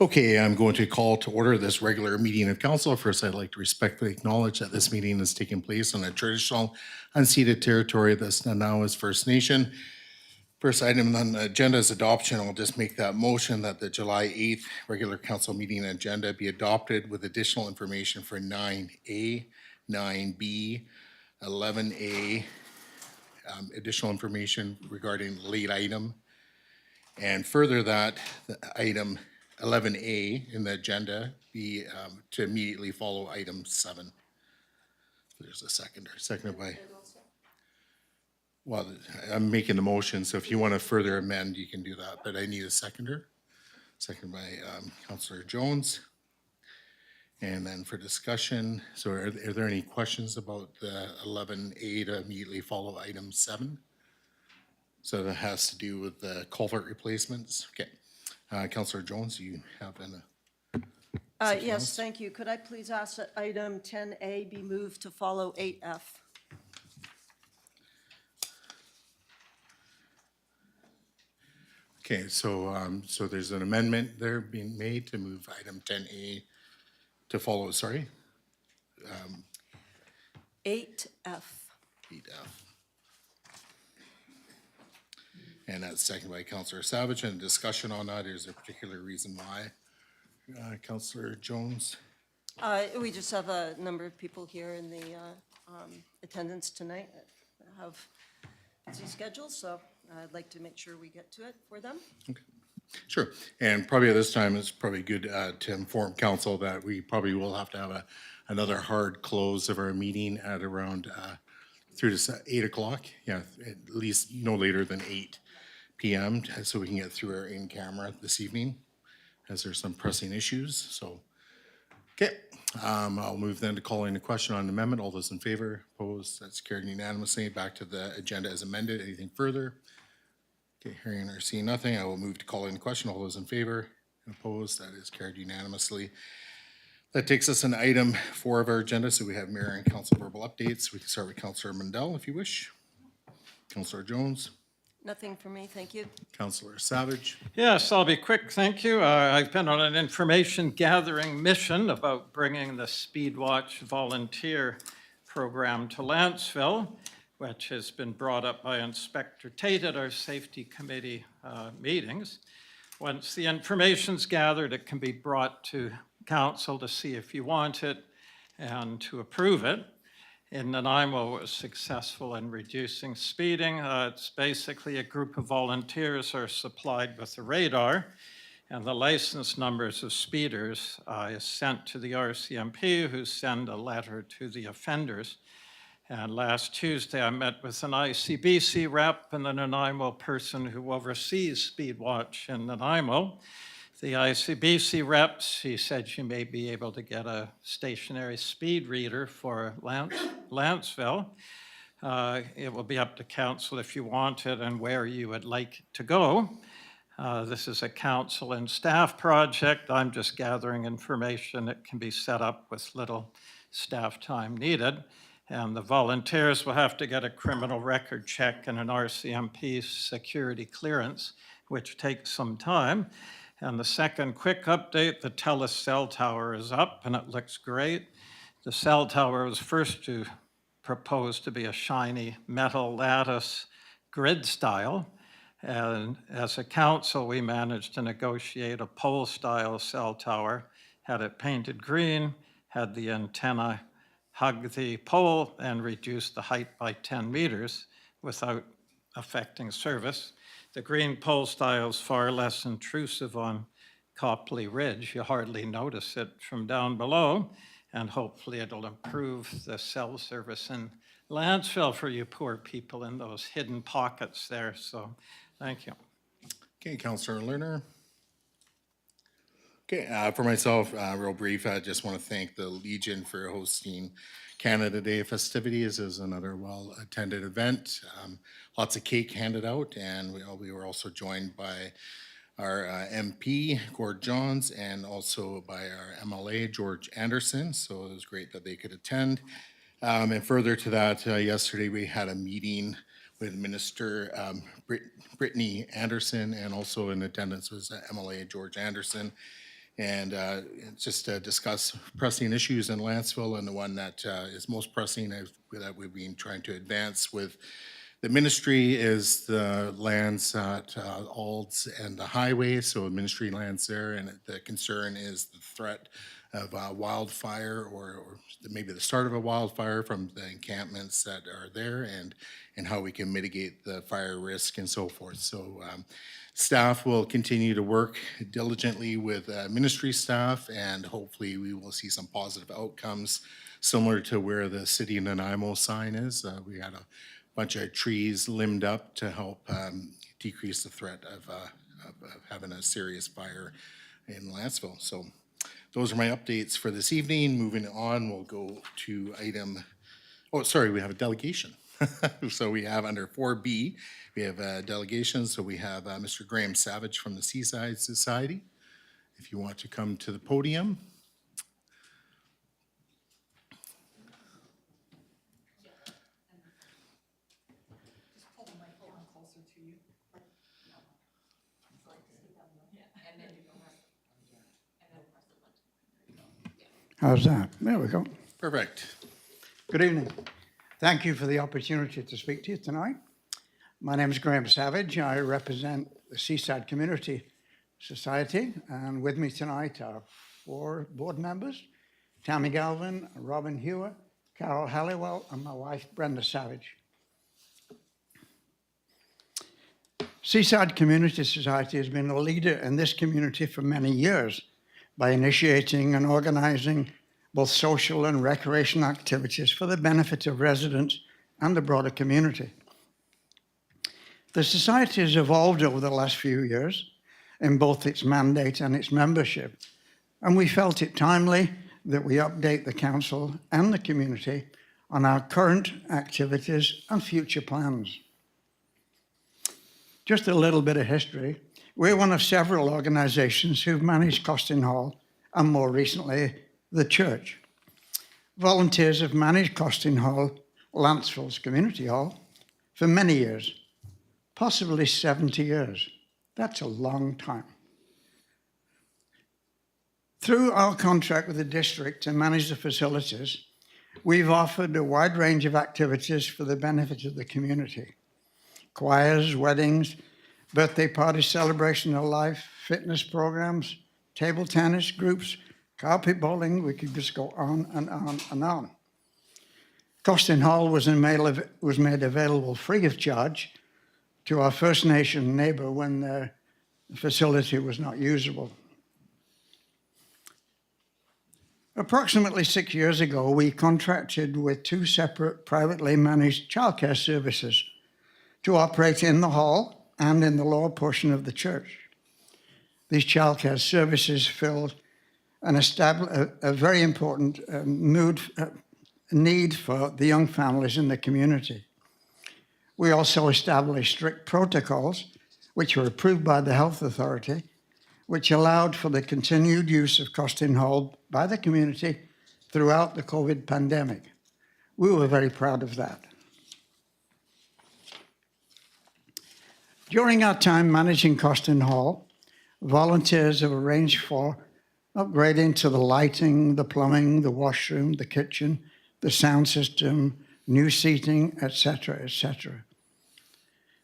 Okay, I'm going to call to order this regular meeting of council. First, I'd like to respectfully acknowledge that this meeting is taking place on a traditional unceded territory of the Nanawas First Nation. First item on the agenda is adoption. I'll just make that motion that the July 8th regular council meeting agenda be adopted with additional information for 9A, 9B, 11A, additional information regarding late item, and further that the item 11A in the agenda be to immediately follow item 7. There's a seconder, seconded by, well, I'm making the motion, so if you want to further amend, you can do that, but I need a seconder. Seconded by Councillor Jones. And then for discussion, so are there any questions about the 11A to immediately follow item 7? So that has to do with the culvert replacements. Okay. Councillor Jones, you have an Yes, thank you. Could I please ask that item 10A be moved to follow 8F? Okay, so so there's an amendment there being made to move item 10A to follow, sorry? 8F. 8F. And that's seconded by Councillor Savage. And discussion on that, is there a particular reason why? Councillor Jones? We just have a number of people here in the attendance tonight that have busy schedules, so I'd like to make sure we get to it for them. Okay. Sure, and probably at this time, it's probably good to inform council that we probably will have to have another hard close of our meeting at around through to 8 o'clock. Yeah, at least no later than 8 p.m. so we can get through our in-camera this evening, as there's some pressing issues. So, okay, I'll move then to calling the question on the amendment. All those in favor, opposed, that's carried unanimously. Back to the agenda as amended. Anything further? Okay, hearing or seeing nothing, I will move to call in the question. All those in favor and opposed, that is carried unanimously. That takes us to item 4 of our agenda. So we have mayor and council verbal updates. We can start with Councillor Mundell if you wish. Councillor Jones. Nothing for me, thank you. Councillor Savage. Yes, I'll be quick, thank you. I've been on an information gathering mission about bringing the Speedwatch volunteer program to Lantzville, which has been brought up by Inspector Tate at our safety committee meetings. Once the information's gathered, it can be brought to council to see if you want it and to approve it. In Nanaimo, was successful in reducing speeding. It's basically a group of volunteers are supplied with a radar, and the license numbers of speeders is sent to the RCMP, who send a letter to the offenders. And last Tuesday, I met with an ICBC rep and the Nanaimo person who oversees Speedwatch in Nanaimo. The ICBC rep, she said she may be able to get a stationary speed reader for Lantzville. It will be up to council if you want it and where you would like to go. This is a council and staff project. I'm just gathering information. It can be set up with little staff time needed. And the volunteers will have to get a criminal record check and an RCMP security clearance, which takes some time. And the second quick update, the TELUS cell tower is up and it looks great. The cell tower was first proposed to be a shiny metal lattice grid style. And as a council, we managed to negotiate a pole style cell tower, had it painted green, had the antenna hug the pole and reduce the height by 10 meters without affecting service. The green pole style is far less intrusive on Copley Ridge. You hardly notice it from down below, and hopefully it'll improve the cell service in Lantzville for you poor people in those hidden pockets there. So thank you. Okay, Councillor Lerner. Okay, for myself, real brief, I just want to thank the Legion for hosting Canada Day festivities. It was another well-attended event. Lots of cake handed out, and we were also joined by our MP, Gord Johns, and also by our MLA, George Anderson. So it was great that they could attend. And further to that, yesterday we had a meeting with Minister Brittany Anderson, and also in attendance was MLA George Anderson. and just discuss pressing issues in Lantzville, and the one that is most pressing that we've been trying to advance with the ministry is the lands at Alds and the highway, so ministry lands there, and the concern is the threat of wildfire or maybe the start of a wildfire from the encampments that are there, and how we can mitigate the fire risk and so forth. So staff will continue to work diligently with ministry staff, and hopefully we will see some positive outcomes similar to where the City of Nanaimo sign is. We had a bunch of trees limbed up to help decrease the threat of having a serious fire in Lantzville. So those are my updates for this evening. Moving on, we'll go to we have a delegation. So we have under 4B, we have a delegation. So we have Mr. Graham Savage from the Seaside Society. If you want to come to the podium. How's that? There we go. Perfect. Good evening. Thank you for the opportunity to speak to you tonight. My name is Graham Savage. I represent the Seaside Community Society, and with me tonight are 4 board members, Tammy Galvin, Robin Hewer, Carol Halliwell, and my wife, Brenda Savage. Seaside Community Society has been a leader in this community for many years by initiating and organizing both social and recreational activities for the benefit of residents and the broader community. The Society has evolved over the last few years in both its mandate and its membership, and we felt it timely that we update the Council and the community on our current activities and future plans. Just a little bit of history. We're one of several organizations who've managed Costin Hall and more recently, the church. Volunteers have managed Costin Hall, Lantzville's community hall, for many years, possibly 70 years. That's a long time. Through our contract with the district to manage the facilities, we've offered a wide range of activities for the benefit of the community. Choirs, weddings, birthday parties, celebration of life, fitness programs, table tennis groups, carpet bowling, we could just go on and on and on. Costin Hall was made available free of charge to our First Nation neighbour when the facility was not usable. Approximately 6 years ago, we contracted with 2 separate privately managed childcare services to operate in the hall and in the lower portion of the church. These childcare services filled a very important need for the young families in the community. We also established strict protocols, which were approved by the health authority, which allowed for the continued use of Costin Hall by the community throughout the COVID pandemic. We were very proud of that. During our time managing Costin Hall, volunteers have arranged for upgrading to the lighting, the plumbing, the washroom, the kitchen, the sound system, new seating, etc., etc.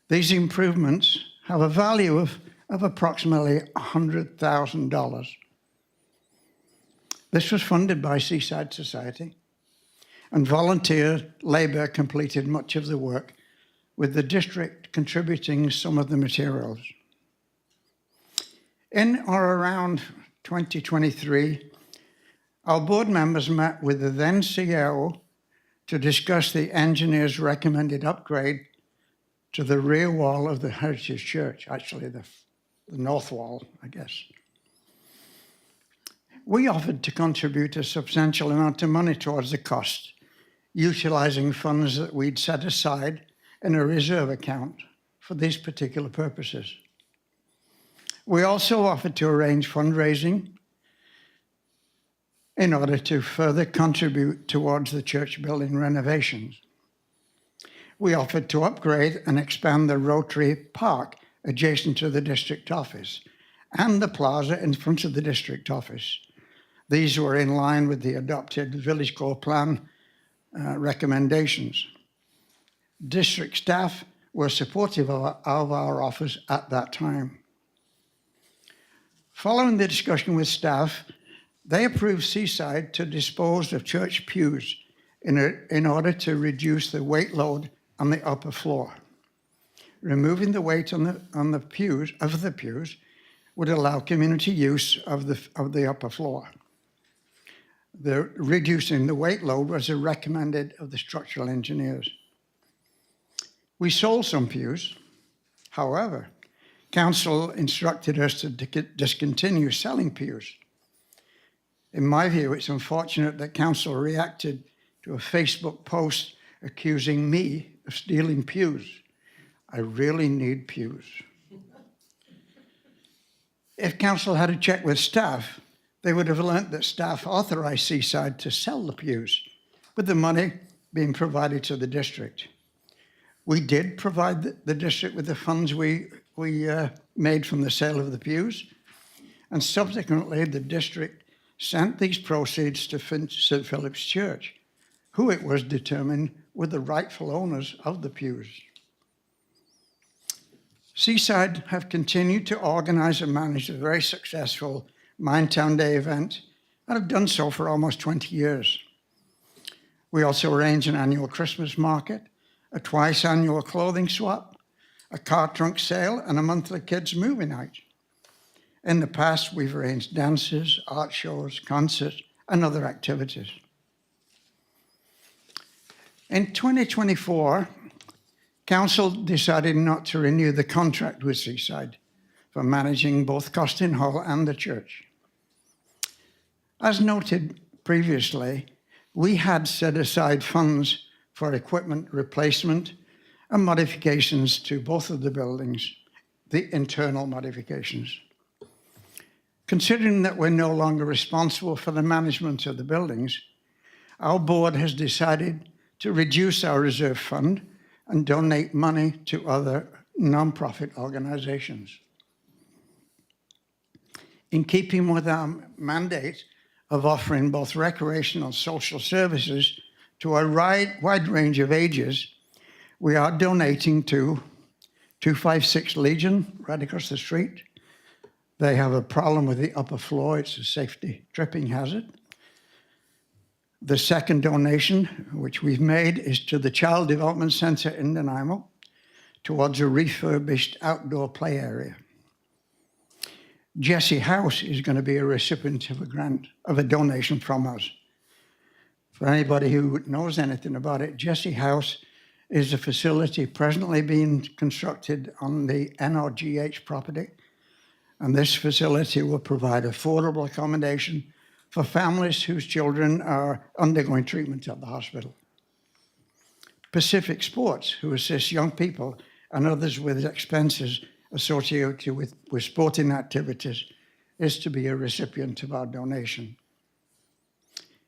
These improvements have a value of approximately $100,000. This was funded by Seaside Society, and volunteer labour completed much of the work, with the district contributing some of the materials. In or around 2023, our board members met with the then CEO to discuss the engineer's recommended upgrade to the rear wall of the Heritage Church, actually the north wall, I guess. We offered to contribute a substantial amount of money towards the cost, utilizing funds that we'd set aside in a reserve account for these particular purposes. We also offered to arrange fundraising in order to further contribute towards the church building renovations. We offered to upgrade and expand the Rotary Park adjacent to the district office and the plaza in front of the district office. These were in line with the adopted Village Core Plan recommendations. District staff were supportive of our offers at that time. Following the discussion with staff, they approved Seaside to dispose of church pews in order to reduce the weight load on the upper floor. Removing the weight on the pews would allow community use of the upper floor. Reducing the weight load was recommended of the structural engineers. We sold some pews. However, council instructed us to discontinue selling pews. In my view, it's unfortunate that council reacted to a Facebook post accusing me of stealing pews. I really need pews. If council had a check with staff, they would have learnt that staff authorised Seaside to sell the pews, with the money being provided to the district. We did provide the district with the funds we made from the sale of the pews, and subsequently the district sent these proceeds to St. Philip's Church, who it was determined were the rightful owners of the pews. Seaside have continued to organise and manage a very successful Mindtown Day event and have done so for almost 20 years. We also arrange an annual Christmas market, a twice annual clothing swap, a car trunk sale, and a monthly kids movie night. In the past, we've arranged dances, art shows, concerts, and other activities. In 2024, council decided not to renew the contract with Seaside for managing both Costin Hall and the church. As noted previously, we had set aside funds for equipment replacement and modifications to both of the buildings, the internal modifications. Considering that we're no longer responsible for the management of the buildings, our board has decided to reduce our reserve fund and donate money to other non-profit organizations. In keeping with our mandate of offering both recreational and social services to a wide range of ages, we are donating to 256 Legion right across the street. They have a problem with the upper floor. It's a safety tripping hazard. The second donation, which we've made, is to the Child Development Center in Nanaimo towards a refurbished outdoor play area. Jesse House is going to be a recipient of a donation from us. For anybody who knows anything about it, Jesse House is a facility presently being constructed on the NRGH property, and this facility will provide affordable accommodation for families whose children are undergoing treatment at the hospital. Pacific Sports, who assists young people and others with expenses associated with sporting activities, is to be a recipient of our donation.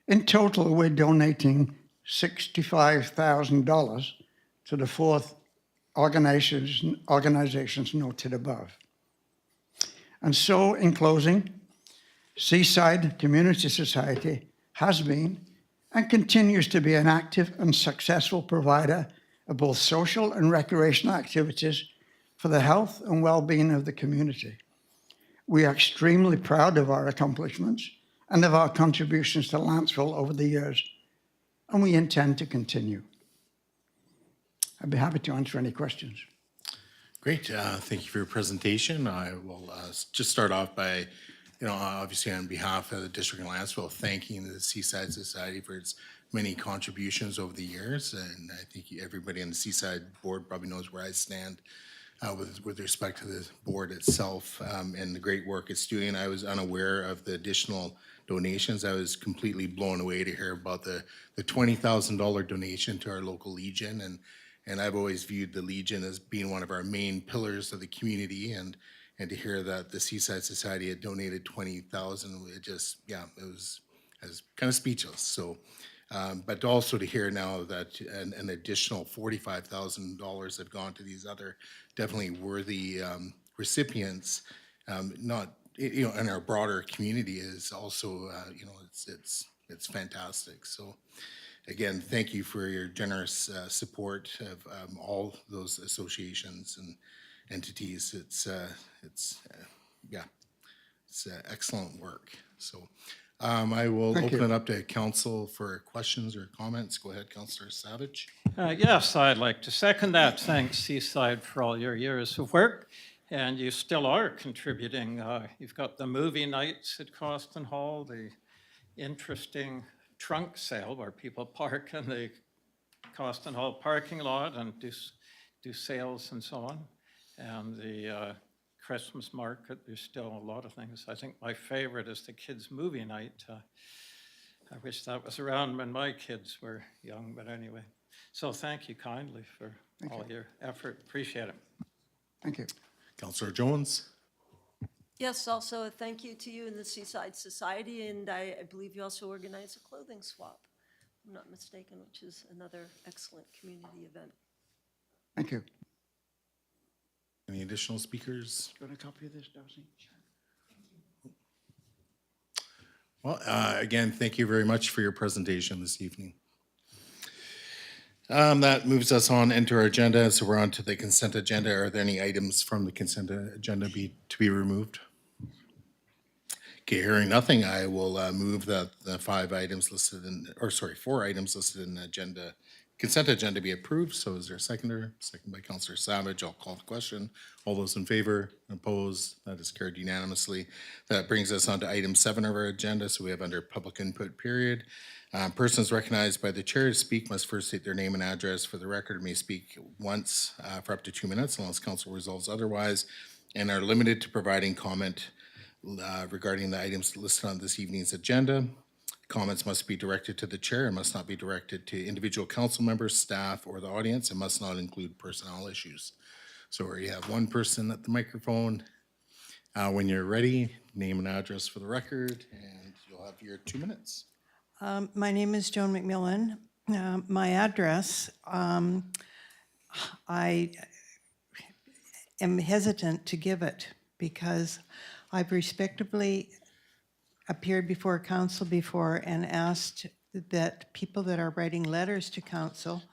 In total, we're donating $65,000 to the four organizations noted above. And so, in closing, Seaside Community Society has been and continues to be an active and successful provider of both social and recreational activities for the health and well-being of the community. We are extremely proud of our accomplishments and of our contributions to Lantzville over the years, and we intend to continue. I'd be happy to answer any questions. Great. Thank you for your presentation. I will just start off by, obviously on behalf of the district of Lantzville, thanking the Seaside Society for its many contributions over the years. And I think everybody on the Seaside board probably knows where I stand with respect to the board itself and the great work it's doing. I was unaware of the additional donations. I was completely blown away to hear about the $20,000 donation to our local Legion. And I've always viewed the Legion as being one of our main pillars of the community. And to hear that the Seaside Society had donated $20,000, I was kind of speechless. So, but also to hear now that an additional $45,000 have gone to these other definitely worthy recipients not, in our broader community is also, it's fantastic. So again, thank you for your generous support of all those associations and entities. Yeah, it's excellent work. So I will Thank open you. it up to council for questions or comments. Go ahead, Councillor Savage. Yes, I'd like to second that. Thanks, Seaside, for all your years of work. And you still are contributing. You've got the movie nights at Coston Hall, the interesting trunk sale where people park in the Coston Hall parking lot and do sales and so on. And the Christmas market, there's still a lot of things. I think my favorite is the kids' movie night. I wish that was around when my kids were young, but anyway. So thank you kindly for all your effort. Appreciate it. Thank you. Councillor Jones. Yes, also a thank you to you and the Seaside Society, and I believe you also organize a clothing swap, if I'm not mistaken, which is another excellent community event. Thank you. Any additional speakers? Do you want a copy of this, Darcy? Well, again, thank you very much for your presentation this evening. That moves us on into our agenda. So we're on to the consent agenda. Are there any items from the consent agenda to be removed? Okay, hearing nothing, I will move that the 4 items listed in the consent agenda be approved. So is there a seconder? Second by Councillor Savage. I'll call the question. All those in favor, opposed? That is carried unanimously. That brings us on to item 7 of our agenda. So we have under public input period. Persons recognized by the chair to speak must first state their name and address for the record, may speak once for up to 2 minutes unless council resolves otherwise, and are limited to providing comment regarding the items listed on this evening's agenda. Comments must be directed to the chair and must not be directed to individual council members, staff, or the audience, and must not include personnel issues. So where you have one person at the microphone, when you're ready, name and address for the record, and you'll have your 2 minutes. My name is Joan McMillan. My address, I am hesitant to give it because I've respectably appeared before council before and asked that people that are writing letters to council,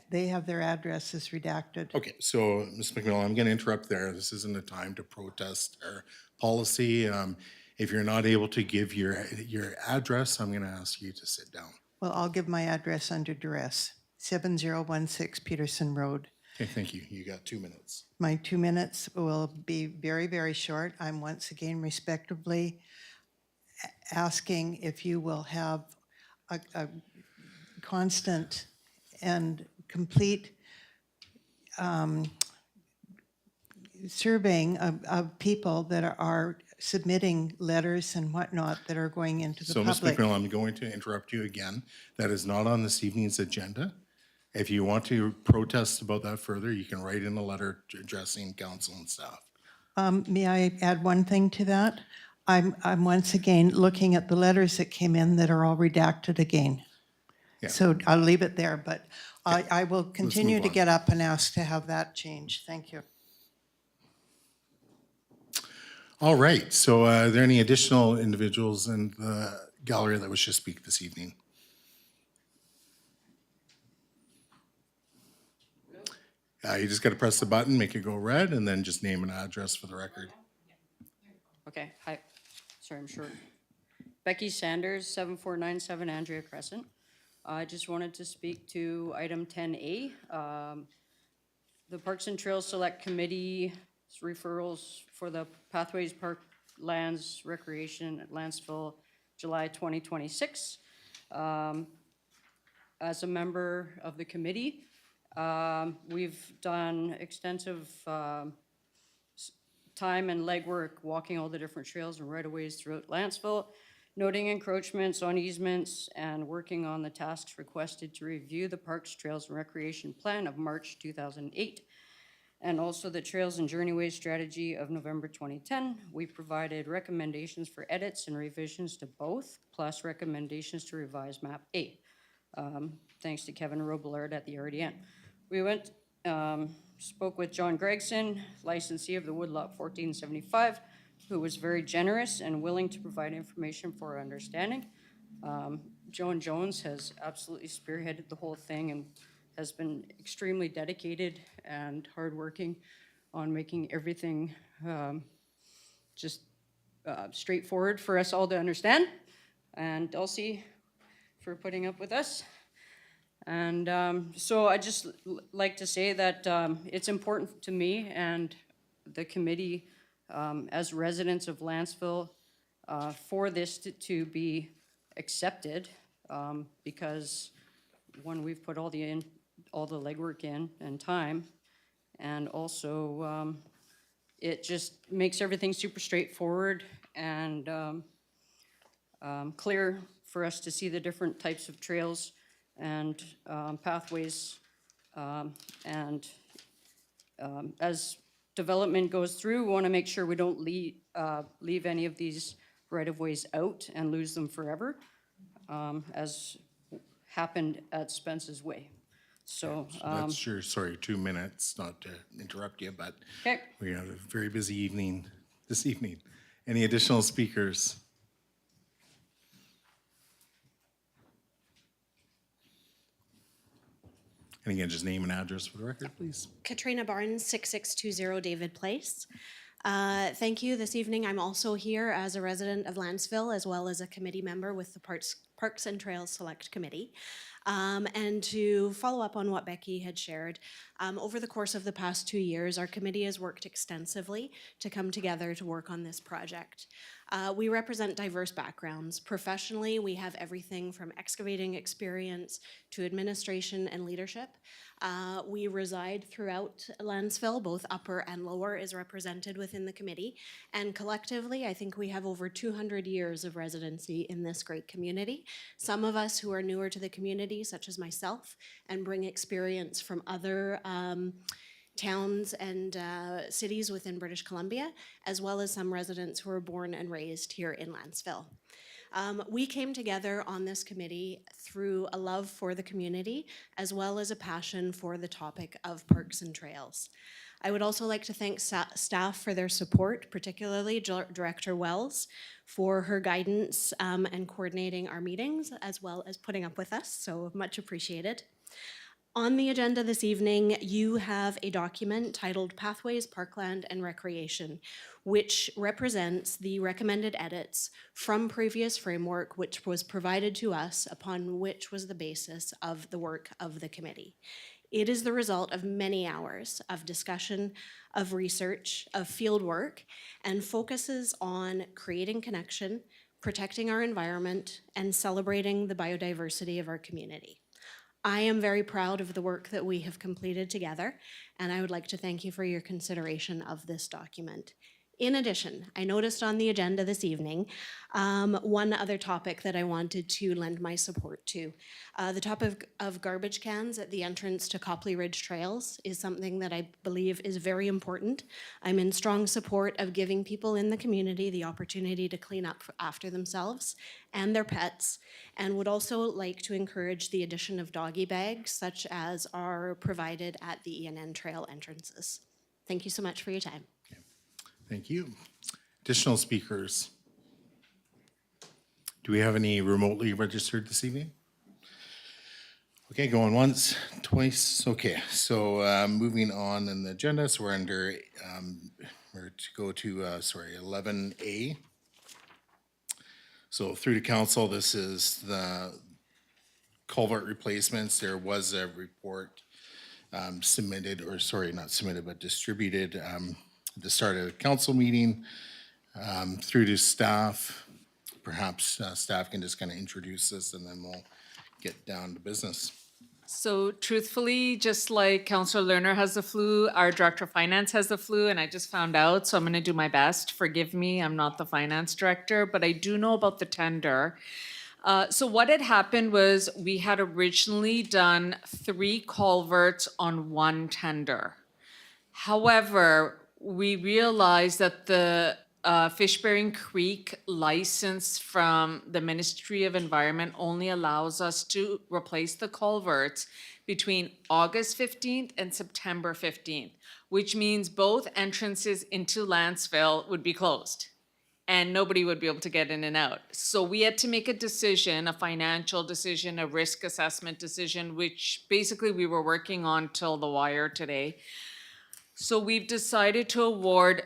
they have their addresses redacted. Okay, so Ms. McMillan, I'm going to interrupt there. This isn't a time to protest our policy. If you're not able to give your address, I'm going to ask you to sit down. Well, I'll give my address under duress, 7016 Peterson Road. Okay, thank you. You got 2 minutes. My 2 minutes will be very, very short. I'm once again respectably asking if you will have a constant and complete surveying of people that are submitting letters and whatnot that are going into the So, Ms. public. McMillan, I'm going to interrupt you again. That is not on this evening's agenda. If you want to protest about that further, you can write in a letter addressing council and staff. May I add one thing to that? I'm once again looking at the letters that came in that are all redacted again. Yeah. So I'll leave it there, but I will continue move to on. get up and ask to have that changed. Thank you. All right, so are there any additional individuals in the gallery that wish to speak this evening? You just got to press the button, make it go red, and then just name and address for the record. Okay, hi. Sorry, I'm short. Becky Sanders, 7497 Andrea Crescent. I just wanted to speak to item 10A. The Parks and Trails Select Committee referrals for the Pathways Park Lands Recreation at Lantzville, July 2026. As a member of the committee, we've done extensive time and legwork walking all the different trails and right-of-ways throughout Lantzville, noting encroachments on easements and working on the tasks requested to review the Parks, Trails, and Recreation Plan of March 2008, and also the Trails and Journeyways Strategy of November 2010. We provided recommendations for edits and revisions to both, plus recommendations to revise Map A. Thanks to Kevin Robillard at the RDN. We went, spoke with John Gregson, licensee of the Woodlot 1475, who was very generous and willing to provide information for our understanding. Joan Jones has absolutely spearheaded the whole thing and has been extremely dedicated and hardworking on making everything just straightforward for us all to understand. And Dulcie for putting up with us. And so I just like to say that it's important to me and the committee as residents of Lantzville for this to be accepted because one, we've put all the legwork in and time, and also it just makes everything super straightforward and clear for us to see the different types of trails and pathways. And as development goes through, we want to make sure we don't leave any of these right-of-ways out and lose them forever, as happened at Spence's Way. So, That's your, sorry, 2 minutes, not to interrupt you, but okay. we have a very busy evening this evening. Any additional speakers? And again, just name and address for the record, please. Katrina Barnes, 6620 David Place. Thank you. This evening, I'm also here as a resident of Lantzville, as well as a committee member with the Parks and Trails Select Committee. And to follow up on what Becky had shared, over the course of the past 2 years, our committee has worked extensively to come together to work on this project. We represent diverse backgrounds. Professionally, we have everything from excavating experience to administration and leadership. We reside throughout Lantzville, both upper and lower is represented within the committee. And collectively, I think we have over 200 years of residency in this great community. Some of us who are newer to the community, such as myself, and bring experience from other towns and cities within British Columbia, as well as some residents who were born and raised here in Lantzville. We came together on this committee through a love for the community, as well as a passion for the topic of parks and trails. I would also like to thank staff for their support, particularly Director Wells for her guidance and coordinating our meetings, as well as putting up with us, so much appreciated. On the agenda this evening, you have a document titled Pathways, Parkland, and Recreation, which represents the recommended edits from previous framework, which was provided to us, upon which was the basis of the work of the committee. It is the result of many hours of discussion, of research, of field work, and focuses on creating connection, protecting our environment, and celebrating the biodiversity of our community. I am very proud of the work that we have completed together, and I would like to thank you for your consideration of this document. In addition, I noticed on the agenda this evening one other topic that I wanted to lend my support to. The topic of garbage cans at the entrance to Copley Ridge Trails is something that I believe is very important. I'm in strong support of giving people in the community the opportunity to clean up after themselves and their pets, and would also like to encourage the addition of doggy bags, such as are provided at the ENN Trail entrances. Thank you so much for your time. Thank you. Additional speakers? Do we have any remotely registered this evening? Okay, going once, twice. Okay, so moving on in the agenda, so we're under, we're to go to, 11A. So through to council, this is the culvert replacements. There was a report submitted, or sorry, not submitted, but distributed at the start of the council meeting through to staff. Perhaps staff can just kind of introduce this and then we'll get down to business. So truthfully, just like Councillor Lerner has the flu, our Director of Finance has the flu, and I just found out, so I'm gonna do my best. Forgive me, I'm not the Finance Director, but I do know about the tender. So what had happened was we had originally done 3 culverts on 1 tender. However, we realized that the Fishbearing Creek license from the Ministry of Environment only allows us to replace the culverts between August 15th and September 15th, which means both entrances into Lantzville would be closed. and nobody would be able to get in and out. So we had to make a decision, a financial decision, a risk assessment decision, which basically we were working on till the wire today. So we've decided to award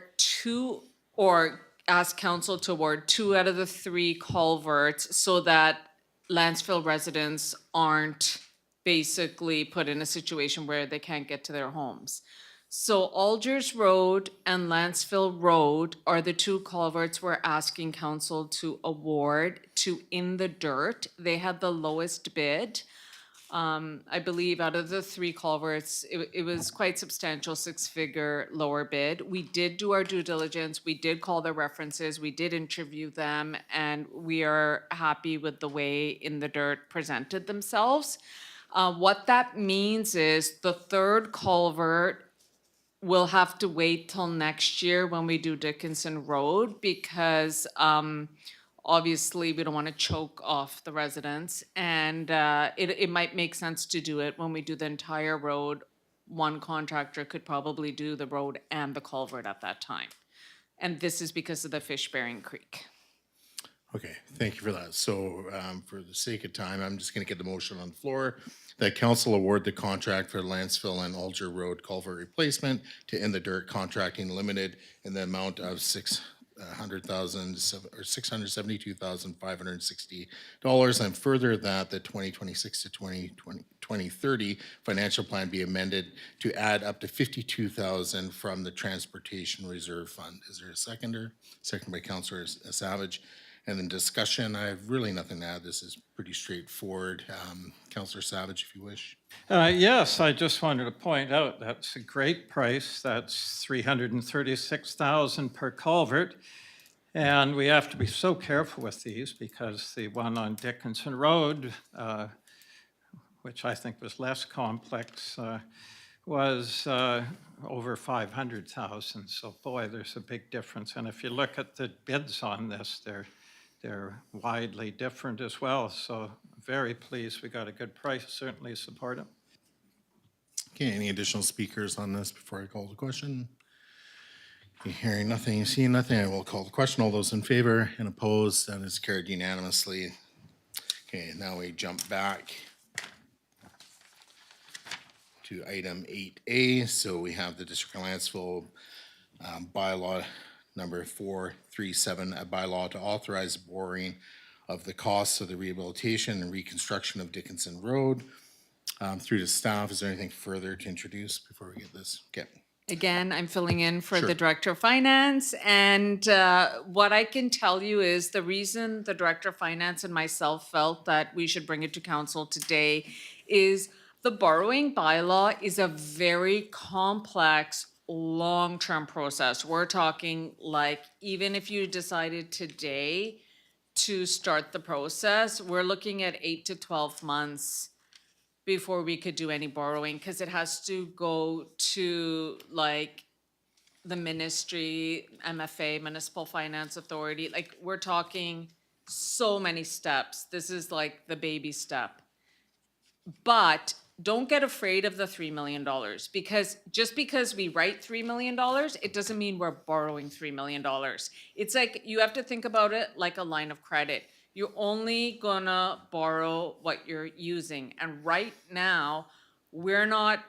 ask council to award 2 out of the 3 culverts so that Lantzville residents aren't basically put in a situation where they can't get to their homes. So Algers Road and Lantzville Road are the 2 culverts we're asking council to award to In the Dirt. They had the lowest bid. I believe out of the 3 culverts, it was quite substantial, 6-figure lower bid. We did do our due diligence, we did call their references, we did interview them, and we are happy with the way In the Dirt presented themselves. What that means is the 3rd culvert will have to wait till next year when we do Dickinson Road, because obviously we don't want to choke off the residents, and it might make sense to do it when we do the entire road. One contractor could probably do the road and the culvert at that time. And this is because of the Fish-Bearing Creek. Okay, thank you for that. So for the sake of time, I'm just going to get the motion on the floor that council award the contract for Lantzville and Alger Road culvert replacement to In the Dirt Contracting Limited in the amount of $672,560, and further that the 2026 to 2030 financial plan be amended to add up to $52,000 from the Transportation Reserve Fund. Is there a seconder? Second by Councillor Savage. And then discussion, I have really nothing to add. This is pretty straightforward. Councillor Savage, if you wish. Yes, I just wanted to point out that's a great price. That's $336,000 per culvert. And we have to be so careful with these because the one on Dickinson Road, which I think was less complex, was over $500,000. So boy, there's a big difference. And if you look at the bids on this, they're widely different as well. So very pleased we got a good price, certainly support it. Okay, any additional speakers on this before I call the question? Okay, hearing nothing, seeing nothing, I will call the question. All those in favor and opposed, that is carried unanimously. Okay, now we jump back to item 8A. So we have the District of Lantzville bylaw number 437, a bylaw to authorize borrowing of the costs of the rehabilitation and reconstruction of Dickinson Road. Through to staff, is there anything further to introduce before we get this? Okay. Again, I'm filling in for Sure. the Director of Finance, and what I can tell you is the reason the Director of Finance and myself felt that we should bring it to council today is the borrowing bylaw is a very complex, long-term process. We're talking like, even if you decided today to start the process, we're looking at 8 to 12 months before we could do any borrowing, because it has to go to like the ministry, MFA, Municipal Finance Authority. Like, we're talking so many steps. This is like the baby step. But don't get afraid of the $3 million, because just because we write $3 million, it doesn't mean we're borrowing $3 million. It's like, you have to think about it like a line of credit. You're only gonna borrow what you're using. And right now, we're not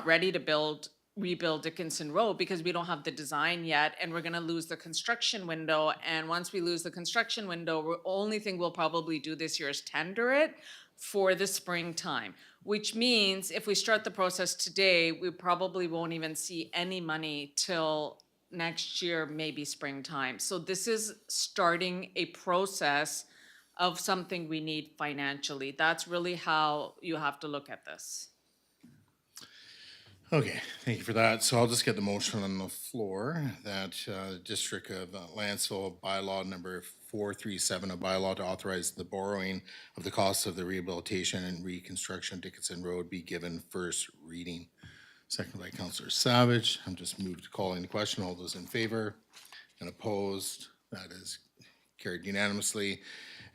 ready to rebuild Dickinson Road because we don't have the design yet, and we're gonna lose the construction window. And once we lose the construction window, the only thing we'll probably do this year is tender it for the springtime, which means if we start the process today, we probably won't even see any money till next year, maybe springtime. So this is starting a process of something we need financially. That's really how you have to look at this. Okay, thank you for that. So I'll just get the motion on the floor that District of Lantzville bylaw number 437, a bylaw to authorize the borrowing of the costs of the rehabilitation and reconstruction of Dickinson Road be given first reading. Second by Councillor Savage. I'm just moved to calling the question. All those in favor and opposed, that is carried unanimously.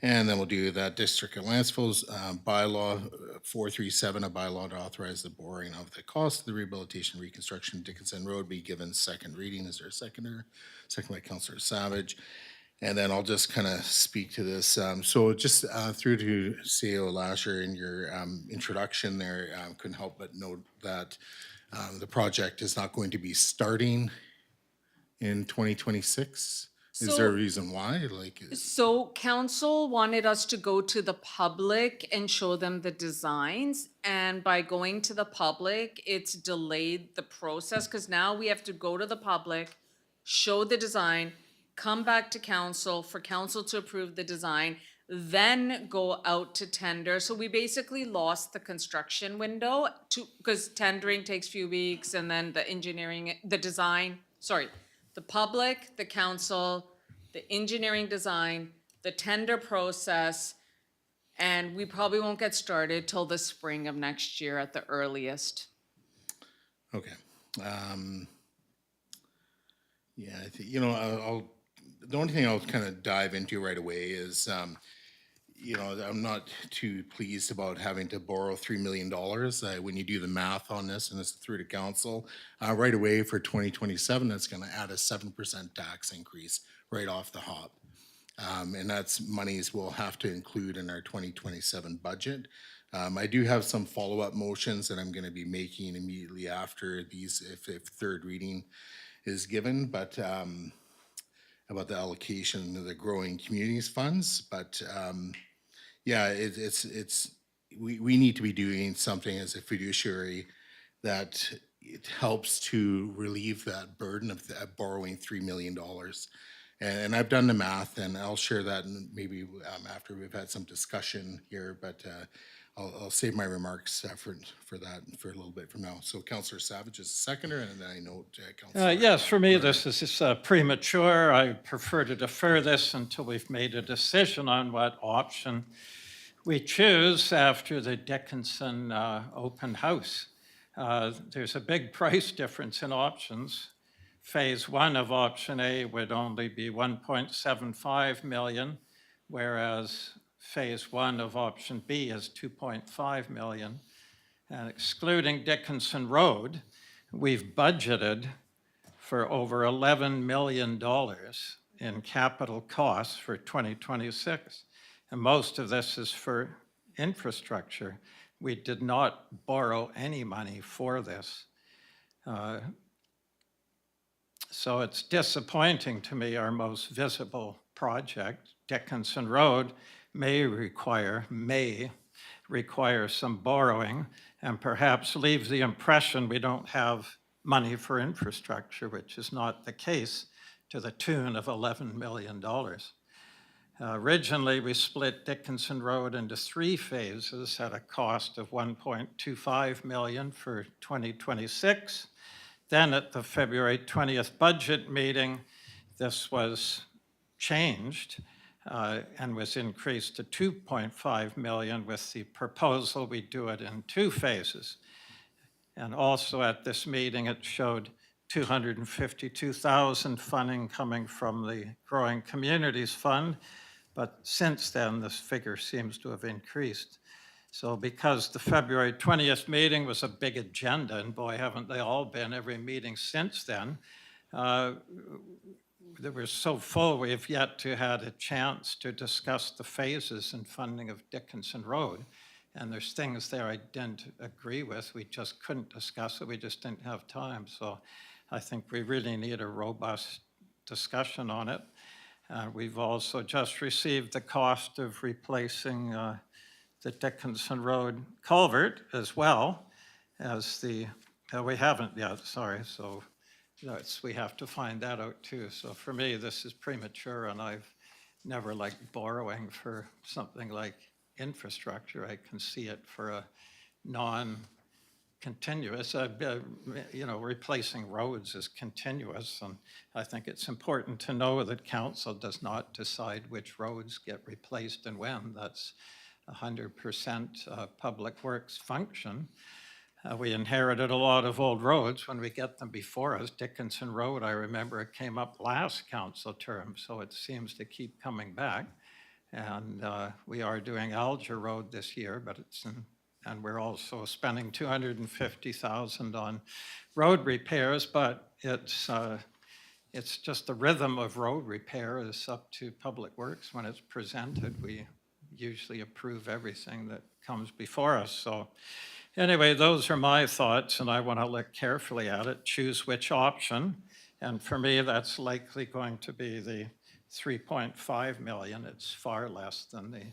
And then we'll do that District of Lantzville's bylaw 437, a bylaw to authorize the borrowing of the cost of the rehabilitation reconstruction of Dickinson Road be given second reading. Is there a seconder? Second by Councillor Savage. And then I'll just kind of speak to this. So just through to CEO Lasher in your introduction there, couldn't help but note that the project is not going to be starting in 2026. Is there a So- reason why? Like, So council wanted us to go to the public and show them the designs. And by going to the public, it's delayed the process because now we have to go to the public, show the design, come back to council for council to approve the design, then go out to tender. So we basically lost the construction window because tendering takes a few weeks and then the engineering, the design, the public, the council, the engineering design, the tender process, and we probably won't get started till the spring of next year at the earliest. okay. Yeah, I'll the only thing I'll kind of dive into right away is, I'm not too pleased about having to borrow $3 million. When you do the math on this and it's through to council, right away for 2027, that's going to add a 7% tax increase right off the hop. And that's monies we'll have to include in our 2027 budget. I do have some follow-up motions that I'm going to be making immediately after these, if third reading is given, but about the allocation of the growing communities funds. But yeah, we need to be doing something as a fiduciary that it helps to relieve that burden of borrowing $3 million. And I've done the math, and I'll share that maybe after we've had some discussion here, but I'll save my remarks for that for a little bit from now. So Councillor Savage is the seconder, and then I note Councillor. Yes, for me, this is premature. I prefer to defer this until we've made a decision on what option we choose after the Dickinson open house. There's a big price difference in options. Phase 1 of option A would only be 1.75 million, whereas phase 1 of option B is 2.5 million. And excluding Dickinson Road, we've budgeted for over $11 million in capital costs for 2026. And most of this is for infrastructure. We did not borrow any money for this. So it's disappointing to me, our most visible project, Dickinson Road, may require some borrowing and perhaps leave the impression we don't have money for infrastructure, which is not the case, to the tune of $11 million. Originally, we split Dickinson Road into 3 phases at a cost of $1.25 million for 2026. Then at the February 20th budget meeting, this was changed and was increased to $2.5 million with the proposal we do it in 2 phases. And also at this meeting, it showed $252,000 funding coming from the Growing Communities Fund. But since then, this figure seems to have increased. So because the February 20th meeting was a big agenda, and boy, haven't they all been every meeting since then, they were so full, we have yet to had a chance to discuss the phases and funding of Dickinson Road. And there's things there I didn't agree with. We just couldn't discuss it. We just didn't have time. So I think we really need a robust discussion on it. We've also just received the cost of replacing the Dickinson Road culvert as well as we haven't yet, sorry. So we have to find that out too. So for me, this is premature, and I've never liked borrowing for something like infrastructure. I can see it for a non-continuous, replacing roads is continuous. And I think it's important to know that council does not decide which roads get replaced and when. That's 100% public works function. We inherited a lot of old roads when we get them before us. Dickinson Road, I remember it came up last council term, so it seems to keep coming back. And we are doing Alger Road this year, but and we're also spending $250,000 on road repairs, but it's just the rhythm of road repair is up to Public Works. When it's presented, we usually approve everything that comes before us. So anyway, those are my thoughts, and I want to look carefully at it, choose which option. And for me, that's likely going to be the 3.5 million. It's far less than the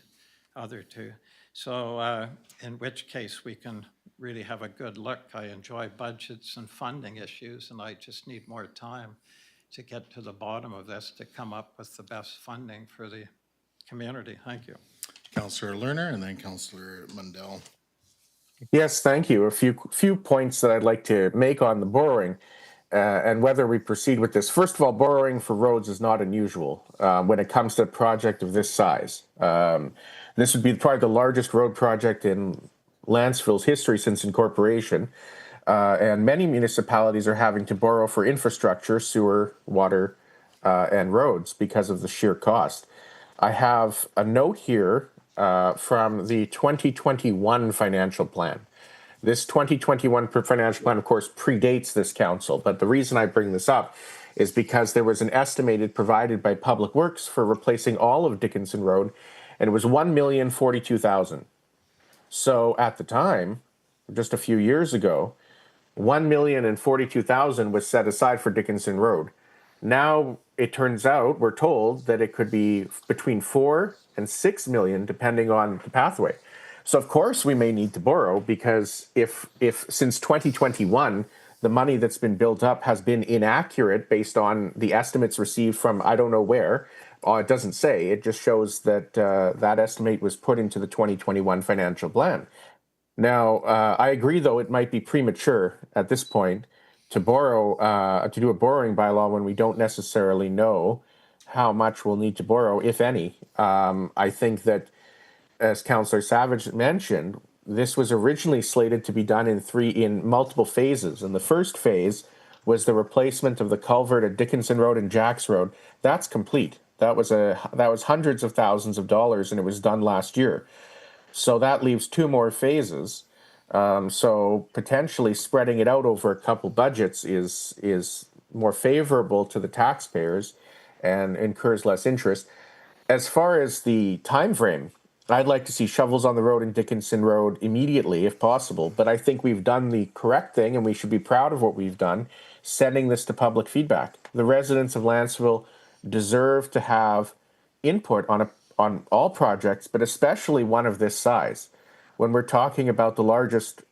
other two. So in which case we can really have a good look. I enjoy budgets and funding issues, and I just need more time to get to the bottom of this to come up with the best funding for the community. Thank you. Councillor Lerner and then Councillor Mundell. Yes, thank you. A few points that I'd like to make on the borrowing and whether we proceed with this. First of all, borrowing for roads is not unusual when it comes to a project of this size. This would be probably the largest road project in Lantzville's history since incorporation. And many municipalities are having to borrow for infrastructure, sewer, water, and roads because of the sheer cost. I have a note here from the 2021 financial plan. This 2021 financial plan, of course, predates this council, but the reason I bring this up is because there was an estimated provided by Public Works for replacing all of Dickinson Road, and it was $1,042,000. So at the time, just a few years ago, $1,042,000 was set aside for Dickinson Road. Now it turns out, we're told that it could be between 4 and 6 million, depending on the pathway. So of course we may need to borrow, because if since 2021 the money that's been built up has been inaccurate based on the estimates received from I don't know where. It doesn't say. It just shows that that estimate was put into the 2021 financial plan. Now, I agree, though, it might be premature at this point to borrow, to do a borrowing bylaw when we don't necessarily know how much we'll need to borrow, if any. I think that, as Councillor Savage mentioned, this was originally slated to be done in multiple phases. And the first phase was the replacement of the culvert at Dickinson Road and Jacks Road. That's complete. That was hundreds of thousands of dollars, and it was done last year. So that leaves 2 more phases. So potentially spreading it out over a couple budgets is more favorable to the taxpayers and incurs less interest. As far as the time frame, I'd like to see shovels on the road in Dickinson Road immediately, if possible. But I think we've done the correct thing, and we should be proud of what we've done, sending this to public feedback. The residents of Lantzville deserve to have input on all projects, but especially one of this size. When we're talking about the largest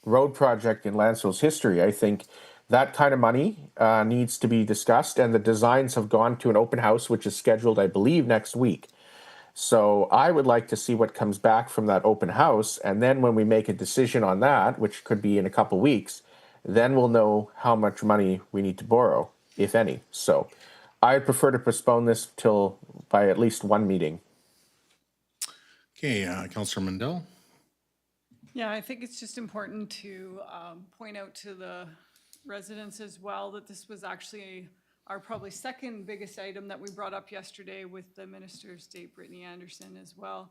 road project in Lantzville's history, I think that kind of money needs to be discussed, and the designs have gone to an open house, which is scheduled, I believe, next week. So I would like to see what comes back from that open house, and then when we make a decision on that, which could be in a couple weeks, then we'll know how much money we need to borrow, if any. So I prefer to postpone this till by at least one meeting. Okay, Councillor Mundell. Yeah, I think it's just important to point out to the residents as well that this was actually our probably second biggest item that we brought up yesterday with the Minister of State, Brittany Anderson, as well,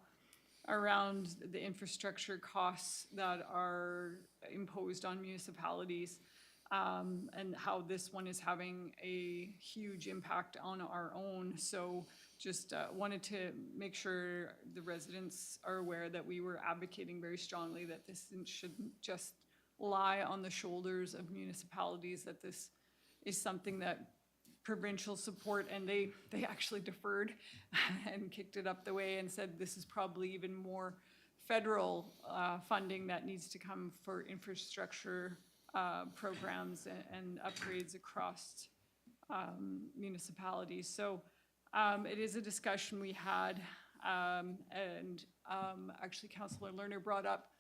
around the infrastructure costs that are imposed on municipalities, and how this one is having a huge impact on our own. So just wanted to make sure the residents are aware that we were advocating very strongly that this shouldn't just lie on the shoulders of municipalities, that this is something that provincial support, and they actually deferred and kicked it up the way and said this is probably even more federal funding that needs to come for infrastructure programs and upgrades across municipalities. So it is a discussion we had, and actually Councillor Lerner brought up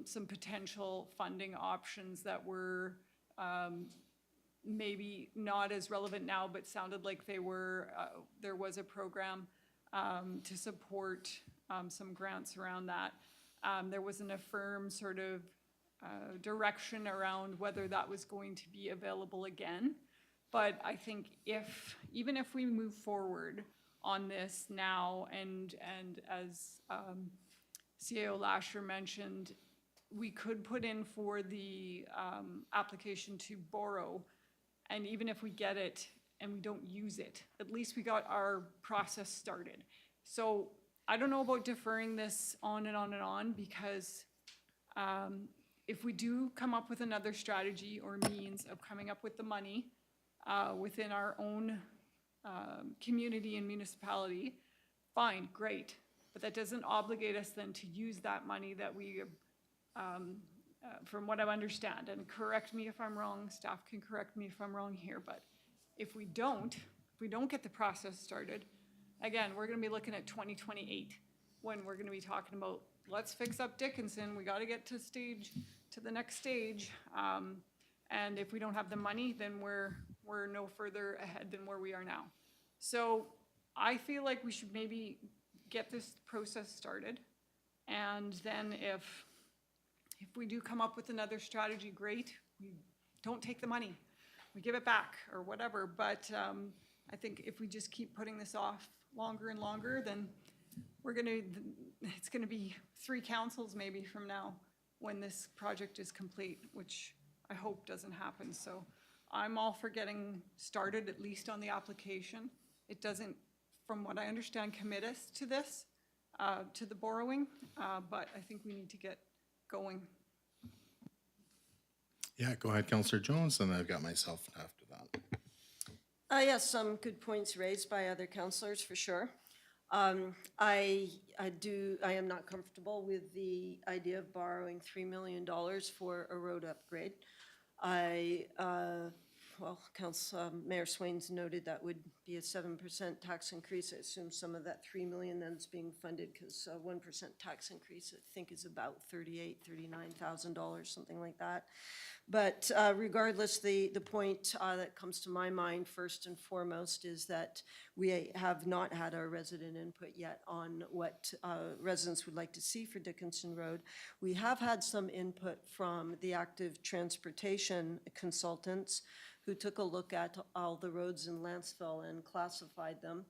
some potential funding options that were maybe not as relevant now, but sounded like they were. There was a program to support some grants around that. There wasn't a firm sort of direction around whether that was going to be available again. But I think even if we move forward on this now, and as CAO Lasher mentioned, we could put in for the application to borrow, and even if we get it and we don't use it, at least we got our process started. So I don't know about deferring this on and on and on, because if we do come up with another strategy or means of coming up with the money within our own community and municipality, fine, great. But that doesn't obligate us then to use that money that we, from what I understand, and correct me if I'm wrong, staff can correct me if I'm wrong here, but if we don't get the process started, again, we're gonna be looking at 2028 when we're gonna be talking about, let's fix up Dickinson, we gotta get to the next stage. And if we don't have the money, then we're no further ahead than where we are now. So I feel like we should maybe get this process started. And then if we do come up with another strategy, great. We don't take the money, we give it back or whatever. But I think if we just keep putting this off longer and longer, then it's gonna be 3 councils maybe from now when this project is complete, which I hope doesn't happen. So I'm all for getting started, at least on the application. It doesn't, from what I understand, commit us to this, to the borrowing, but I think we need to get going. Yeah, go ahead, Councillor Jones, and I've got myself after that. Yes, some good points raised by other councillors, for sure. I am not comfortable with the idea of borrowing $3 million for a road upgrade. Mayor Swain's noted that would be a 7% tax increase. I assume some of that $3 million then is being funded, because 1% tax increase, I think, is about $38,000, $39,000, something like that. But regardless, the point that comes to my mind first and foremost is that we have not had our resident input yet on what residents would like to see for Dickinson Road. We have had some input from the active transportation consultants who took a look at all the roads in Lantzville and classified them.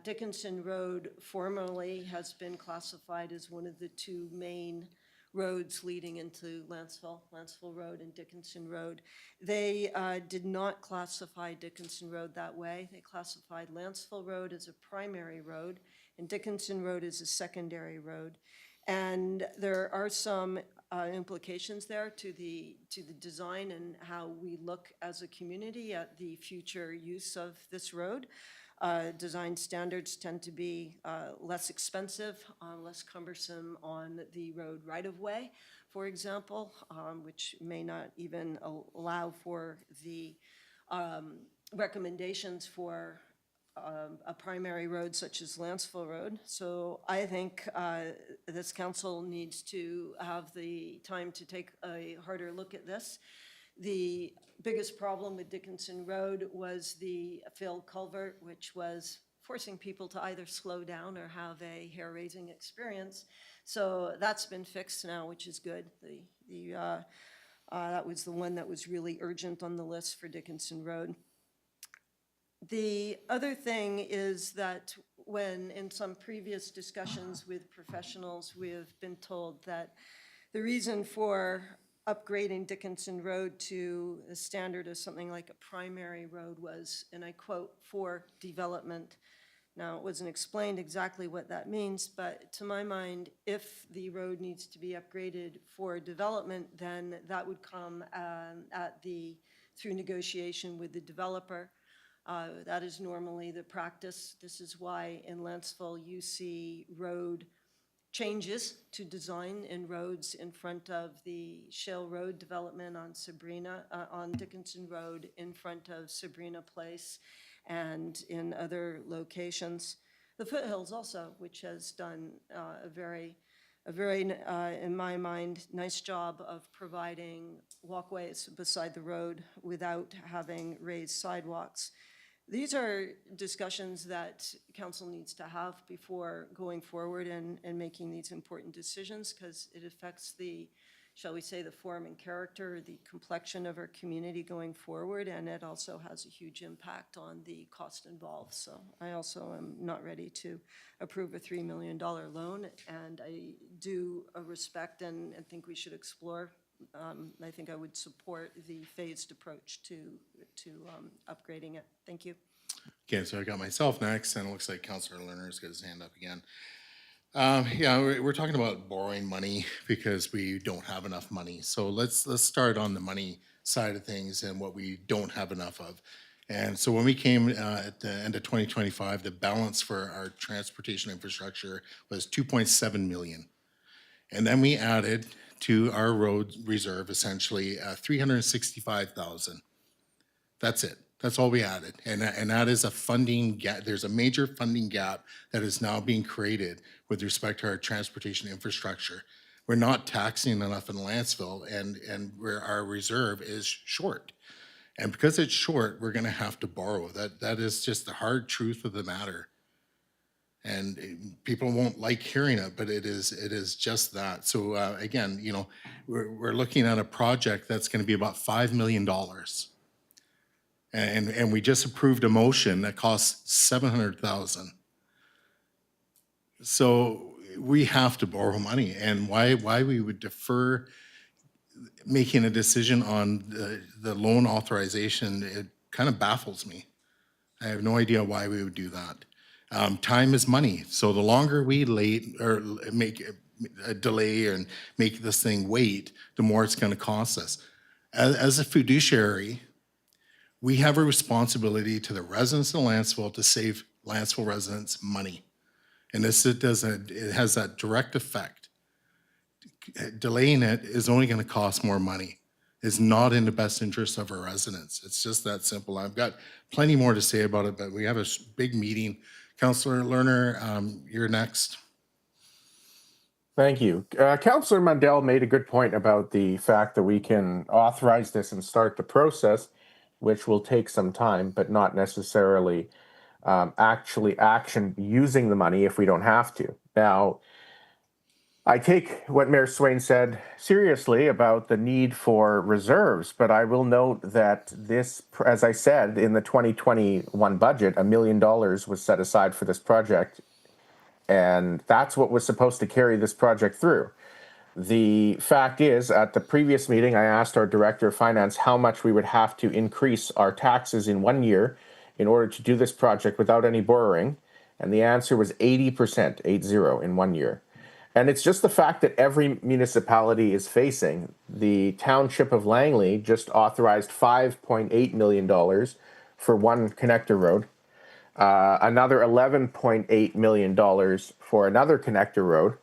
Dickinson Road formerly has been classified as one of the 2 main roads leading into Lantzville Road and Dickinson Road. They did not classify Dickinson Road that way. They classified Lantzville Road as a primary road and Dickinson Road as a secondary road. And there are some implications there to the design and how we look as a community at the future use of this road. Design standards tend to be less expensive, less cumbersome on the road right-of-way, for example, which may not even allow for the recommendations for a primary road such as Lantzville Road. So I think this council needs to have the time to take a harder look at this. The biggest problem with Dickinson Road was the filled culvert, which was forcing people to either slow down or have a hair-raising experience. So that's been fixed now, which is good. That was the one that was really urgent on the list for Dickinson Road. The other thing is that when in some previous discussions with professionals, we have been told that the reason for upgrading Dickinson Road to a standard of something like a primary road was, and I quote, "for development." Now, it wasn't explained exactly what that means, but to my mind, if the road needs to be upgraded for development, then that would come through negotiation with the developer. That is normally the practice. This is why in Lantzville you see road changes to design in roads in front of the Shale Road development on Dickinson Road, in front of Sabrina Place, and in other locations. The Foothills also, which has done a very, in my mind, nice job of providing walkways beside the road without having raised sidewalks. These are discussions that council needs to have before going forward and making these important decisions, because it affects the shall we say, the form and character, the complexion of our community going forward, and it also has a huge impact on the cost involved. So I also am not ready to approve a $3 million loan, and I do respect and think we should explore. I think I would support the phased approach to upgrading it. Thank you. Okay, so I got myself next, and it looks like Councillor Lerner's got his hand up again. Yeah, we're talking about borrowing money because we don't have enough money. So let's start on the money side of things and what we don't have enough of. And so when we came at the end of 2025, the balance for our transportation infrastructure was 2.7 million. And then we added to our road reserve essentially 365,000. That's it. That's all we added. And that is a funding gap. There's a major funding gap that is now being created with respect to our transportation infrastructure. We're not taxing enough in Lantzville, and where our reserve is short. And because it's short, we're going to have to borrow. That is just the hard truth of the matter. And people won't like hearing it, but it is just that. So again, you know, we're looking at a project that's going to be about $5 million. And we just approved a motion that costs 700,000. So we have to borrow money, and why we would defer making a decision on the loan authorization, it kind of baffles me. I have no idea why we would do that. Time is money, so the longer we make a delay and make this thing wait, the more it's going to cost us. As a fiduciary, we have a responsibility to the residents of Lantzville to save Lantzville residents money. And it has that direct effect. Delaying it is only going to cost more money. It's not in the best interest of our residents. It's just that simple. I've got plenty more to say about it, but we have a big meeting. Councillor Lerner, you're next. Thank you. Councillor Mundell made a good point about the fact that we can authorize this and start the process, which will take some time, but not necessarily actually action using the money if we don't have to. Now, I take what Mayor Swain said seriously about the need for reserves, but I will note that this, as I said, in the 2021 budget, $1 million was set aside for this project, and that's what was supposed to carry this project through. The fact is, at the previous meeting, I asked our Director of Finance how much we would have to increase our taxes in 1 year in order to do this project without any borrowing, and the answer was 80%, 80 in 1 year. And it's just the fact that every municipality is facing. The Township of Langley just authorized $5.8 million for one connector road, another $11.8 million for another connector road,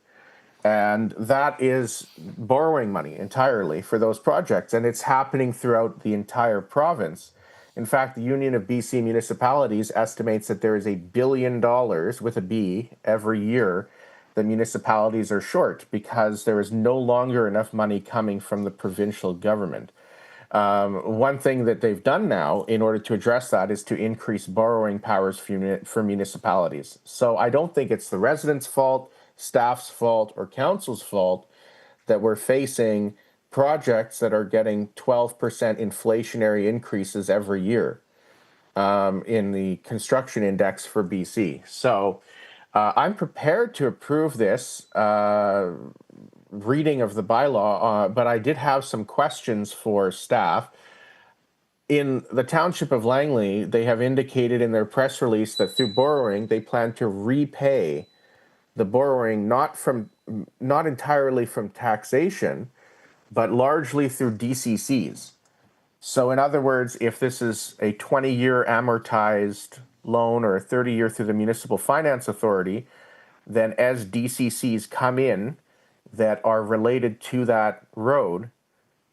and that is borrowing money entirely for those projects, and it's happening throughout the entire province. In fact, the Union of BC Municipalities estimates that there is $1 billion with a B every year the municipalities are short because there is no longer enough money coming from the provincial government. One thing that they've done now in order to address that is to increase borrowing powers for municipalities. So I don't think it's the residents' fault, staff's fault, or council's fault that we're facing projects that are getting 12% inflationary increases every year in the construction index for BC. So I'm prepared to approve this reading of the bylaw, but I did have some questions for staff. In the Township of Langley, they have indicated in their press release that through borrowing, they plan to repay the borrowing not entirely from taxation, but largely through DCCs. So in other words, if this is a 20-year amortized loan or a 30-year through the Municipal Finance Authority, then as DCCs come in that are related to that road,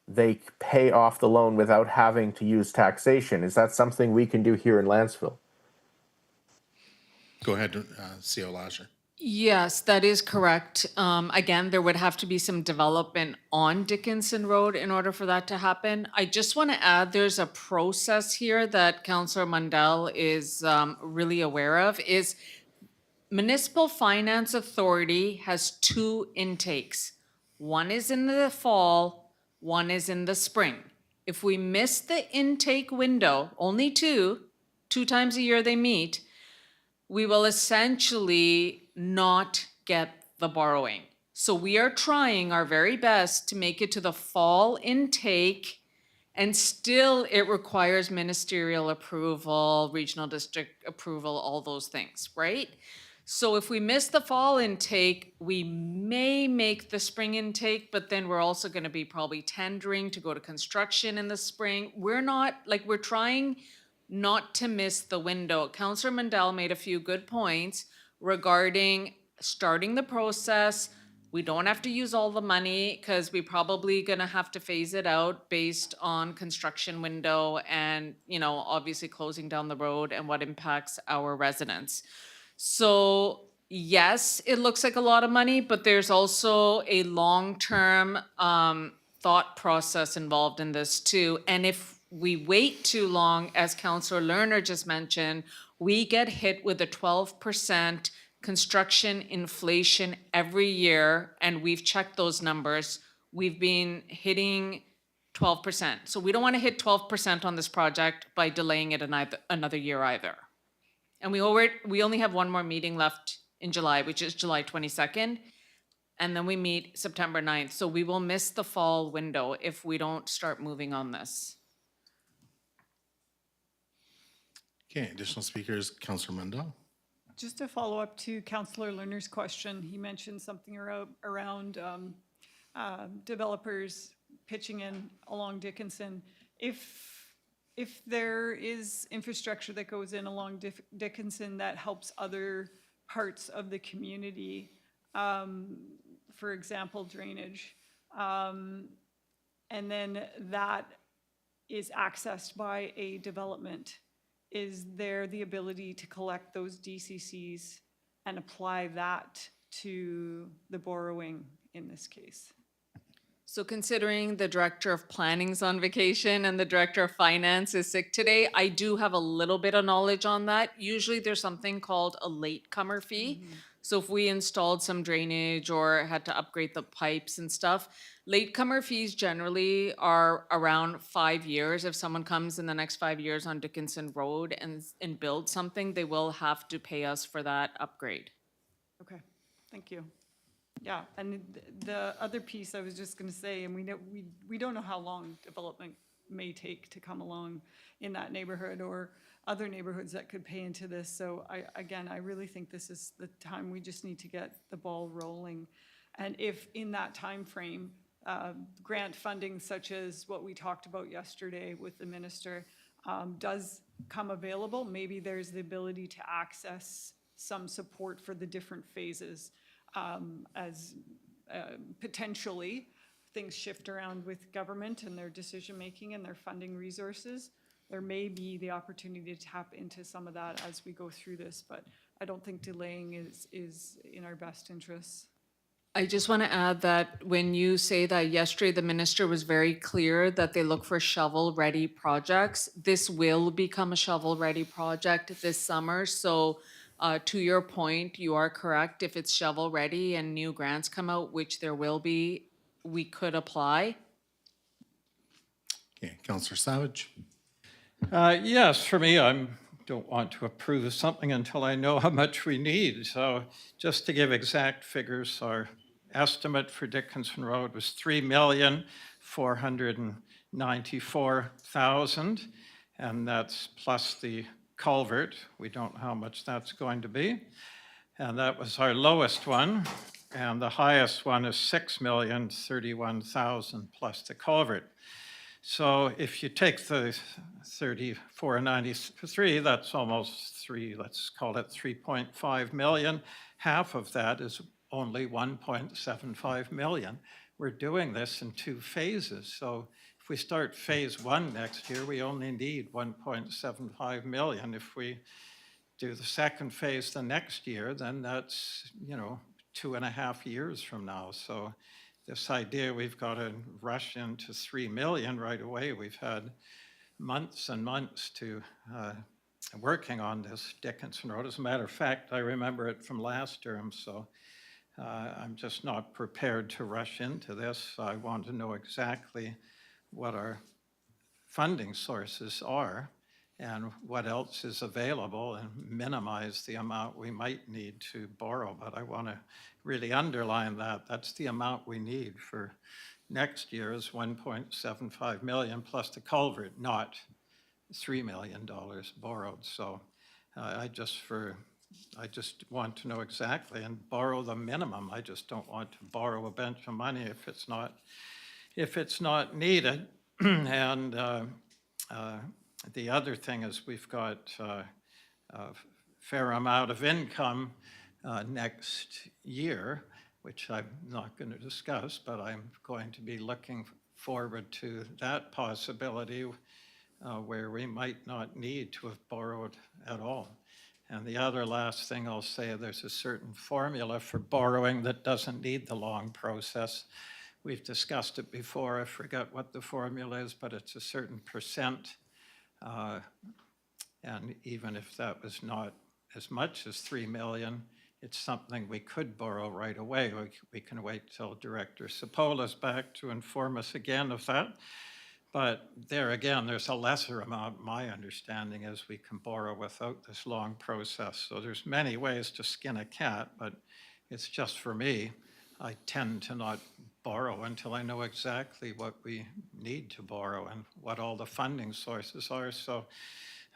they pay off the loan without having to use taxation. Is that something we can do here in Lantzville? Go ahead, CO Lasher. Yes, that is correct. Again, there would have to be some development on Dickinson Road in order for that to happen. I just want to add, there's a process here that Councillor Mundell is really aware of, is Municipal Finance Authority has 2 intakes. One is in the fall, one is in the spring. If we miss the intake window, only two times a year they meet, we will essentially not get the borrowing. So we are trying our very best to make it to the fall intake, and still it requires ministerial approval, regional district approval, all those things, right? So if we miss the fall intake, we may make the spring intake, but then we're also gonna be probably tendering to go to construction in the spring. We're trying not to miss the window. Councillor Mandel made a few good points regarding starting the process. We don't have to use all the money because we probably gonna have to phase it out based on construction window and, obviously closing down the road and what impacts our residents. So yes, it looks like a lot of money, but there's also a long-term thought process involved in this too. And if we wait too long, as Councillor Lerner just mentioned, we get hit with a 12% construction inflation every year, and we've checked those numbers. We've been hitting 12%. So we don't want to hit 12% on this project by delaying it another year either. And we only have one more meeting left in July, which is July 22nd. And then we meet September 9th. So we will miss the fall window if we don't start moving on this. Okay, additional speakers, Councillor Mandel. Just to follow up to Councillor Lerner's question, he mentioned something around developers pitching in along Dickinson. If there is infrastructure that goes in along Dickinson that helps other parts of the community, for example, drainage, and then that is accessed by a development, is there the ability to collect those DCCs and apply that to the borrowing in this case? So considering the director of planning's on vacation and the director of finance is sick today, I do have a little bit of knowledge on that. Usually there's something called a latecomer fee. So if we installed some drainage or had to upgrade the pipes and stuff, latecomer fees generally are around 5 years. If someone comes in the next 5 years on Dickinson Road and builds something, they will have to pay us for that upgrade. Okay, thank you. Yeah, and the other piece I was just going to say, and we don't know how long development may take to come along in that neighborhood or other neighborhoods that could pay into this. So I really think this is the time we just need to get the ball rolling. And if in that time frame, grant funding such as what we talked about yesterday with the minister does come available, maybe there's the ability to access some support for the different phases as potentially things shift around with government and their decision-making and their funding resources. There may be the opportunity to tap into some of that as we go through this, but I don't think delaying is in our best interests. I just want to add that when you say that yesterday, the minister was very clear that they look for shovel-ready projects. This will become a shovel-ready project this summer. So to your point, you are correct. If it's shovel-ready and new grants come out, which there will be, we could apply. Okay, Councillor Savage. Yes, for me, I don't want to approve something until I know how much we need. So just to give exact figures, our estimate for Dickinson Road was $3,494,000, and that's plus the culvert. We don't know how much that's going to be. And that was our lowest one. And the highest one is $6,031,000 plus the culvert. So if you take the 3493, that's almost let's call it 3.5 million. Half of that is only 1.75 million. We're doing this in 2 phases. So if we start phase 1 next year, we only need 1.75 million. If we do the second phase the next year, then that's, 2.5 years from now. So this idea we've got to rush into 3 million right away. We've had months and months to working on this Dickinson Road. As a matter of fact, I remember it from last term. So I'm just not prepared to rush into this. I want to know exactly what our funding sources are and what else is available and minimize the amount we might need to borrow. But I want to really underline that. That's the amount we need for next year is 1.75 million plus the culvert, not $3 million borrowed. So I just want to know exactly and borrow the minimum. I just don't want to borrow a bunch of money if it's not needed. And the other thing is we've got a fair amount of income next year, which I'm not going to discuss, but I'm going to be looking forward to that possibility where we might not need to have borrowed at all. And the other last thing I'll say, there's a certain formula for borrowing that doesn't need the long process. We've discussed it before. I forgot what the formula is, but it's a certain percent. And even if that was not as much as 3 million, it's something we could borrow right away. We can wait till Director Sepola's back to inform us again of that. But there again, there's a lesser amount, my understanding is we can borrow without this long process. So there's many ways to skin a cat, but it's just for me. I tend to not borrow until I know exactly what we need to borrow and what all the funding sources are. So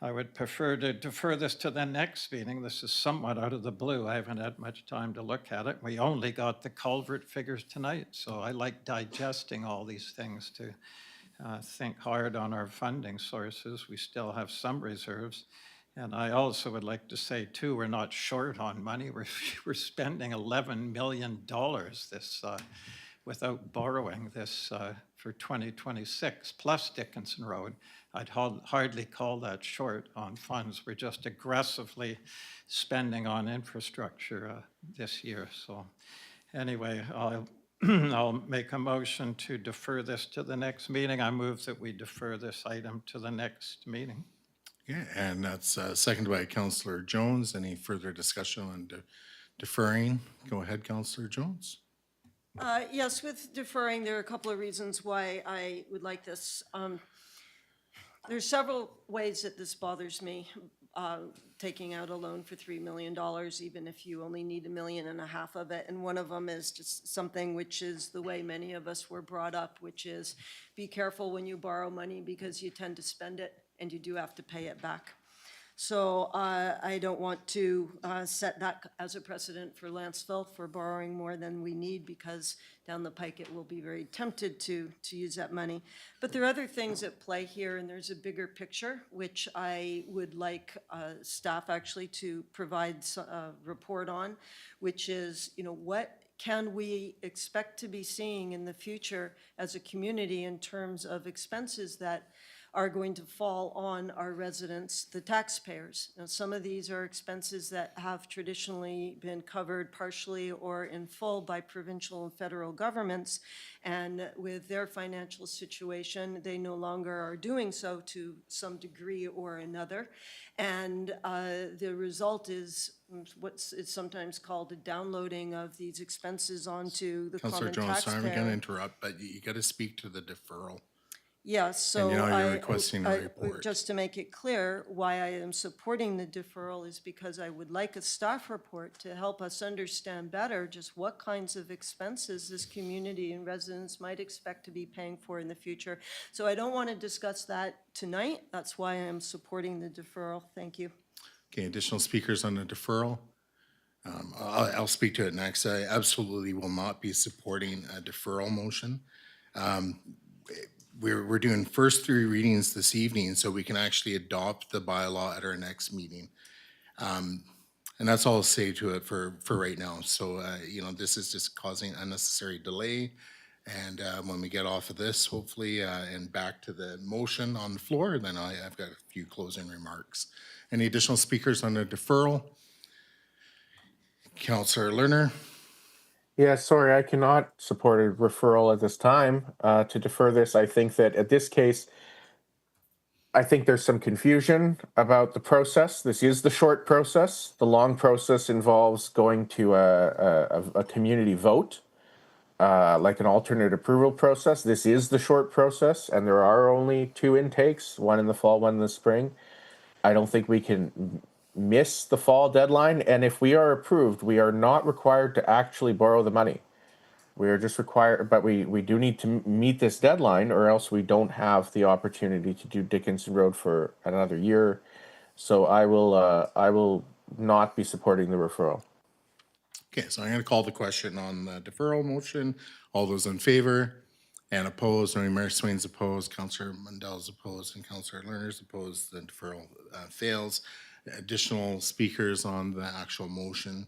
I would prefer to defer this to the next meeting. This is somewhat out of the blue. I haven't had much time to look at it. We only got the culvert figures tonight, so I like digesting all these things to think hard on our funding sources. We still have some reserves. And I also would like to say, too, we're not short on money. We're spending $11 million this without borrowing this for 2026, plus Dickinson Road. I'd hardly call that short on funds. We're just aggressively spending on infrastructure this year. So anyway, I'll make a motion to defer this to the next meeting. I move that we defer this item to the next meeting. Okay, and that's seconded by Councillor Jones. Any further discussion on deferring? Go ahead, Councillor Jones. Yes, with deferring, there are a couple of reasons why I would like this. There's several ways that this bothers me, taking out a loan for $3 million, even if you only need $1.5 million of it. And one of them is just something which is the way many of us were brought up, which is be careful when you borrow money because you tend to spend it and you do have to pay it back. So I don't want to set that as a precedent for Lantzville for borrowing more than we need, because down the pike it will be very tempted to use that money. But there are other things at play here, and there's a bigger picture, which I would like staff actually to provide a report on, which is, what can we expect to be seeing in the future as a community in terms of expenses that are going to fall on our residents, the taxpayers. Now, some of these are expenses that have traditionally been covered partially or in full by provincial and federal governments, and with their financial situation, they no longer are doing so to some degree or another. And the result is what's sometimes called a downloading of these expenses onto the Councillor common Jones, taxpayer. sorry, I'm going to interrupt, but you got to speak to the deferral. Yes, so you're requesting a report. just to make it clear, why I am supporting the deferral is because I would like a staff report to help us understand better just what kinds of expenses this community and residents might expect to be paying for in the future. So I don't want to discuss that tonight. That's why I am supporting the deferral. Thank you. Okay, additional speakers on the deferral? I'll speak to it next. I absolutely will not be supporting a deferral motion. We're doing first 3 readings this evening, so we can actually adopt the bylaw at our next meeting. And that's all I'll say to it for right now. So, this is just causing unnecessary delay. And when we get off of this, hopefully, and back to the motion on the floor, then I've got a few closing remarks. Any additional speakers on the deferral? Councillor Lerner? Yeah, sorry, I cannot support a referral at this time. To defer this, I think that at this case, I think there's some confusion about the process. This is the short process. The long process involves going to a community vote, like an alternate approval process. This is the short process, and there are only 2 intakes, one in the fall, one in the spring. I don't think we can miss the fall deadline, and if we are approved, we are not required to actually borrow the money. We are just required, but we do need to meet this deadline, or else we don't have the opportunity to do Dickinson Road for another year. So I will not be supporting the referral. Okay, so I'm going to call the question on the deferral motion. All those in favor and opposed, noting Mayor Swain's opposed, Councillor Mundell's opposed, and Councillor Lerner's opposed, the deferral fails. Additional speakers on the actual motion?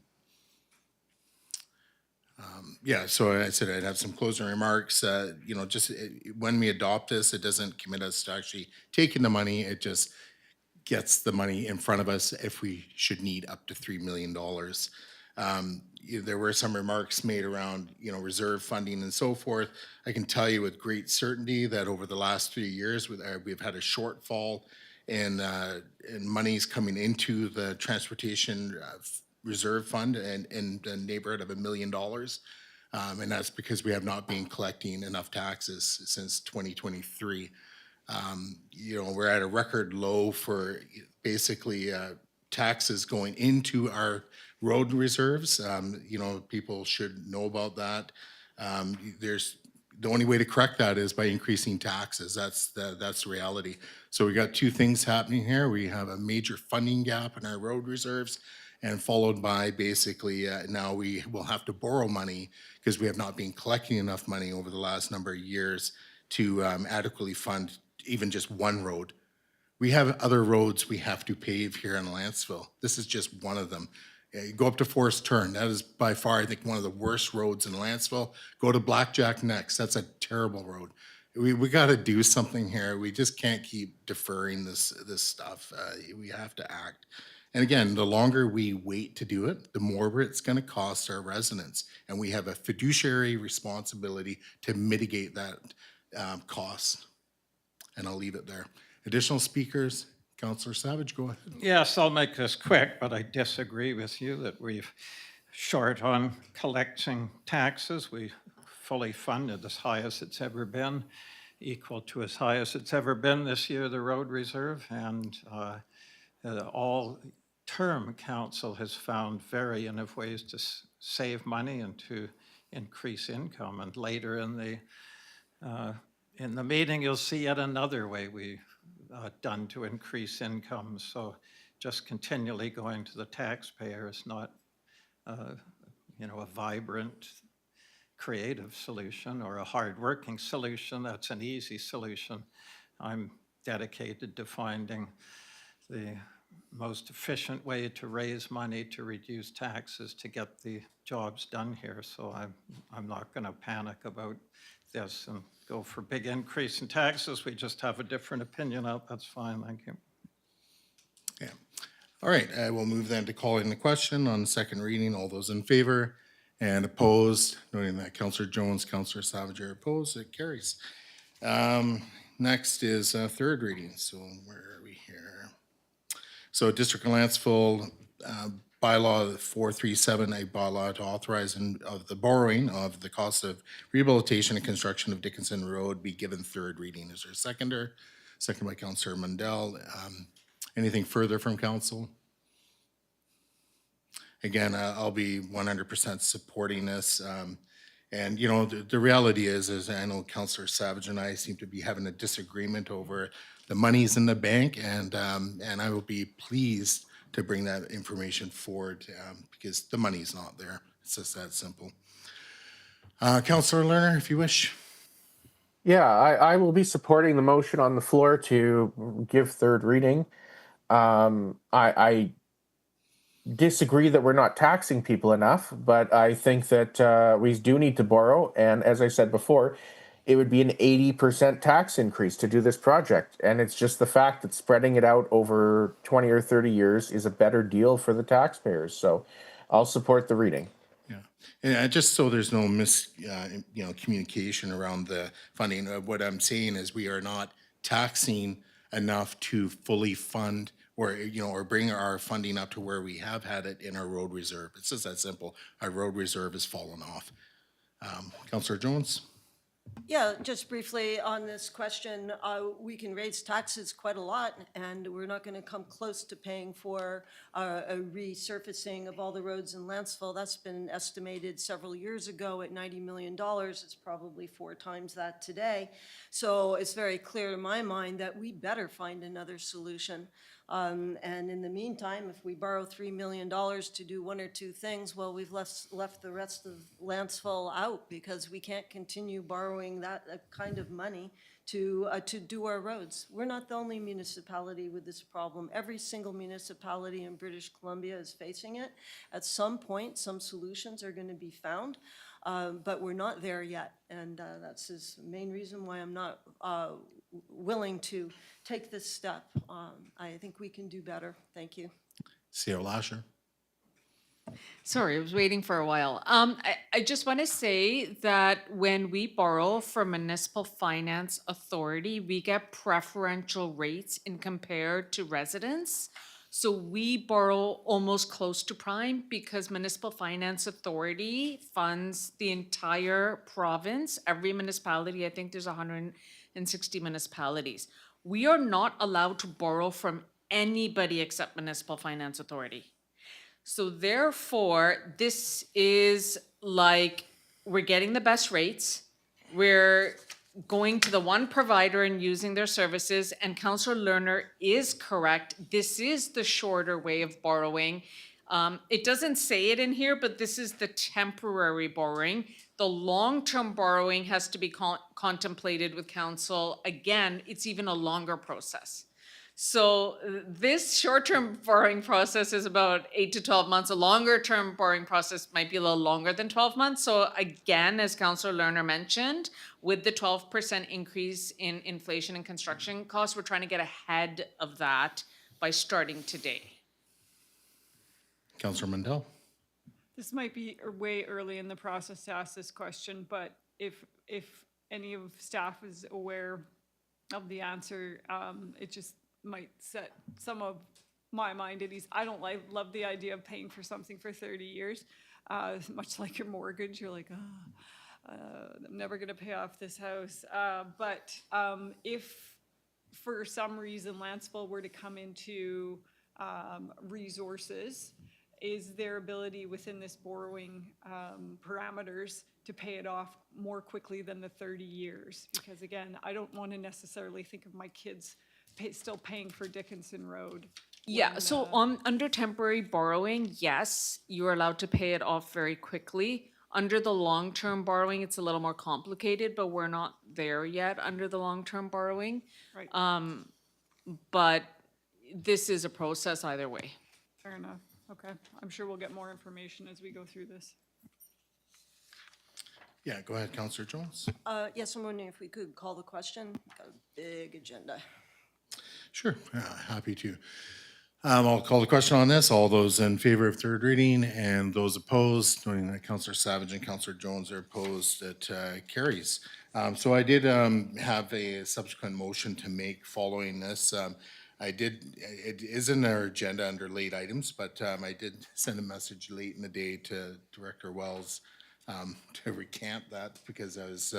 Yeah, so I said I'd have some closing remarks. You know, just when we adopt this, it doesn't commit us to actually taking the money. It just gets the money in front of us if we should need up to $3 million. There were some remarks made around, you know, reserve funding and so forth. I can tell you with great certainty that over the last 3 years, we've had a shortfall in monies coming into the transportation reserve fund in the neighborhood of $1 million. And that's because we have not been collecting enough taxes since 2023. You know, we're at a record low for basically taxes going into our road reserves. You know, people should know about that. The only way to correct that is by increasing taxes. That's the reality. So we got 2 things happening here. We have a major funding gap in our road reserves, and followed by basically now we will have to borrow money because we have not been collecting enough money over the last number of years to adequately fund even just one road. We have other roads we have to pave here in Lantzville. This is just one of them. You go up to Forest Turn. That is by far, I think, one of the worst roads in Lantzville. Go to Blackjack next. That's a terrible road. We got to do something here. We just can't keep deferring this stuff. We have to act. And again, the longer we wait to do it, the more it's going to cost our residents. And we have a fiduciary responsibility to mitigate that cost. And I'll leave it there. Additional speakers? Councillor Savage, go ahead. Yes, I'll make this quick, but I disagree with you that we've short on collecting taxes. We fully funded as high as it's ever been, equal to as high as it's ever been this year, the road reserve, and all term council has found very innovative ways to save money and to increase income. And later in the meeting, you'll see yet another way we've done to increase income. So just continually going to the taxpayer is not, you know, a vibrant, creative solution or a hardworking solution. That's an easy solution. I'm dedicated to finding the most efficient way to raise money, to reduce taxes, to get the jobs done here. So I'm not going to panic about this and go for big increase in taxes. We just have a different opinion. That's fine. Thank you. Yeah. All right. I will move then to calling the question on second reading. All those in favor and opposed, noting that Councillor Jones, Councillor Savage are opposed, it carries. Next is third reading. So where are we here? So District of Lantzville bylaw 437, a bylaw to authorize of the borrowing of the cost of rehabilitation and construction of Dickinson Road be given third reading. Is there a seconder? Second by Councillor Mundell. Anything further from council? Again, I'll be 100% supporting this. And you know, the reality is I know Councillor Savage and I seem to be having a disagreement over the monies in the bank, and I will be pleased to bring that information forward because the money's not there. It's just that simple. Councillor Lerner, if you wish. Yeah, I will be supporting the motion on the floor to give third reading. I disagree that we're not taxing people enough, but I think that we do need to borrow. And as I said before, it would be an 80% tax increase to do this project. And it's just the fact that spreading it out over 20 or 30 years is a better deal for the taxpayers. So I'll support the reading. Yeah, and just so there's no communication around the funding, what I'm saying is we are not taxing enough to fully fund or, or bring our funding up to where we have had it in our road reserve. It's just that simple. Our road reserve has fallen off. Councillor Jones? Yeah, just briefly on this question, we can raise taxes quite a lot, and we're not going to come close to paying for a resurfacing of all the roads in Lantzville. That's been estimated several years ago at $90 million. It's probably 4 times that today. So it's very clear to my mind that we better find another solution. And in the meantime, if we borrow $3 million to do 1 or 2 things, well, we've left the rest of Lantzville out because we can't continue borrowing that kind of money to do our roads. We're not the only municipality with this problem. Every single municipality in British Columbia is facing it. At some point, some solutions are going to be found, but we're not there yet. And that's the main reason why I'm not willing to take this step. I think we can do better. Thank you. C.O. Lasher? Sorry, I was waiting for a while. I just want to say that when we borrow from Municipal Finance Authority, we get preferential rates in compared to residents. So we borrow almost close to prime because Municipal Finance Authority funds the entire province. Every municipality, I think there's 160 municipalities. We are not allowed to borrow from anybody except Municipal Finance Authority. So therefore, this is like, we're getting the best rates. We're going to the one provider and using their services. And Councillor Lerner is correct. This is the shorter way of borrowing. It doesn't say it in here, but this is the temporary borrowing. The long-term borrowing has to be contemplated with council. Again, it's even a longer process. So this short-term borrowing process is about 8 to 12 months. A longer-term borrowing process might be a little longer than 12 months. So again, as Councillor Lerner mentioned, with the 12% increase in inflation and construction costs, we're trying to get ahead of that by starting today. Councillor Mandel? This might be way early in the process to ask this question, but if any of staff is aware of the answer, it just might set some of my mind at ease. I don't love the idea of paying for something for 30 years, much like your mortgage. You're like, I'm never going to pay off this house. But if for some reason Lantzville were to come into resources, is there ability within this borrowing parameters to pay it off more quickly than the 30 years? Because again, I don't want to necessarily think of my kids still paying for Dickinson Road. Yeah, so under temporary borrowing, yes, you're allowed to pay it off very quickly. Under the long-term borrowing, it's a little more complicated, but we're not there yet under the long-term borrowing. Right. But this is a process either way. Fair enough. Okay. I'm sure we'll get more information as we go through this. Yeah, go ahead, Councillor Jones. Yes, I'm wondering if we could call the question. Got a big agenda. Sure, happy to. I'll call the question on this. All those in favor of third reading and those opposed, knowing that Councillor Savage and Councillor Jones are opposed, it carries. So I did have a subsequent motion to make following this. It is in our agenda under late items, but I did send a message late in the day to Director Wells to recant that because I was,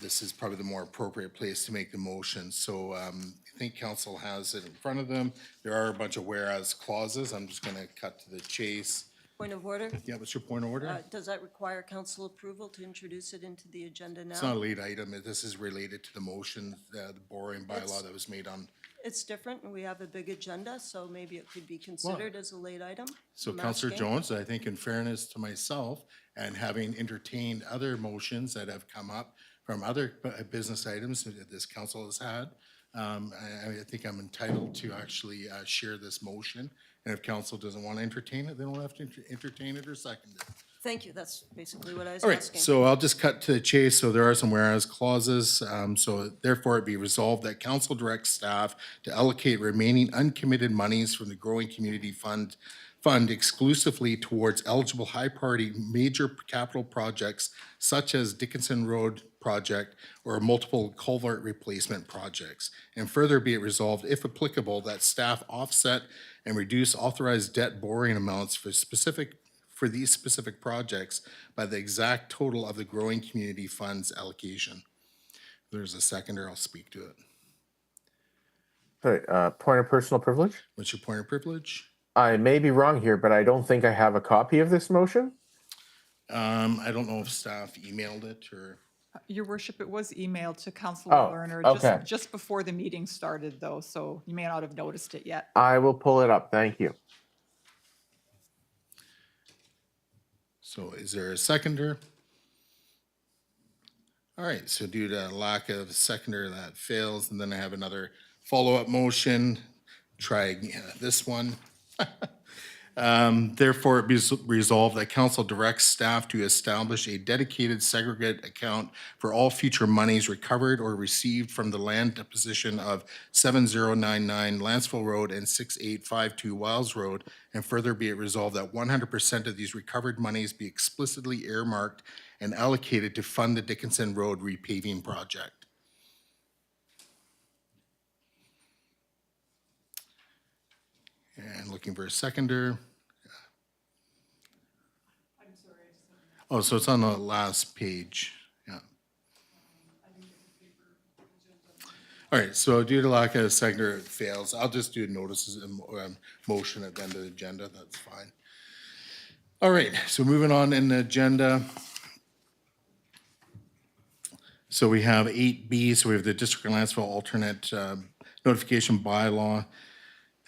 this is probably the more appropriate place to make the motion. So I think council has it in front of them. There are a bunch of whereas clauses. I'm just gonna cut to the chase. Point of order? Yeah, what's your point of order? Does that require council approval to introduce it into the agenda now? It's not a late item. This is related to the motion, the borrowing bylaw that was made on. It's different, and we have a big agenda, so maybe it could be considered as a late item. So I'm Councillor asking. Jones, I think in fairness to myself and having entertained other motions that have come up from other business items that this council has had, I think I'm entitled to actually share this motion. And if council doesn't want to entertain it, they don't have to entertain it or second it. Thank you, that's basically what I was All right, asking. so I'll just cut to the chase. So there are some whereas clauses. So therefore it be resolved that council directs staff to allocate remaining uncommitted monies from the Growing Community Fund exclusively towards eligible high-priority major capital projects such as Dickinson Road project or multiple culvert replacement projects. And further be it resolved, if applicable, that staff offset and reduce authorized debt borrowing amounts for these specific projects by the exact total of the Growing Community Fund's allocation. If there's a seconder, I'll speak to it. Sorry, point of personal privilege? What's your point of privilege? I may be wrong here, but I don't think I have a copy of this motion. I don't know if staff emailed it or, Your worship, it was emailed to Councilor Oh, Lerner okay. just before the meeting started though, so you may not have noticed it yet. I will pull it up. Thank you. so is there a seconder? All right, so due to lack of a seconder, that fails, and then I have another follow-up motion. Try this one. Therefore, it be resolved that council directs staff to establish a dedicated segregate account for all future monies recovered or received from the land deposition of 7099 Lantzville Road and 6852 Wiles Road. And further be it resolved that 100% of these recovered monies be explicitly earmarked and allocated to fund the Dickinson Road repaving project. And looking for a seconder. Oh, so it's on the last page, yeah. All right, so due to lack of a seconder, it fails. I'll just do notices and motion at the end of the agenda, that's fine. All right, so moving on in the agenda. So we have 8B, so we have the District of Lantzville alternate notification bylaw,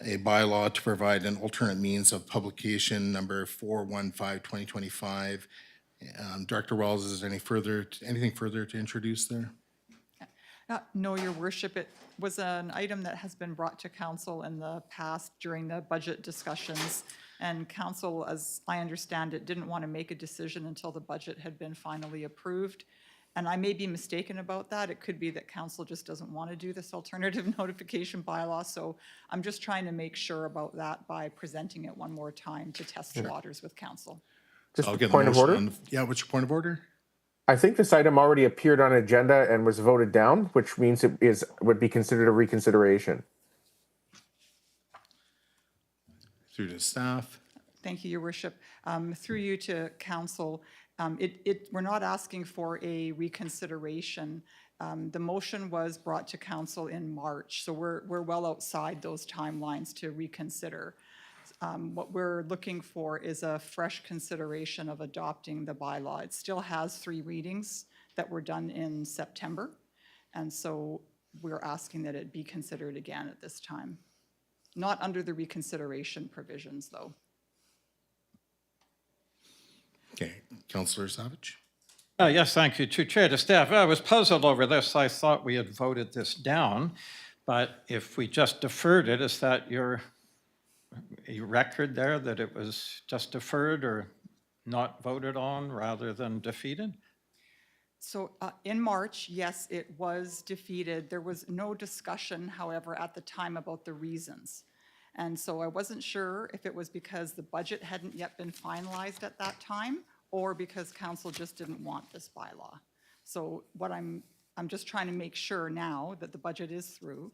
a bylaw to provide an alternate means of publication number 415-2025. Director Wells, is there anything further to introduce there? No, your worship, it was an item that has been brought to council in the past during the budget discussions. And council, as I understand it, didn't want to make a decision until the budget had been finally approved. And I may be mistaken about that. It could be that council just doesn't want to do this alternative notification bylaw. So I'm just trying to make sure about that by presenting it one more time to test the waters with council. Just I'll a get the point of motion order. on yeah, what's your point of order? I think this item already appeared on agenda and was voted down, which means it would be considered a reconsideration. Through to staff. Thank you, your worship. Through you to council, we're not asking for a reconsideration. The motion was brought to council in March, so we're well outside those timelines to reconsider. What we're looking for is a fresh consideration of adopting the bylaw. It still has 3 readings that were done in September, and so we're asking that it be considered again at this time. Not under the reconsideration provisions, though. Okay, Councillor Savage. Yes, thank you. To Chair, to staff, I was puzzled over this. I thought we had voted this down, but if we just deferred it, is that your record there that it was just deferred or not voted on rather than defeated? So in March, yes, it was defeated. There was no discussion, however, at the time about the reasons. And so I wasn't sure if it was because the budget hadn't yet been finalized at that time or because council just didn't want this bylaw. So what I'm just trying to make sure now that the budget is through,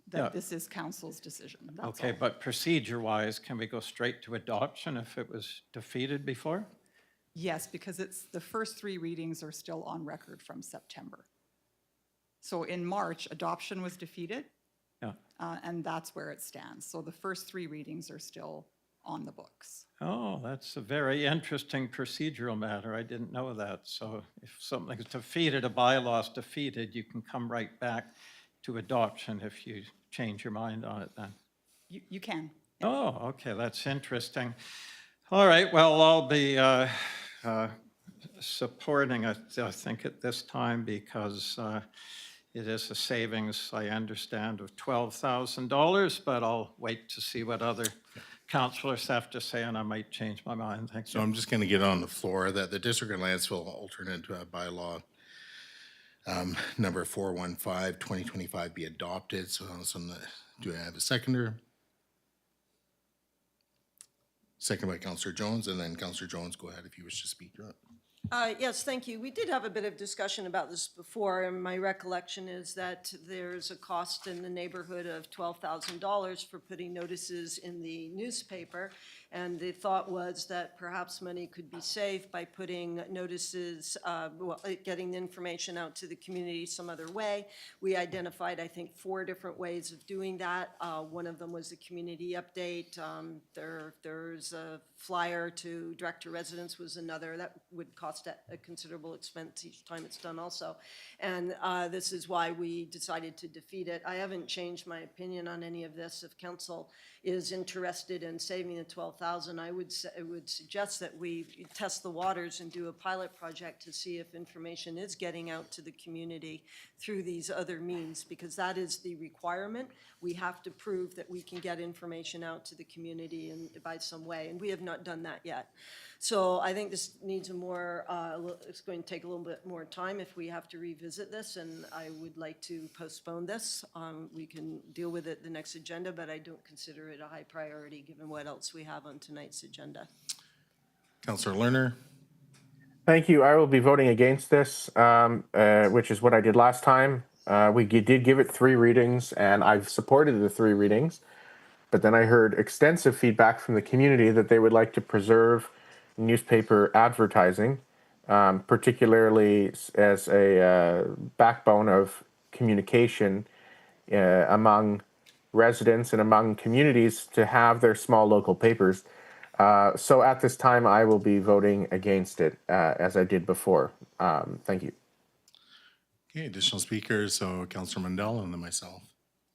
that Yeah. this is council's decision. That's Okay, all. but procedure-wise, can we go straight to adoption if it was defeated before? Yes, because it's, the first 3 readings are still on record from September. So in March, adoption was defeated, Yeah. and that's where it stands. So the first 3 readings are still on the books. Oh, that's a very interesting procedural matter. I didn't know that. So if something's defeated, a bylaw's defeated, you can come right back to adoption if you change your mind on it then. You can. Oh, okay, that's interesting. All right, well, I'll be supporting it, I think, at this time because it is a savings, I understand, of $12,000, but I'll wait to see what other councillors have to say, and I might change my mind. Thank So you. I'm just going to get on the floor that the District of Lantzville alternate bylaw number 415, 2025 be adopted. So do I have a seconder? Second by Councillor Jones, and then Councillor Jones, go ahead if you wish to speak. Yes, thank you. We did have a bit of discussion about this before, and my recollection is that there's a cost in the neighborhood of $12,000 for putting notices in the newspaper. And the thought was that perhaps money could be saved by putting notices, getting the information out to the community some other way. We identified, I think, 4 different ways of doing that. One of them was the community update. There's a flyer to direct to residents was another. That would cost a considerable expense each time it's done also. And this is why we decided to defeat it. I haven't changed my opinion on any of this. If council is interested in saving the $12,000, I would suggest that we test the waters and do a pilot project to see if information is getting out to the community through these other means, because that is the requirement. We have to prove that we can get information out to the community by some way, and we have not done that yet. So I think this needs it's going to take a little bit more time if we have to revisit this, and I would like to postpone this. We can deal with it the next agenda, but I don't consider it a high priority given what else we have on tonight's agenda. Councillor Lerner. Thank you. I will be voting against this, which is what I did last time. We did give it 3 readings, and I've supported the 3 readings. But then I heard extensive feedback from the community that they would like to preserve newspaper advertising, particularly as a backbone of communication among residents and among communities to have their small local papers. So at this time, I will be voting against it, as I did before. Thank you. Okay, additional speakers, so Councillor Mundell and then myself.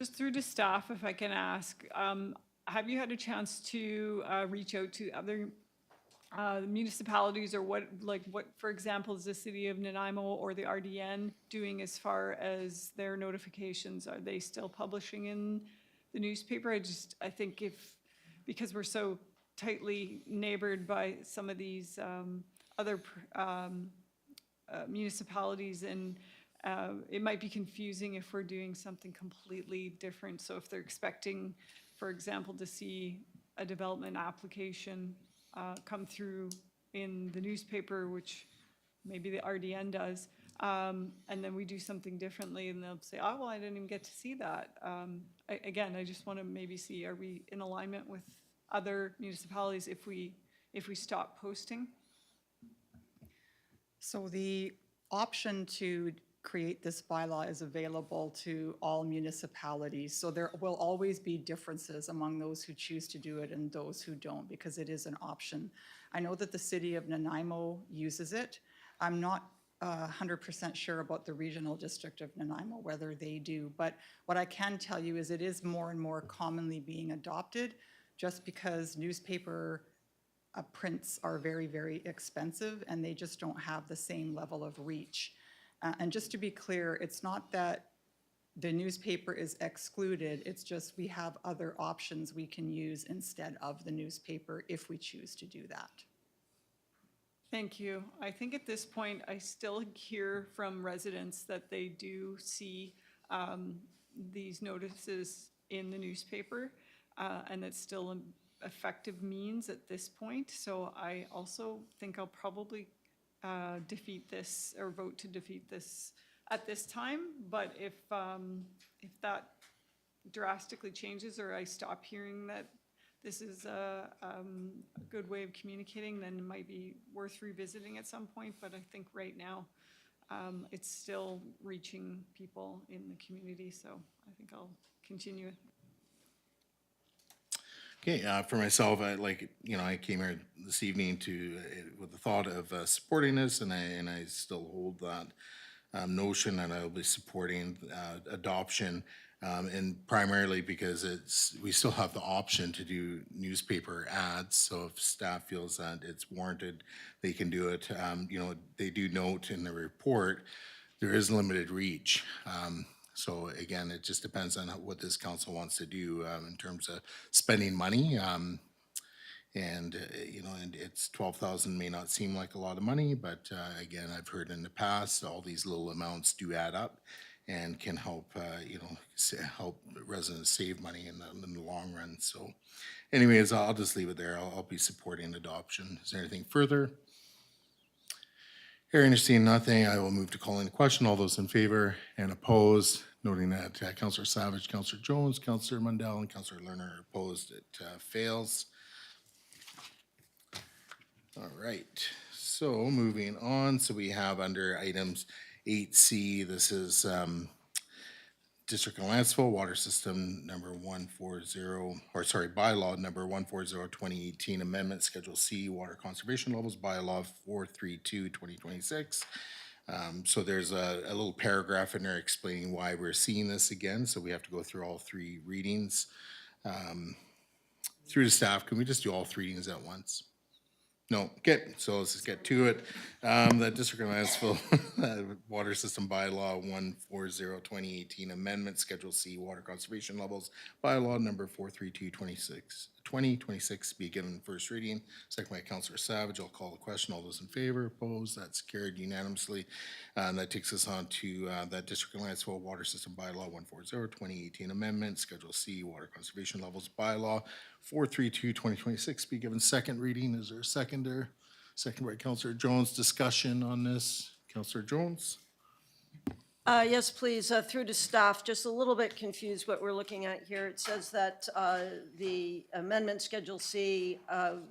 Just through to staff, if I can ask, have you had a chance to reach out to other municipalities, or what, for example, is the city of Nanaimo or the RDN doing as far as their notifications? Are they still publishing in the newspaper? I think because we're so tightly neighbored by some of these other municipalities, and it might be confusing if we're doing something completely different. So if they're expecting, for example, to see a development application come through in the newspaper, which maybe the RDN does, and then we do something differently, and they'll say, oh, well, I didn't even get to see that. I just want to maybe see, are we in alignment with other municipalities if we stop posting? So the option to create this bylaw is available to all municipalities. So there will always be differences among those who choose to do it and those who don't, because it is an option. I know that the city of Nanaimo uses it. I'm not 100% sure about the regional district of Nanaimo, whether they do. But what I can tell you is it is more and more commonly being adopted, just because newspaper prints are very, very expensive, and they just don't have the same level of reach. And just to be clear, it's not that the newspaper is excluded, it's just we have other options we can use instead of the newspaper if we choose to do that. Thank you. I think at this point, I still hear from residents that they do see these notices in the newspaper, and it's still an effective means at this point. So I also think I'll probably defeat this, or vote to defeat this at this time. But if that drastically changes, or I stop hearing that this is a good way of communicating, then it might be worth revisiting at some point. But I think right now it's still reaching people in the community, so I think I'll continue. Okay, for myself, I came here this evening with the thought of supporting this, and I still hold that notion, and I'll be supporting adoption, and primarily because we still have the option to do newspaper ads. So if staff feels that it's warranted, they can do it. They do note in the report there is limited reach. So again, it just depends on what this council wants to do in terms of spending money. And, you know, and it's 12,000 may not seem like a lot of money, but again, I've heard in the past, all these little amounts do add up and can help, you know, help residents save money in the long run. So anyways, I'll just leave it there. I'll be supporting adoption. Is there anything further? Hearing or seeing nothing, I will move to calling the question. All those in favor and opposed, noting that Councillor Savage, Councillor Jones, Councillor Mundell, and Councillor Lerner are opposed, it fails. All right, so moving on, so we have under items 8C, this is District of Lantzville, water system number 140, or sorry, bylaw number 140-2018, amendment, Schedule C, water conservation levels, bylaw 432-2026. So there's a little paragraph in there explaining why we're seeing this again, so we have to go through all three readings. Through the staff, can we just do all three readings at once? No, okay, so let's just get to it. The District of Lantzville Water System Bylaw 140-2018 Amendment, Schedule C, Water Conservation Levels, Bylaw number 432-2026 be given first reading. Second by Councillor Savage. I'll call the question. All those in favor, opposed, that's carried unanimously. And that takes us on to that District of Lantzville Water System Bylaw 140-2018 Amendment, Schedule C, Water Conservation Levels, Bylaw 432-2026 be given second reading. Is there a seconder? Second by Councillor Jones. Discussion on this. Councillor Jones? Yes, please, through to staff, just a little bit confused what we're looking at here. It says that the amendment Schedule C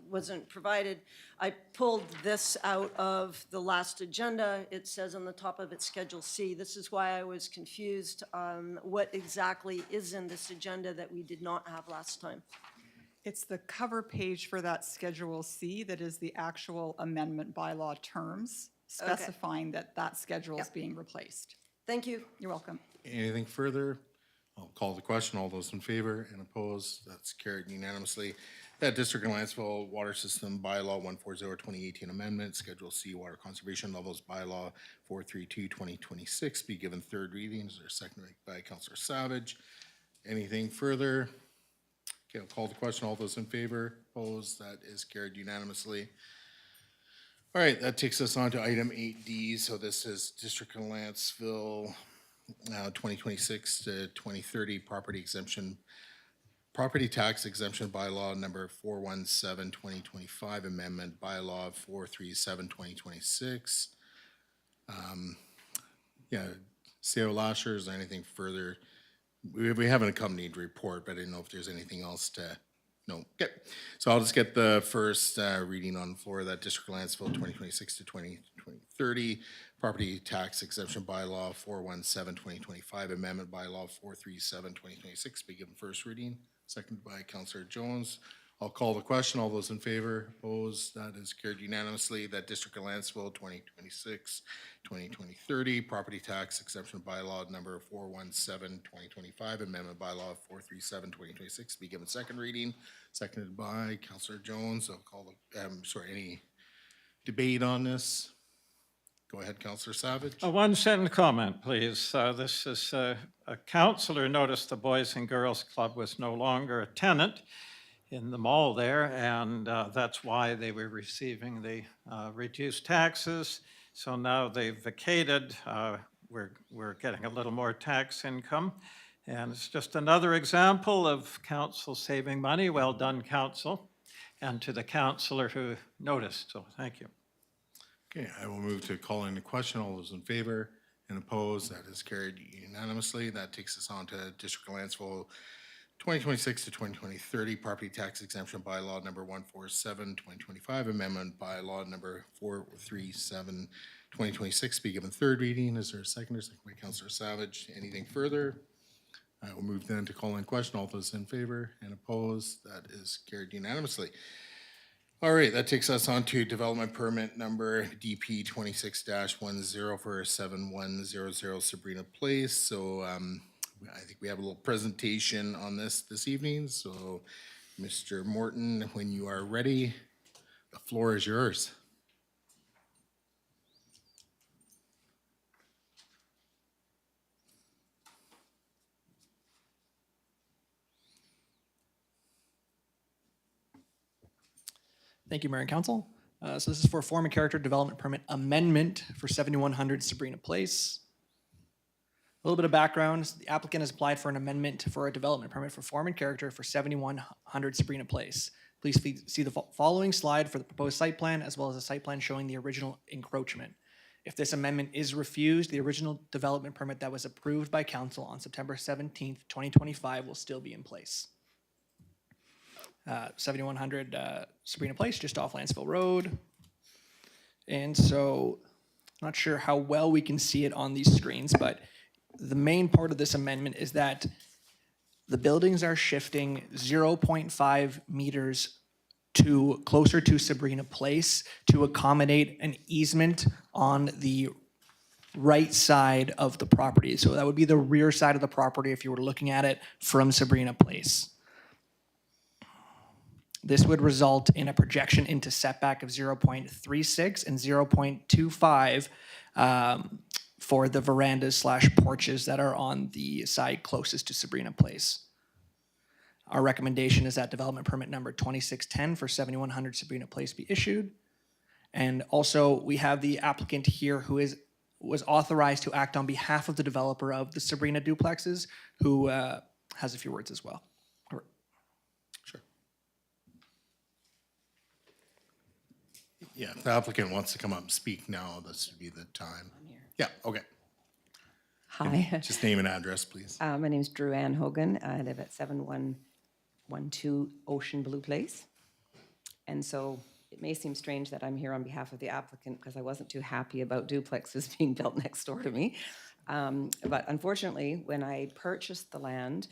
wasn't provided. I pulled this out of the last agenda. It says on the top of it Schedule C. This is why I was confused. What exactly is in this agenda that we did not have last time? It's the cover page for that Schedule C that is the actual amendment bylaw terms specifying that that schedule is being replaced. Thank you. You're welcome. Anything further? I'll call the question. All those in favor and opposed, that's carried unanimously. That District of Lantzville Water System Bylaw 140-2018 Amendment, Schedule C, Water Conservation Levels, Bylaw 432-2026 be given third reading. Is there a second by Councillor Savage? Anything further? Okay, I'll call the question. All those in favor, opposed, that is carried unanimously. All right, that takes us on to item 8D. So this is District of Lantzville 2026 to 2030 property tax exemption bylaw number 417-2025 amendment, bylaw 437-2026. Yeah, CEO Lasher, is there anything further? We have an accompanied report, but I didn't know if there's anything else to. No, okay. So I'll just get the first reading on the floor of that District of Lantzville 2026 to 2030 property tax exemption bylaw 417-2025 amendment bylaw 437-2026 be given first reading. Seconded by Councillor Jones. I'll call the question. All those in favor, opposed, that is carried unanimously. That District of Lantzville 2026-2030 property tax exemption bylaw number 417-2025 amendment bylaw 437-2026 be given second reading. Seconded by Councillor Jones. I'll call the, any debate on this? Go ahead, Councillor Savage. A one-sentence comment, please. This is a councillor noticed the Boys and Girls Club was no longer a tenant in the mall there, and that's why they were receiving the reduced taxes. So now they've vacated. We're getting a little more tax income. And it's just another example of council saving money. Well done, council. And to the councillor who noticed, so thank you. Okay, I will move to calling the question. All those in favor and opposed, that is carried unanimously. That takes us on to District of Lantzville 2026 to 2030 property tax exemption bylaw number 147-2025 amendment bylaw number 437-2026 be given third reading. Is there a seconder? Second by Councillor Savage. Anything further? I will move then to call in question. All those in favor and opposed, that is carried unanimously. All right, that takes us on to development permit number DP 26-10 for 7100 Sabrina Place. So I think we have a little presentation on this evening. So Mr. Morton, when you are ready, the floor is yours. Thank you, Mayor and Council. So this is for a form and character development permit amendment for 7100 Sabrina Place. A little bit of background, the applicant has applied for an amendment for a development permit for form and character for 7100 Sabrina Place. Please see the following slide for the proposed site plan as well as a site plan showing the original encroachment. If this amendment is refused, the original development permit that was approved by council on September 17th, 2025 will still be in place. 7100 Sabrina Place, just off Lantzville Road. And so, not sure how well we can see it on these screens, but the main part of this amendment is that the buildings are shifting 0.5 meters to closer to Sabrina Place to accommodate an easement on the right side of the property. So that would be the rear side of the property if you were looking at it from Sabrina Place. This would result in a projection into setback of 0.36 and 0.25 for the verandas / porches that are on the side closest to Sabrina Place. Our recommendation is that development permit number 2610 for 7100 Sabrina Place be issued. And also, we have the applicant here who was authorized to act on behalf of the developer of the Sabrina duplexes, who has a few words as well. Sure. Yeah, if the applicant wants to come up and speak now, this would be the time. Yeah, okay. Hi, Just name and address, please. my name's Drew Ann Hogan. I live at 7112 Ocean Blue Place. And so it may seem strange that I'm here on behalf of the applicant because I wasn't too happy about duplexes being built next door to me. But unfortunately, when I purchased the land,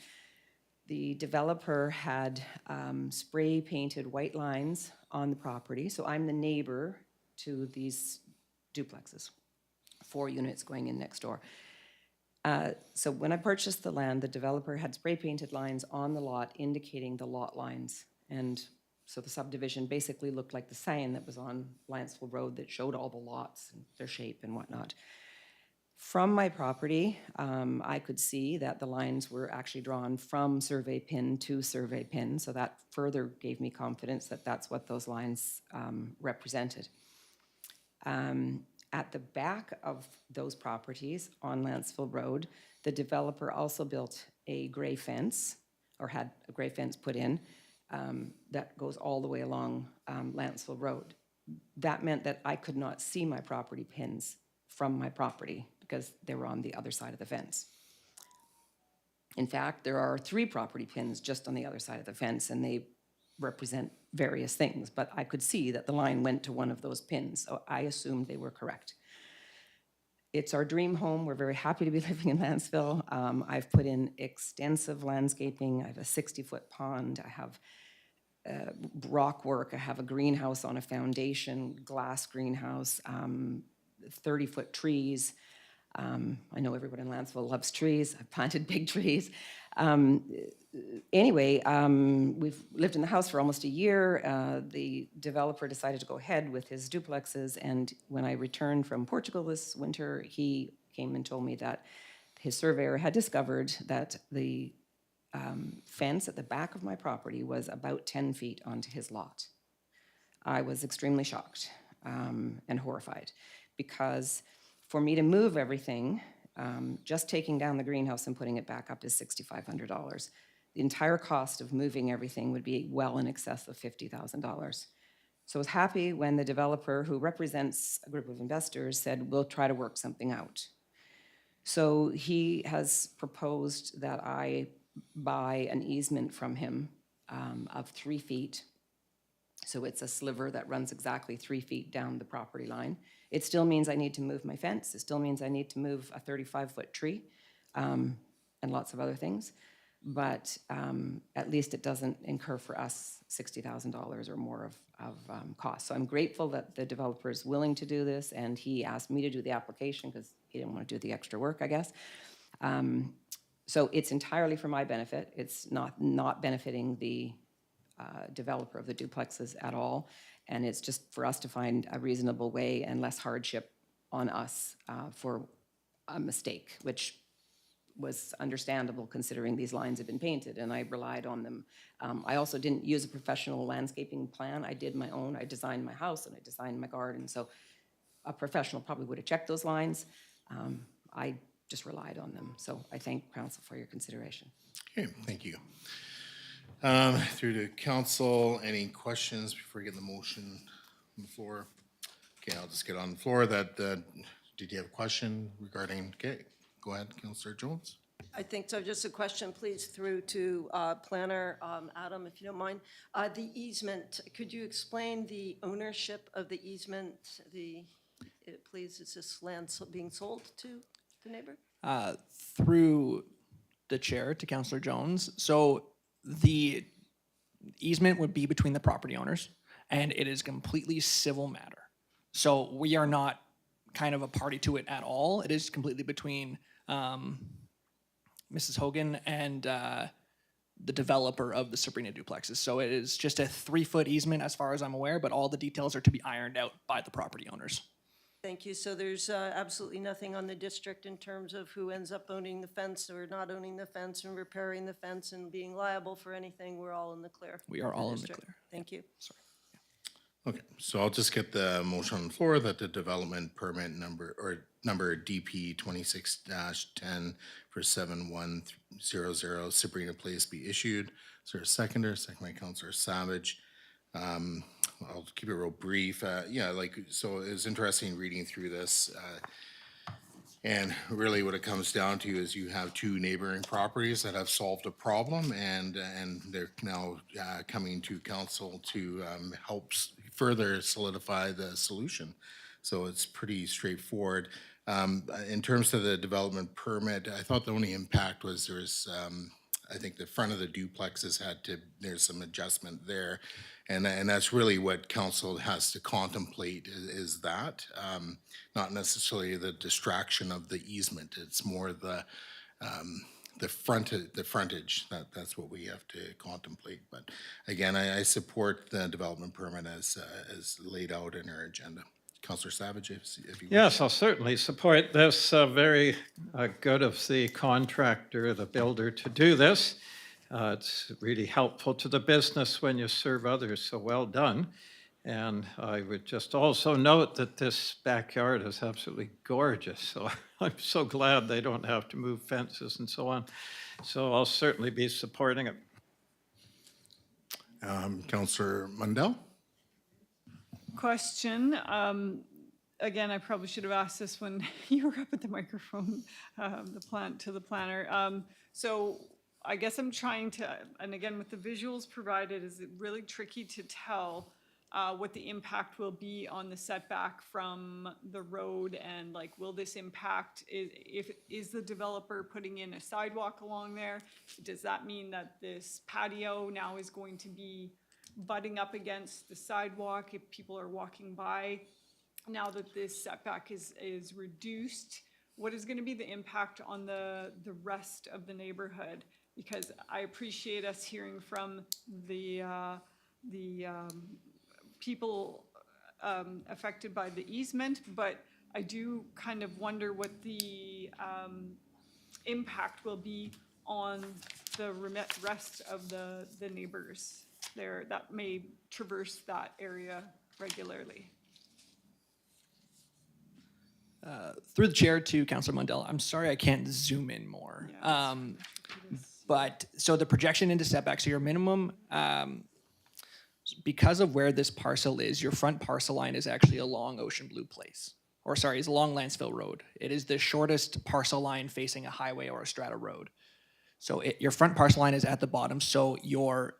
the developer had spray painted white lines on the property. So I'm the neighbor to these duplexes, 4 units going in next door. So when I purchased the land, the developer had spray painted lines on the lot indicating the lot lines. And so the subdivision basically looked like the sign that was on Lantzville Road that showed all the lots and their shape and whatnot. From my property, I could see that the lines were actually drawn from survey pin to survey pin. So that further gave me confidence that that's what those lines represented. At the back of those properties on Lantzville Road, the developer also built a gray fence, or had a gray fence put in, that goes all the way along Lantzville Road. That meant that I could not see my property pins from my property because they were on the other side of the fence. In fact, there are 3 property pins just on the other side of the fence, and they represent various things, but I could see that the line went to one of those pins, so I assumed they were correct. It's our dream home. We're very happy to be living in Lantzville. I've put in extensive landscaping. I have a 60-foot pond. I have rock work. I have a greenhouse on a foundation, glass greenhouse, 30-foot trees. I know everyone in Lantzville loves trees. I've planted big trees. Anyway, we've lived in the house for almost a year. The developer decided to go ahead with his duplexes, and when I returned from Portugal this winter, he came and told me that his surveyor had discovered that the fence at the back of my property was about 10 feet onto his lot. I was extremely shocked and horrified because for me to move everything, just taking down the greenhouse and putting it back up is $6,500. The entire cost of moving everything would be well in excess of $50,000. So I was happy when the developer, who represents a group of investors, said, we'll try to work something out. So he has proposed that I buy an easement from him of 3 feet. So it's a sliver that runs exactly 3 feet down the property line. It still means I need to move my fence. It still means I need to move a 35-foot tree and lots of other things. But at least it doesn't incur for us $60,000 or more of cost. So I'm grateful that the developer is willing to do this, and he asked me to do the application because he didn't want to do the extra work, I guess. So it's entirely for my benefit. It's not benefiting the developer of the duplexes at all. And it's just for us to find a reasonable way and less hardship on us for a mistake, which was understandable considering these lines have been painted, and I relied on them. I also didn't use a professional landscaping plan. I did my own. I designed my house and I designed my garden, so a professional probably would have checked those lines. I just relied on them, so I thank council for your consideration. Okay, thank you. Through to council, any questions before we get the motion on the floor? Okay, I'll just get on the floor. Did you have a question regarding, okay, go ahead, Councillor Jones. I think so. Just a question, please, through to planner Adam, if you don't mind. The easement, could you explain the ownership of the easement? Please, is this land being sold to the neighbor? Through the chair to Councillor Jones. So the easement would be between the property owners, and it is completely civil matter. So we are not kind of a party to it at all. It is completely between Mrs. Hogan and the developer of the Sabrina duplexes. So it is just a 3-foot easement as far as I'm aware, but all the details are to be ironed out by the property owners. Thank you. So there's absolutely nothing on the district in terms of who ends up owning the fence or not owning the fence and repairing the fence and being liable for anything. We're all in the clear. We are all in the district. clear. Thank you. Sorry. Okay, so I'll just get the motion on the floor that the development permit number DP 26-10 for 7100 Sabrina Place be issued. Is there a seconder? Second by Councillor Savage. I'll keep it real brief. Yeah, so it was interesting reading through this. And really what it comes down to is you have two neighboring properties that have solved a problem, and they're now coming to council to help further solidify the solution. So it's pretty straightforward. In terms of the development permit, I thought the only impact was there's, I think the front of the duplexes there's some adjustment there. And that's really what council has to contemplate is that, not necessarily the distraction of the easement. It's more the frontage. That's what we have to contemplate. But again, I support the development permit as laid out in our agenda. Councillor Savage, if you Yes, I'll certainly support this. Very good of the contractor, the builder, to do this. It's really helpful to the business when you serve others, so well done. And I would just also note that this backyard is absolutely gorgeous, so I'm so glad they don't have to move fences and so on. So I'll certainly be supporting it. Councillor Mundell? Question. Again, I probably should have asked this when you were up at the microphone, to the planner. So I guess I'm trying to, and again, with the visuals provided, is it really tricky to tell what the impact will be on the setback from the road, and will this impact, is the developer putting in a sidewalk along there? Does that mean that this patio now is going to be butting up against the sidewalk if people are walking by? Now that this setback is reduced, what is going to be the impact on the rest of the neighborhood? Because I appreciate us hearing from the people affected by the easement, but I do kind of wonder what the impact will be on the rest of the neighbors there that may traverse that area regularly. Through the chair to Councillor Mundell, I'm sorry I can't zoom in more. Yeah, But so the projection into setback, so your minimum, because of where this parcel is, your front parcel line is actually along Ocean Blue Place. Or sorry, is along Lantzville Road. It is the shortest parcel line facing a highway or a strata road. So your front parcel line is at the bottom, so your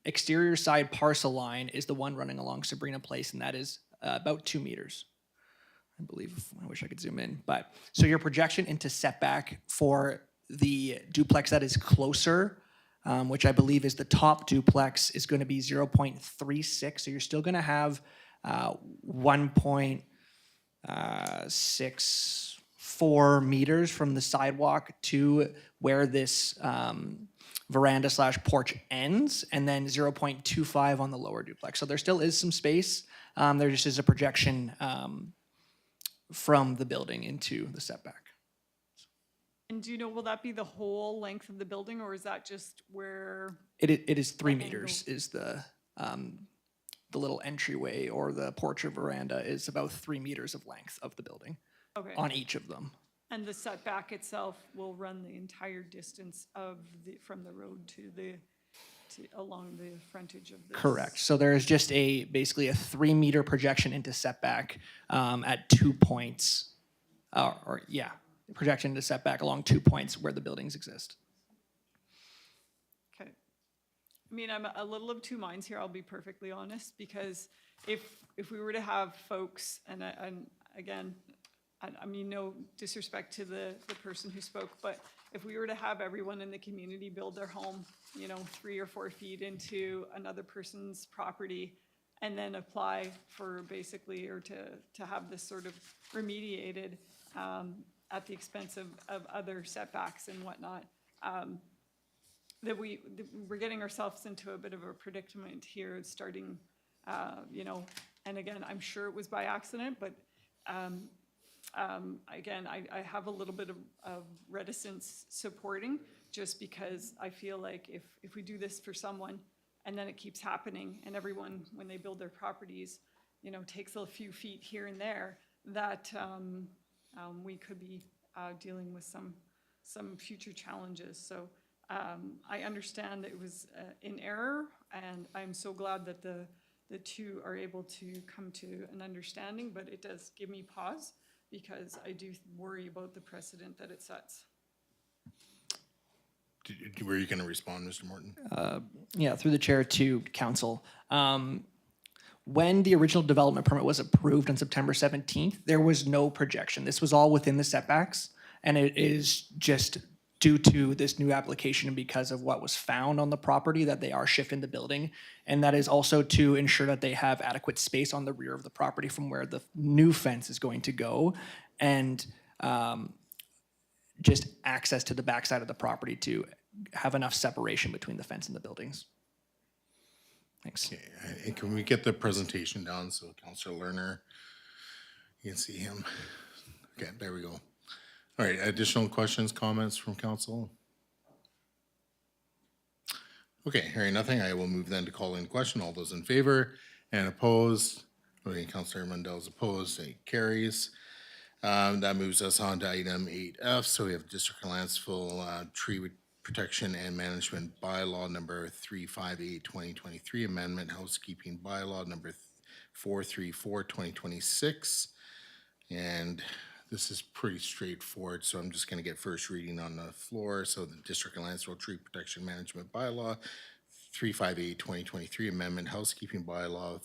exterior side parcel line is the one running along Sabrina Place, and that is about 2 meters. I believe, I wish I could zoom in, but so your projection into setback for the duplex that is closer, which I believe is the top duplex, is going to be 0.36. So you're still going to have 1.64 meters from the sidewalk to where this veranda / porch ends, and then 0.25 on the lower duplex. So there still is some space. There just is a projection from the building into the setback. And do you know, will that be the whole length of the building, or is that just where? It is 3 The meters is the little entryway or the porch or veranda is about 3 meters of length of the building Okay. on each of them. And the setback itself will run the entire distance of from the road along the frontage of this? Correct. So there is just basically a 3 meter projection into setback at 2 points, projection into setback along 2 points where the buildings exist. Okay. I mean, I'm a little of two minds here, I'll be perfectly honest, because if we were to have folks, and again, I mean, no disrespect to the person who spoke, but if we were to have everyone in the community build their home, 3 or 4 feet into another person's property, and then apply for basically, or to have this sort of remediated at the expense of other setbacks and whatnot, that we're getting ourselves into a bit of a predicament here, starting, and again, I'm sure it was by accident, but again, I have a little bit of reticence supporting, just because I feel like if we do this for someone and then it keeps happening, and everyone, when they build their properties, takes a few feet here and there, that we could be dealing with some future challenges. So I understand that it was in error, and I'm so glad that the two are able to come to an understanding, but it does give me pause, because I do worry about the precedent that it sets. Were you going to respond, Mr. Morton? Yeah, through the chair to council. When the original development permit was approved on September 17th, there was no projection. This was all within the setbacks, and it is just due to this new application and because of what was found on the property that they are shifting the building. And that is also to ensure that they have adequate space on the rear of the property from where the new fence is going to go, and just access to the backside of the property to have enough separation between the fence and the buildings. Thanks. Okay, and can we get the presentation down so Councillor Lerner, you can see him? Okay, there we go. All right, additional questions, comments from council? Okay, hearing nothing, I will move then to call in question. All those in favor and opposed? Okay, Councillor Mundell's opposed, it carries. That moves us on to item 8F. So we have District of Lantzville Tree Protection and Management Bylaw number 358-2023, Amendment Housekeeping Bylaw number 434-2026. And this is pretty straightforward, so I'm just going to get first reading on the floor. So the District of Lantzville Tree Protection Management Bylaw 358-2023, Amendment Housekeeping Bylaw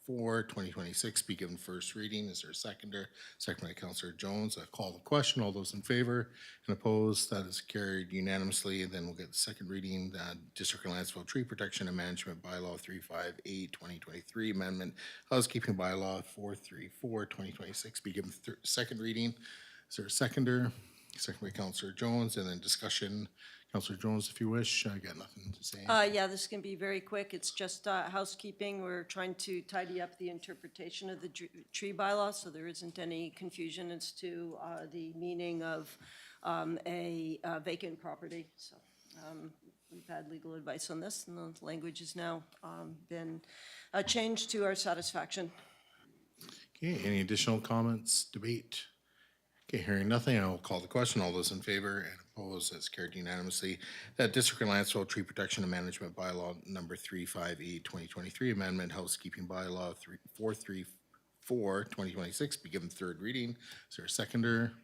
434-2026 be given first reading. Is there a seconder? Second by Councillor Jones. I call the question. All those in favor and opposed? That is carried unanimously. And then we'll get the second reading. District of Lantzville Tree Protection and Management Bylaw 358-2023, Amendment Housekeeping Bylaw 434-2026 be given second reading. Is there a seconder? Second by Councillor Jones, and then discussion. Councillor Jones, if you wish. I got nothing to say. Yeah, this can be very quick. It's just housekeeping. We're trying to tidy up the interpretation of the tree bylaw, so there isn't any confusion as to the meaning of a vacant property. So we've had legal advice on this, and the language has now been changed to our satisfaction. Okay, any additional comments, debate? Okay, hearing nothing, I will call the question. All those in favor and opposed, that's carried unanimously. That District of Lantzville Tree Protection and Management Bylaw number 358-2023, Amendment Housekeeping Bylaw 434-2026 be given third reading. Is there a seconder?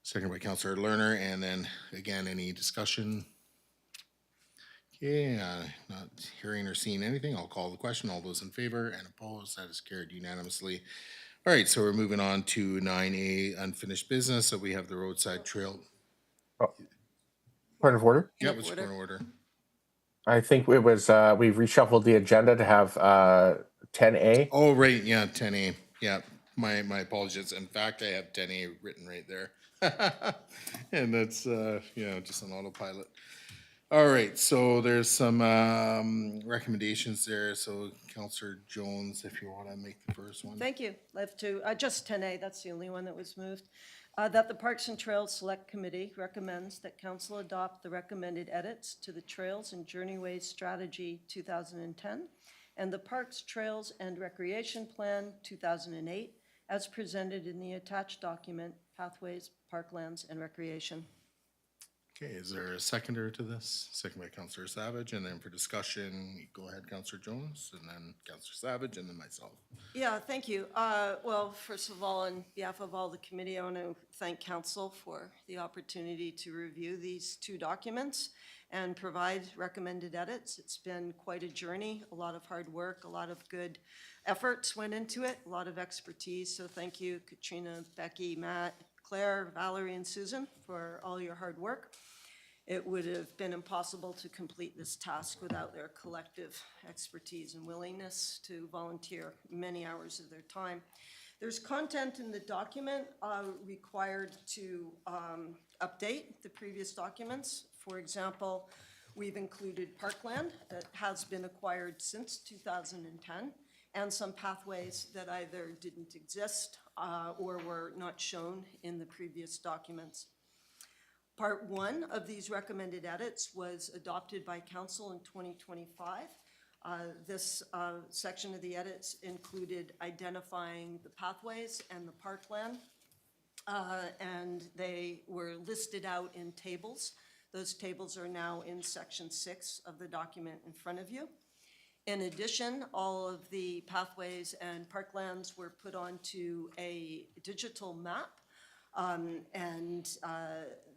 Second by Councillor Lerner, and then again, any discussion? Okay, not hearing or seeing anything, I'll call the question. All those in favor and opposed, that is carried unanimously. All right, so we're moving on to 9A, unfinished business. So we have the roadside trail. Point of order? Yeah, it was point of order. I think it was, we've reshuffled the agenda to have 10A. Oh, right, yeah, 10A. Yeah, my apologies. In fact, I have 10A written right there. And that's, just an autopilot. All right, so there's some recommendations there. So Councillor Jones, if you want to make the first one. Thank you. Love to, just 10A, that's the only one that was moved. That the Parks and Trails Select Committee recommends that council adopt the recommended edits to the Trails and Journeyways Strategy 2010 and the Parks, Trails, and Recreation Plan 2008 as presented in the attached document, Pathways, Parklands, and Recreation. Okay, is there a seconder to this? Second by Councillor Savage, and then for discussion, go ahead, Councillor Jones, and then Councillor Savage, and then myself. Yeah, thank you. Well, first of all, on behalf of all the committee, I want to thank council for the opportunity to review these two documents and provide recommended edits. It's been quite a journey, a lot of hard work, a lot of good efforts went into it, a lot of expertise. So thank you, Katrina, Becky, Matt, Claire, Valerie, and Susan for all your hard work. It would have been impossible to complete this task without their collective expertise and willingness to volunteer many hours of their time. There's content in the document required to update the previous documents. For example, we've included parkland that has been acquired since 2010 and some pathways that either didn't exist or were not shown in the previous documents. Part 1 of these recommended edits was adopted by council in 2025. This section of the edits included identifying the pathways and the parkland, and they were listed out in tables. Those tables are now in section 6 of the document in front of you. In addition, all of the pathways and parklands were put onto a digital map.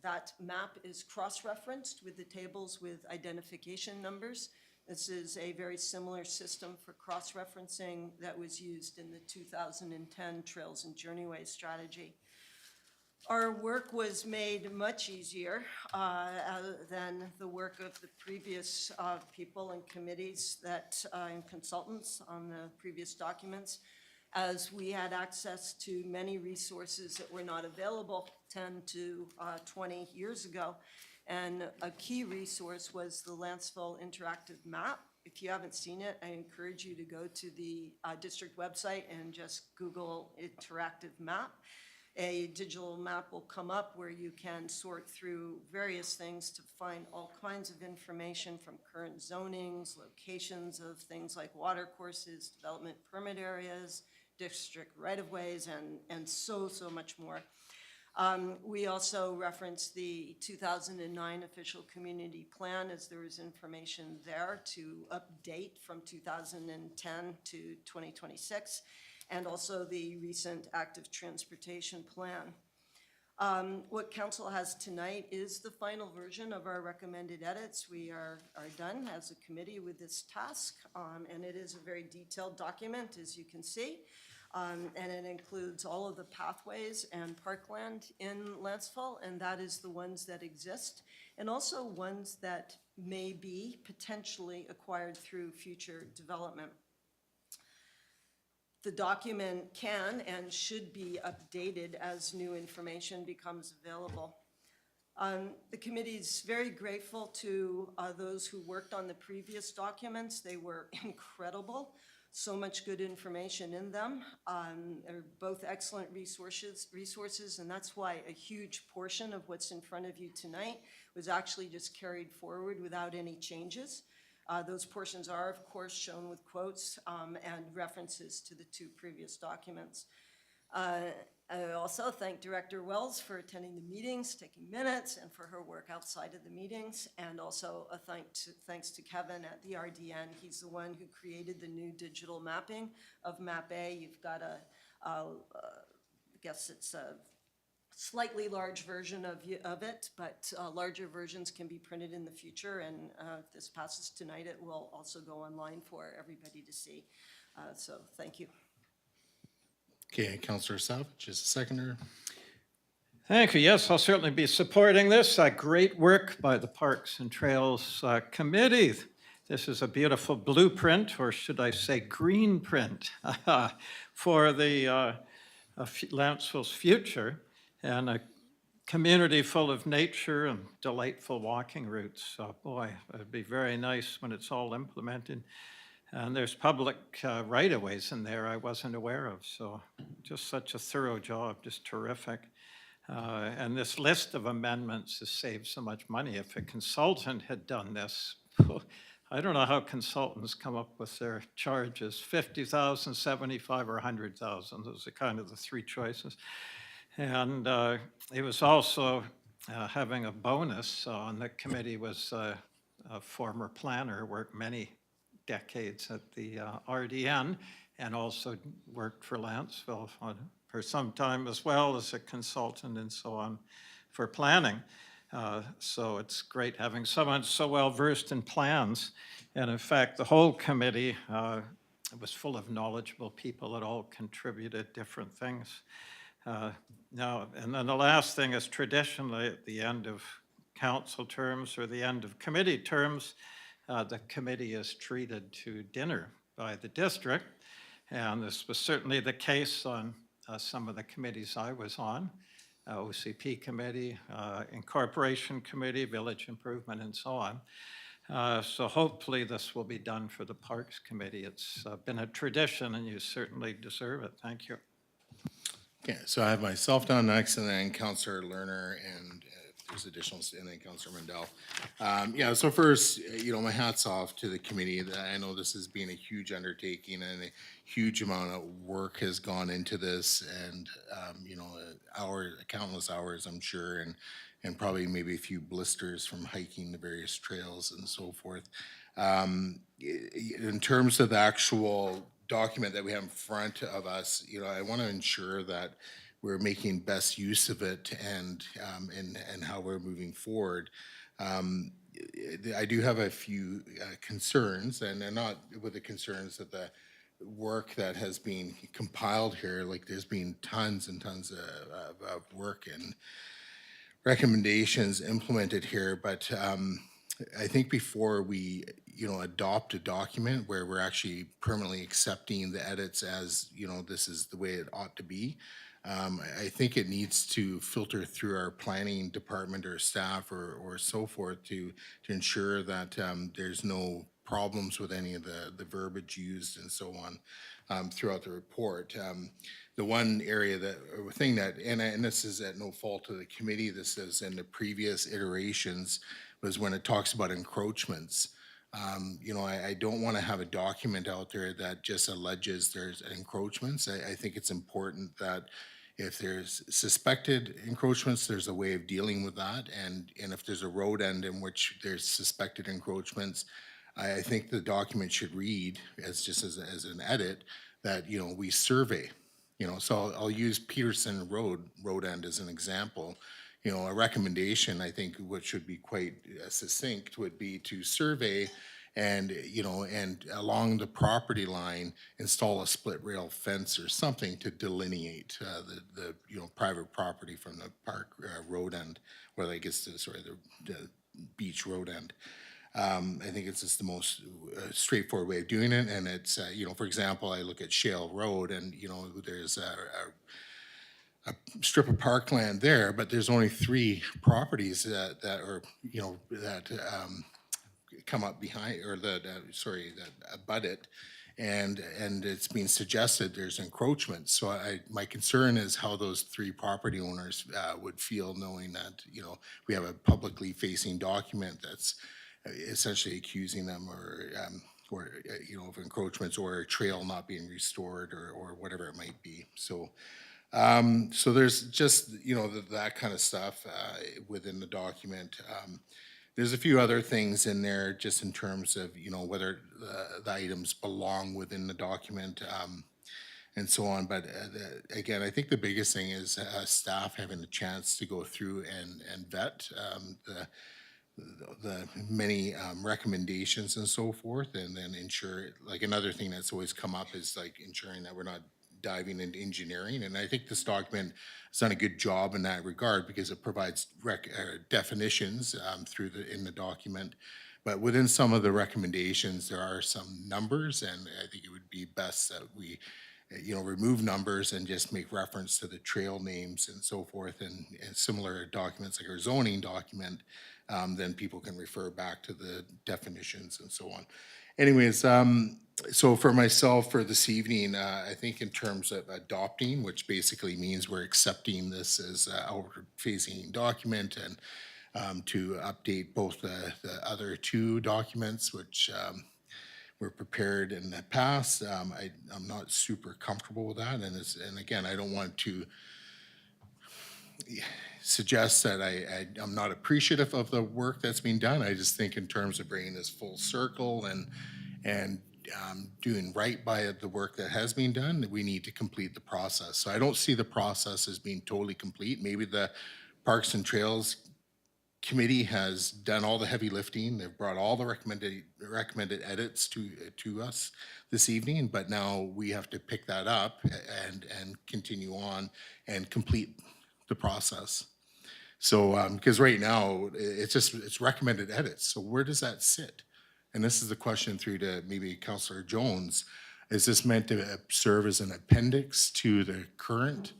That map is cross-referenced with the tables with identification numbers. This is a very similar system for cross-referencing that was used in the 2010 Trails and Journeyways strategy. Our work was made much easier than the work of the previous people and committees and consultants on the previous documents, as we had access to many resources that were not available 10 to 20 years ago. And a key resource was the Lantzville interactive map. If you haven't seen it, I encourage you to go to the district website and just Google interactive map. A digital map will come up where you can sort through various things to find all kinds of information from current zonings, locations of things like water courses, development permit areas, district right-of-ways, and so much more. We also referenced the 2009 official community plan, as there was information there to update from 2010 to 2026, and also the recent active transportation plan. What council has tonight is the final version of our recommended edits. We are done as a committee with this task, and it is a very detailed document, as you can see. And it includes all of the pathways and parkland in Lantzville, and that is the ones that exist, and also ones that may be potentially acquired through future development. The document can and should be updated as new information becomes available. The committee is very grateful to those who worked on the previous documents. They were incredible. So much good information in them. They're both excellent resources, and that's why a huge portion of what's in front of you tonight was actually just carried forward without any changes. Those portions are, of course, shown with quotes and references to the two previous documents. I also thank Director Wells for attending the meetings, taking minutes, and for her work outside of the meetings. And also a thanks to Kevin at the RDN. He's the one who created the new digital mapping of Map A. You've got I guess it's a slightly large version of it, but larger versions can be printed in the future. And if this passes tonight, it will also go online for everybody to see. So thank you. Okay, Councillor Savage is the seconder. Thank you. Yes, I'll certainly be supporting this. Great work by the Parks and Trails Committee. This is a beautiful blueprint, or should I say green print, for the Lantzville's future, and a community full of nature and delightful walking routes. Boy, it'd be very nice when it's all implemented. And there's public right-of-ways in there I wasn't aware of, so just such a thorough job, just terrific. And this list of amendments has saved so much money. If a consultant had done this, I don't know how consultants come up with their charges, 50,000, 75, or 100,000. Those are kind of the three choices. And it was also having a bonus on the committee was a former planner, worked many decades at the RDN, and also worked for Lantzville for some time as well as a consultant and so on for planning. So it's great having someone so well versed in plans. And in fact, the whole committee was full of knowledgeable people that all contributed different things. Now, and then the last thing is traditionally at the end of council terms or the end of committee terms, the committee is treated to dinner by the district. And this was certainly the case on some of the committees I was on, OCP committee, incorporation committee, village improvement, and so on. So hopefully this will be done for the Parks Committee. It's been a tradition and you certainly deserve it. Thank you. Okay, so I have myself down next, and then Councillor Lerner, and if there's additionals, and then Councillor Mandel. Yeah, so first, my hat's off to the committee. I know this has been a huge undertaking, and a huge amount of work has gone into this, and countless hours, I'm sure, and probably maybe a few blisters from hiking the various trails and so forth. In terms of the actual document that we have in front of us, I want to ensure that we're making best use of it and how we're moving forward. I do have a few concerns, and they're not with the concerns that the work that has been compiled here, like there's been tons and tons of work and recommendations implemented here, but I think before we, adopt a document where we're actually permanently accepting the edits as, this is the way it ought to be, I think it needs to filter through our planning department or staff or so forth to ensure that there's no problems with any of the verbiage used and so on throughout the report. The one area or thing that, and this is at no fault of the committee, this is in the previous iterations, was when it talks about encroachments. I don't want to have a document out there that just alleges there's encroachments. I think it's important that if there's suspected encroachments, there's a way of dealing with that. And if there's a road end in which there's suspected encroachments, I think the document should read as an edit that, we survey. So I'll use Peterson road end as an example. A recommendation, I think, what should be quite succinct would be to survey and, and along the property line, install a split rail fence or something to delineate the private property from the park road end, where I guess the beach road end. I think it's just the most straightforward way of doing it. And it's, for example, I look at Shale Road and, there's a strip of parkland there, but there's only 3 properties that come up behind, or that abut it, and it's being suggested there's encroachment. So my concern is how those 3 property owners would feel knowing that we have a publicly facing document that's essentially accusing them of encroachments or a trail not being restored or whatever it might be. So there's just, that kind of stuff within the document. There's a few other things in there just in terms of, whether the items belong within the document and so on. But again, I think the biggest thing is staff having a chance to go through and vet the many recommendations and so forth, and then ensure, like another thing that's always come up is like ensuring that we're not diving into engineering. And I think this document has done a good job in that regard because it provides definitions in the document. But within some of the recommendations, there are some numbers, and I think it would be best that we remove numbers and just make reference to the trail names and so forth, and similar documents like our zoning document. then people can refer back to the definitions and so on. Anyways, so for myself for this evening, I think in terms of adopting, which basically means we're accepting this as a outward-facing document, and to update both the other two documents, which were prepared in the past. I'm not super comfortable with that, and again, I don't want to suggest that I'm not appreciative of the work that's being done. I just think in terms of bringing this full circle and doing right by the work that has been done, that we need to complete the process. So I don't see the process as being totally complete. Maybe the Parks and Trails Committee has done all the heavy lifting. They've brought all the recommended edits to us this evening, but now we have to pick that up and continue on and complete the process. So, because right now, it's recommended edits. So where does that sit? And this is the question through to maybe Councillor Jones. Is this meant to serve as an appendix to the current,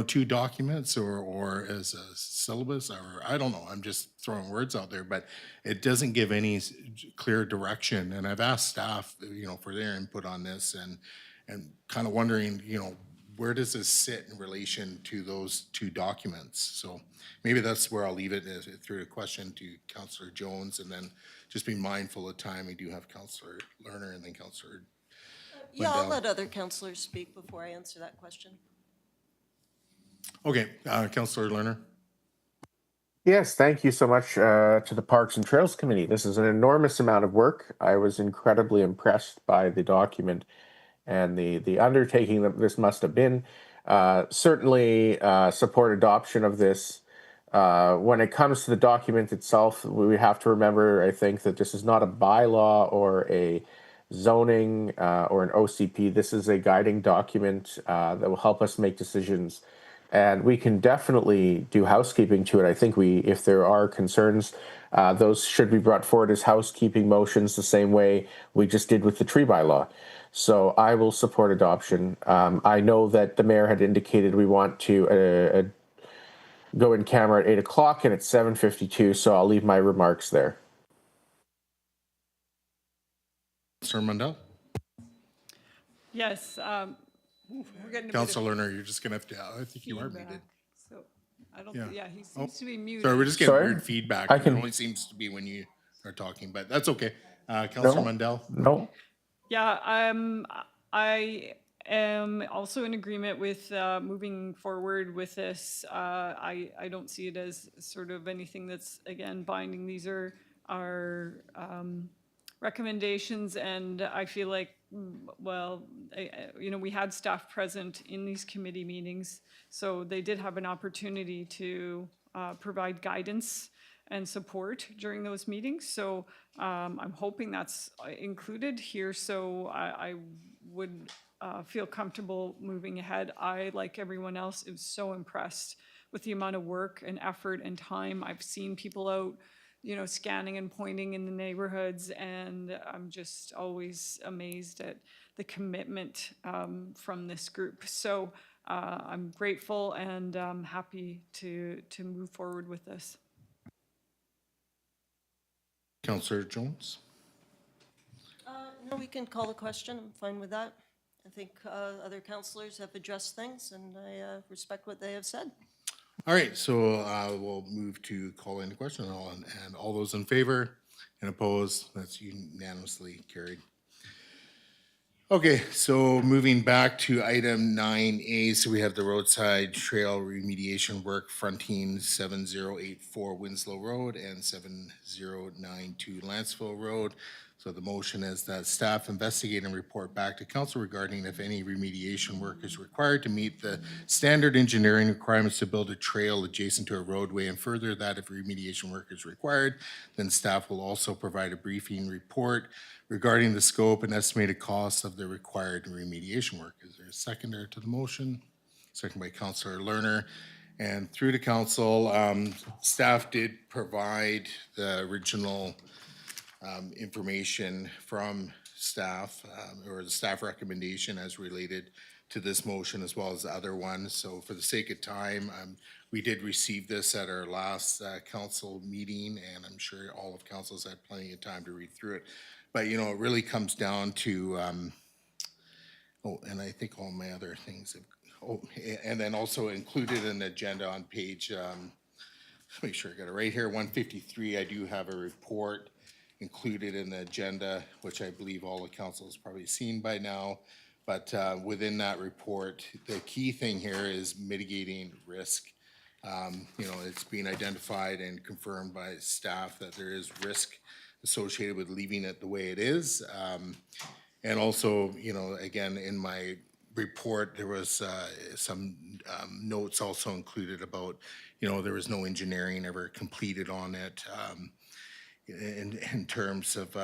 two documents, or as a syllabus, or I don't know, I'm just throwing words out there, but it doesn't give any clear direction. And I've asked staff, for their input on this, and kind of wondering, where does this sit in relation to those two documents? So maybe that's where I'll leave it, through a question to Councillor Jones, and then just be mindful of time. We do have Councillor Lerner and then Councillor Yeah, I'll Wendell. let other councillors speak before I answer that question. Okay, Councillor Lerner. Yes, thank you so much to the Parks and Trails Committee. This is an enormous amount of work. I was incredibly impressed by the document and the undertaking that this must have been. Certainly support adoption of this. When it comes to the document itself, we have to remember, I think, that this is not a bylaw or a zoning or an OCP. This is a guiding document that will help us make decisions. And we can definitely do housekeeping to it. I think if there are concerns, those should be brought forward as housekeeping motions the same way we just did with the tree bylaw. So I will support adoption. I know that the mayor had indicated we want to go in camera at 8 o'clock, and it's 7:52, so I'll leave my remarks there. Councillor Mundell. Yes, we're getting a bit of Councillor Lerner, you're just gonna have to, I think you are feedback, muted. so I don't, Yeah. yeah, he seems to be muted. Sorry, we're just getting Sorry? weird feedback. I It can- only seems to be when you are talking, but that's okay. Councillor Mundell. No. Yeah, I am also in agreement with moving forward with this. I don't see it as sort of anything that's, again, binding. These are our recommendations, and I feel like, well, we had staff present in these committee meetings, so they did have an opportunity to provide guidance and support during those meetings. So I'm hoping that's included here. So I would feel comfortable moving ahead. I, like everyone else, am so impressed with the amount of work and effort and time. I've seen people out, scanning and pointing in the neighborhoods, and I'm just always amazed at the commitment from this group. So I'm grateful and happy to move forward with this. Councillor Jones. No, we can call a question. I'm fine with that. I think other councillors have addressed things, and I respect what they have said. All right, so we'll move to call in the question, and all those in favor and opposed, that's unanimously carried. Okay, so moving back to item 9A, so we have the roadside trail remediation work fronting 7084 Winslow Road and 7092 Lantzville Road. So the motion is that staff investigate and report back to council regarding if any remediation work is required to meet the standard engineering requirements to build a trail adjacent to a roadway, and further that if remediation work is required, then staff will also provide a briefing report regarding the scope and estimated costs of the required remediation work. Is there a seconder to the motion? Second by Councillor Lerner. And through to council, staff did provide the original information from staff, or the staff recommendation as related to this motion as well as the other one. So for the sake of time, I'm We did receive this at our last council meeting, and I'm sure all of council's had plenty of time to read through it. But, you know, it really comes down to, oh, and I think all my other things have, oh, and then also included an agenda on page, make sure I got it right here, 153, I do have a report included in the agenda, which I believe all the council has probably seen by now. But within that report, the key thing here is mitigating risk. You know, it's being identified and confirmed by staff that there is risk associated with leaving it the way it is. And also, you know, again, in my report, there was some notes also included about, you know, there was no engineering ever completed on it in terms of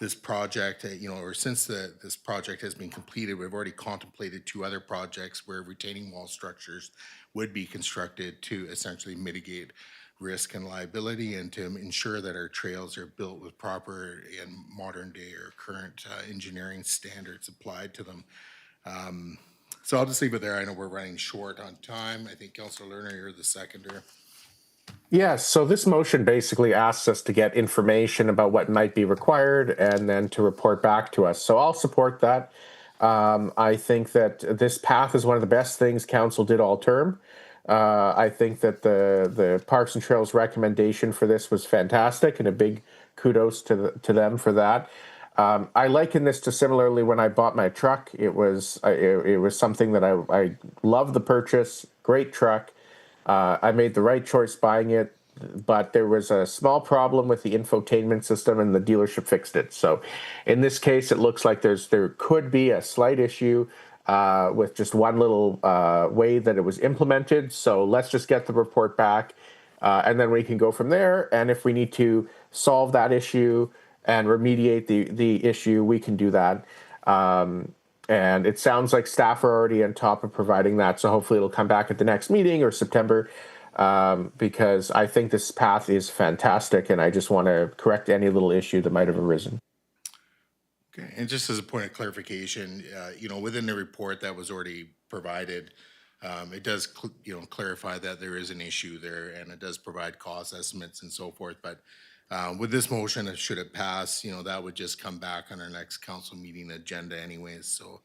this project, you know, or since this project has been completed, we've already contemplated 2 other projects where retaining wall structures would be constructed to essentially mitigate risk and liability and to ensure that our trails are built with proper and modern day or current engineering standards applied to them. So I'll just leave it there. I know we're running short on time. I think Councilor Lerner, you're the seconder. Yes, so this motion basically asks us to get information about what might be required and then to report back to us. So I'll support that. I think that this path is one of the best things council did all term. I think that the Parks and Trails recommendation for this was fantastic, and a big kudos to them for that. I liken this to similarly when I bought my truck. It was something that I loved the purchase. Great truck. I made the right choice buying it, but there was a small problem with the infotainment system, and the dealership fixed it. So, in this case, it looks like there could be a slight issue with just one little way that it was implemented. So let's just get the report back, and then we can go from there. And if we need to solve that issue and remediate the issue, we can do that. And it sounds like staff are already on top of providing that. So hopefully it'll come back at the next meeting or September, because I think this path is fantastic, and I just want to correct any little issue that might have arisen. Okay, and just as a point of clarification, you know, within the report that was already provided, it does, you know, clarify that there is an issue there, and it does provide cost estimates and so forth. But with this motion, should it pass, you know, that would just come back on our next council meeting agenda anyways. So,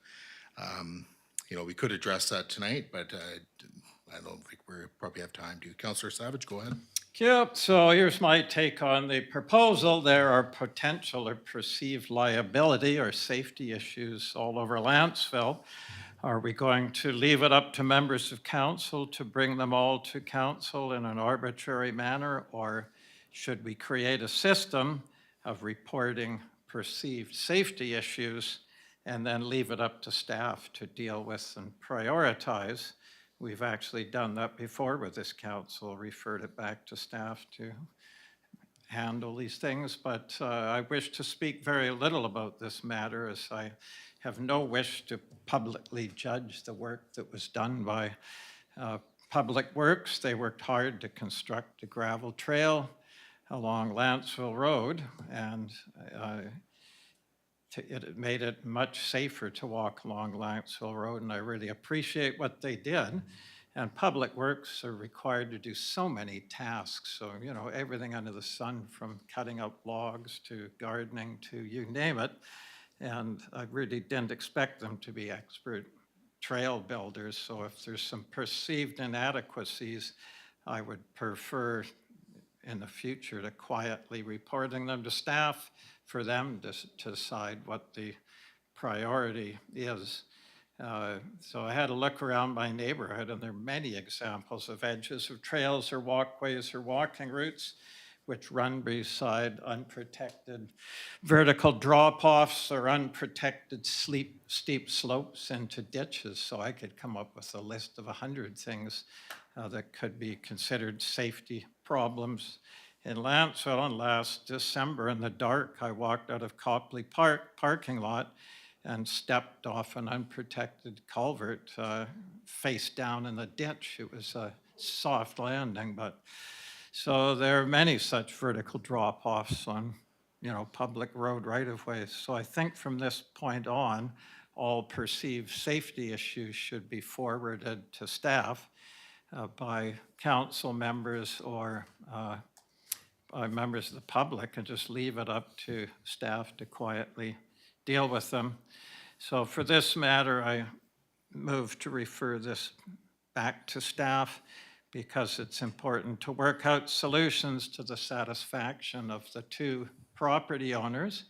you know, we could address that tonight, but I don't think we probably have time to. Councillor Savage, go ahead. Yep, so here's my take on the proposal. There are potential or perceived liability or safety issues all over Lantzville. Are we going to leave it up to members of council to bring them all to council in an arbitrary manner, or should we create a system of reporting perceived safety issues and then leave it up to staff to deal with and prioritize? We've actually done that before with this council, referred it back to staff to handle these things, but I wish to speak very little about this matter, as I have no wish to publicly judge the work that was done by Public Works. They worked hard to construct a gravel trail along Lantzville Road, and it made it much safer to walk along Lantzville Road, and I really appreciate what they did. And Public Works are required to do so many tasks, so, you know, everything under the sun, from cutting up logs to gardening to you name it. And I really didn't expect them to be expert trail builders, so if there's some perceived inadequacies, I would prefer in the future to quietly reporting them to staff for them to decide what the priority is. So I had a look around my neighborhood, and there are many examples of edges of trails or walkways or walking routes which run beside unprotected vertical drop-offs or unprotected steep slopes into ditches. So I could come up with a list of 100 things that could be considered safety problems. In Lantzville, and last December in the dark, I walked out of Copley Park parking lot and stepped off an unprotected culvert face down in the ditch. It was a soft landing, but so there are many such vertical drop-offs on, you know, public road right-of-ways. So I think from this point on, all perceived safety issues should be forwarded to staff. by council members or by members of the public, and just leave it up to staff to quietly deal with them. So for this matter, I move to refer this back to staff because it's important to work out solutions to the satisfaction of the two property owners,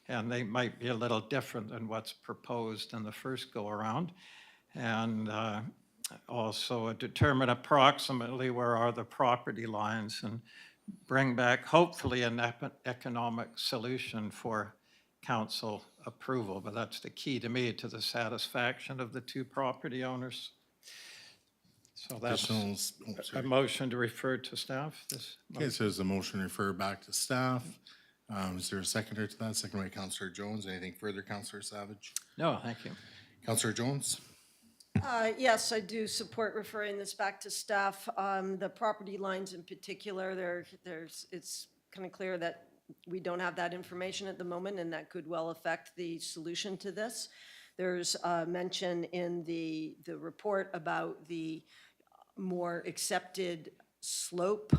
and they might be a little different than what's proposed in the first go-around. And also determine approximately where are the property lines and bring back hopefully an economic solution for council approval. But that's the key to me, to the satisfaction of the two property owners. So that's a motion to refer to staff. Okay, so there's a motion to refer back to staff. Is there a seconder to that? Second by Councillor Jones. Anything further, Councillor Savage? No, thank you. Councillor Jones? Yes, I do support referring this back to staff. The property lines in particular, it's kind of clear that we don't have that information at the moment, and that could well affect the solution to this. There's a mention in the report about the more accepted slope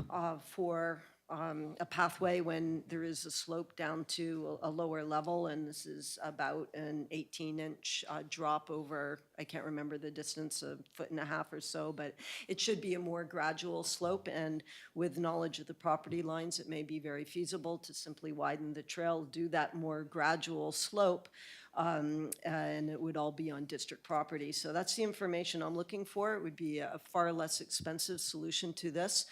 for a pathway when there is a slope down to a lower level, and this is about an 18-inch drop over, I can't remember the distance, 1.5 feet or so, but it should be a more gradual slope, and with knowledge of the property lines, it may be very feasible to simply widen the trail, do that more gradual slope, and it would all be on district property. So that's the information I'm looking for. It would be a far less expensive solution to this.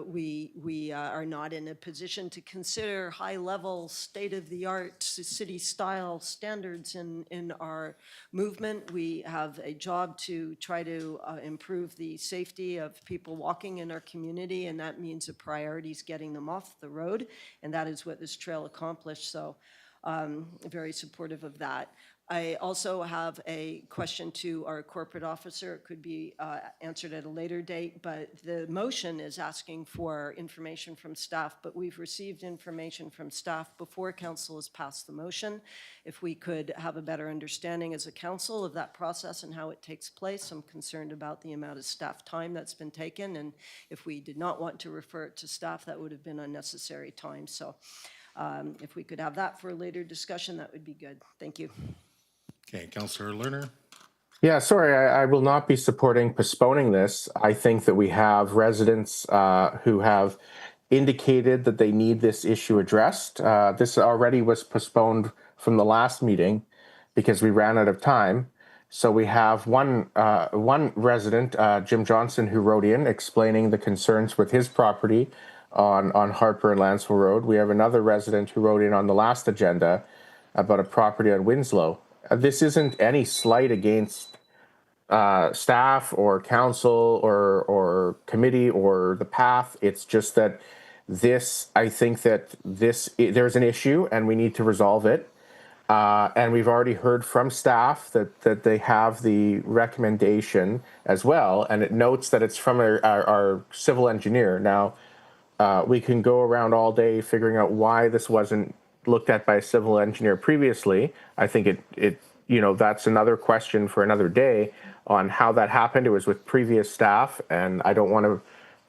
We are not in a position to consider high-level, state-of-the-art, city-style standards in our movement. We have a job to try to improve the safety of people walking in our community, and that means a priority is getting them off the road, and that is what this trail accomplished. So very supportive of that. I also have a question to our corporate officer. It could be answered at a later date, but the motion is asking for information from staff, but we've received information from staff before council has passed the motion. If we could have a better understanding as a council of that process and how it takes place, I'm concerned about the amount of staff time that's been taken, and if we did not want to refer it to staff, that would have been unnecessary time. So if we could have that for a later discussion, that would be good. Thank you. Okay, Councillor Lerner? Yeah, sorry, I will not be supporting postponing this. I think that we have residents who have indicated that they need this issue addressed. This already was postponed from the last meeting because we ran out of time. So we have one resident, Jim Johnson, who wrote in explaining the concerns with his property on Harper and Lantzville Road. We have another resident who wrote in on the last agenda about a property on Winslow. This isn't any slight against staff or council or committee or the path. It's just that I think that there's an issue and we need to resolve it. And we've already heard from staff that they have the recommendation as well. And it notes that it's from our civil engineer. Now, we can go around all day figuring out why this wasn't looked at by a civil engineer previously. I think that's another question for another day on how that happened. It was with previous staff, and I don't want to,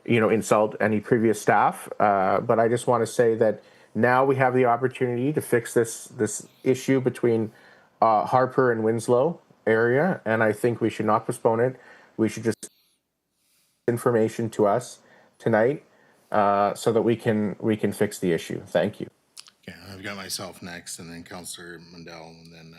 insult any previous staff. But I just want to say that now we have the opportunity to fix this issue between Harper and Winslow area, and I think we should not postpone it. We should just information to us tonight so that we can fix the issue. Thank you. Okay, I've got myself next, and then Councillor Mundell, and then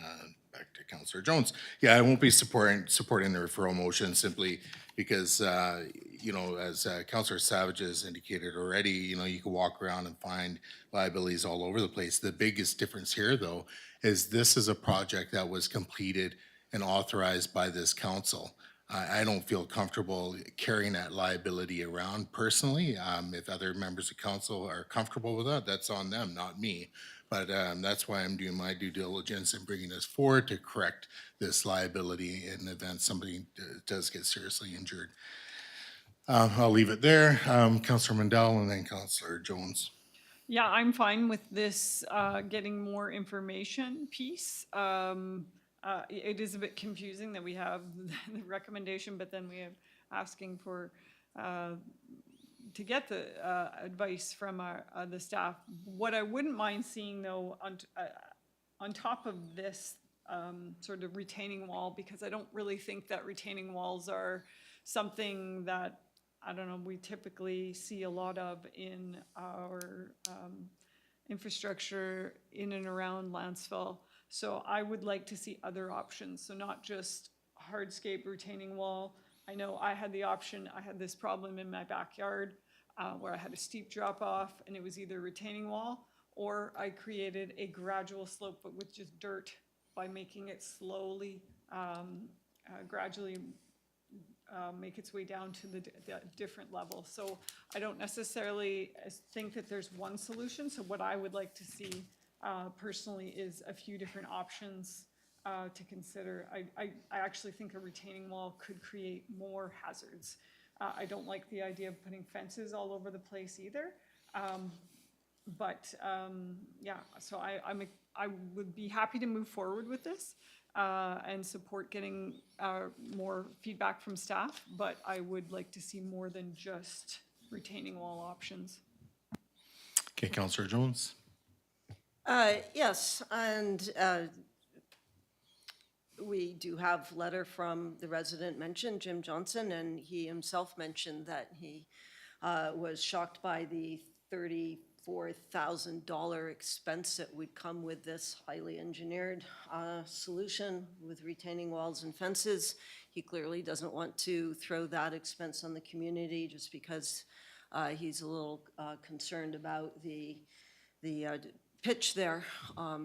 back to Councillor Jones. Yeah, I won't be supporting the referral motion simply because, as Councillor Savage has indicated already, you can walk around and find liabilities all over the place. The biggest difference here, though, is this is a project that was completed and authorized by this council. I don't feel comfortable carrying that liability around personally. If other members of council are comfortable with that, that's on them, not me. But that's why I'm doing my due diligence and bringing this forward to correct this liability in the event somebody does get seriously injured. I'll leave it there. Councillor Mundell and then Councillor Jones. Yeah, I'm fine with this getting more information piece. It is a bit confusing that we have the recommendation, but then we have asking for, to get the advice from the staff. What I wouldn't mind seeing though, on top of this sort of retaining wall, because I don't really think that retaining walls are something that, I don't know, we typically see a lot of in our infrastructure in and around Lantzville. So I would like to see other options, so not just hardscape retaining wall. I know I had the option, I had this problem in my backyard where I had a steep drop off, and it was either retaining wall or I created a gradual slope but with just dirt by making it slowly, gradually make its way down to the different levels. So I don't necessarily think that there's one solution. So what I would like to see personally is a few different options to consider. I actually think a retaining wall could create more hazards. I don't like the idea of putting fences all over the place either. Yeah, so I would be happy to move forward with this and support getting more feedback from staff, but I would like to see more than just retaining wall options. Okay, Councillor Jones. Yes, and we do have letter from the resident mentioned, Jim Johnson, and he himself mentioned that he was shocked by the $34,000 expense that would come with this highly engineered solution with retaining walls and fences. He clearly doesn't want to throw that expense on the community just because he's a little concerned about the pitch there